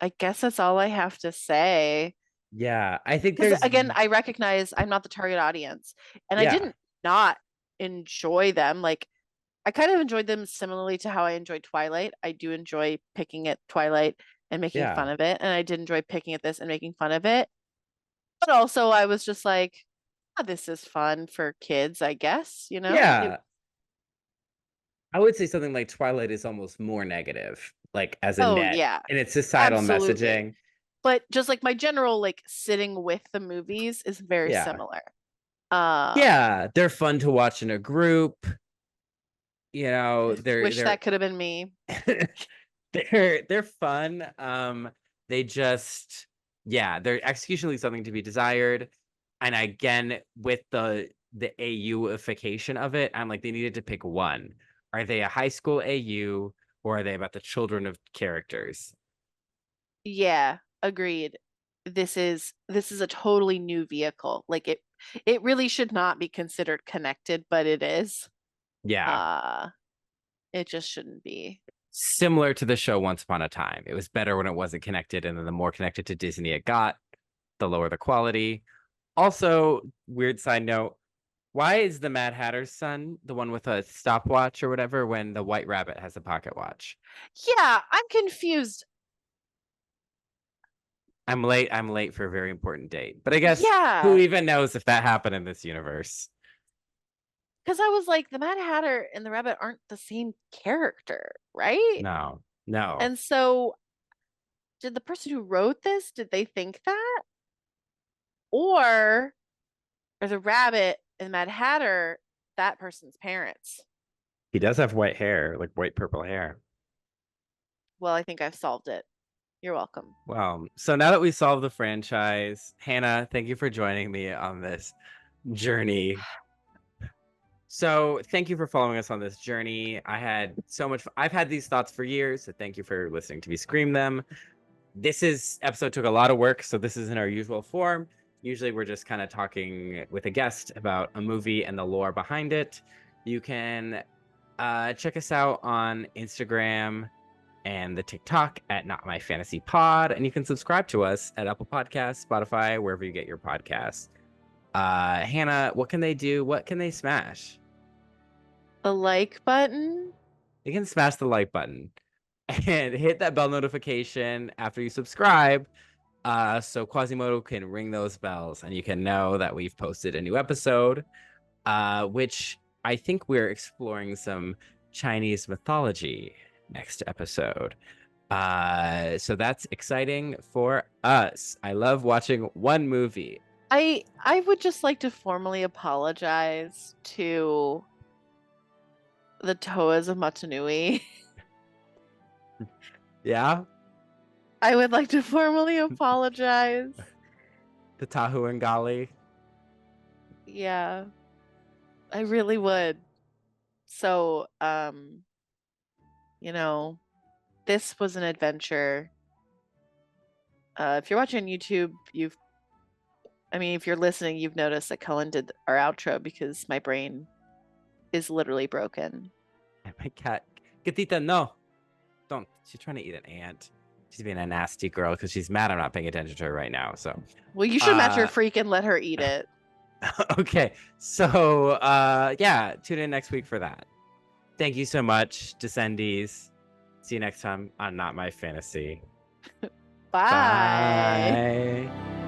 I guess that's all I have to say.
Yeah. I think
Because
there's,
again, I recognize I'm not the target audience, and I
yeah.
didn't not enjoy them. Like I kind of enjoyed them similarly to how I enjoyed Twilight. I do enjoy picking at Twilight and making fun
Yeah.
of it, and I did enjoy picking at this and making fun of it. But also, I was just like, oh, this is fun for kids, I guess, you know?
Yeah. I would say something like Twilight is almost more negative, like as a
Oh,
net
yeah,
in its societal
absolutely.
messaging.
But just like my general like sitting with the movies is very
Yeah.
similar. Um,
Yeah. They're fun to watch in a group.
wish
They're
that could have been me.
they're fun. They just, yeah, their execution leaves something to be desired. And again, with the AU-ification of it, I'm like, they needed to pick one. Are they a high school AU or are they about the children of characters?
Yeah, agreed. This is a totally new vehicle. Like it really should not be considered connected, but it is.
Yeah.
Uh, it just shouldn't be.
Similar to the show Once Upon a Time. It was better when it wasn't connected, and then the more connected to Disney it got, the lower the quality. Also, weird side note, why is the Mad Hatter's son the one with a stopwatch or whatever when the White Rabbit has a pocket watch?
Yeah, I'm confused.
I'm late for a very important date. But I guess who
Yeah,
even knows if that happened in this universe?
because I was like, the Mad Hatter and the Rabbit aren't the same character, right?
No, no.
And so, did the person who wrote this, did they think that? Or are the Rabbit and Mad Hatter that person's parents?
He does have white hair, like white purple hair.
Well, I think I've solved it. You're welcome.
Well, so now that we solved the franchise, Hannah, thank you for joining me on this journey. So thank you for following us on this journey. I've had these thoughts for years, so thank you for listening to me scream them. This episode took a lot of work, so this isn't our usual form. Usually we're just kind of talking with a guest about a movie and the lore behind it. You can check us out on Instagram and the TikTok at Not My Fantasy Pod, and you can subscribe to us at Apple Podcasts, Spotify, wherever you get your podcasts. Hannah, what can they do? What can they smash?
The like button?
They can smash the like button and hit that bell notification after you subscribe, so Quasimodo can ring those bells and you can know that we've posted a new episode, which I think we're exploring some Chinese mythology next episode. So that's exciting for us. I love watching one movie.
I would just like to formally apologize to the Toas of Matanui.
Yeah,
I would like to formally apologize.
the Tahu and Gali.
Yeah, I really would. So, you know, this was an adventure. If you're watching YouTube, if you're listening, you've noticed that Cullen did our outro because my brain is literally broken.
And my cat, Gatita, no, don't. She's trying to eat an ant. She's being a nasty girl because she's mad I'm not paying attention to her right now. So,
Well, you should match your freak and let her eat it.
okay. So, yeah, tune in next week for that. Thank you so much, Descendees. See you next time on Not My Fantasy.
Bye.
Bye.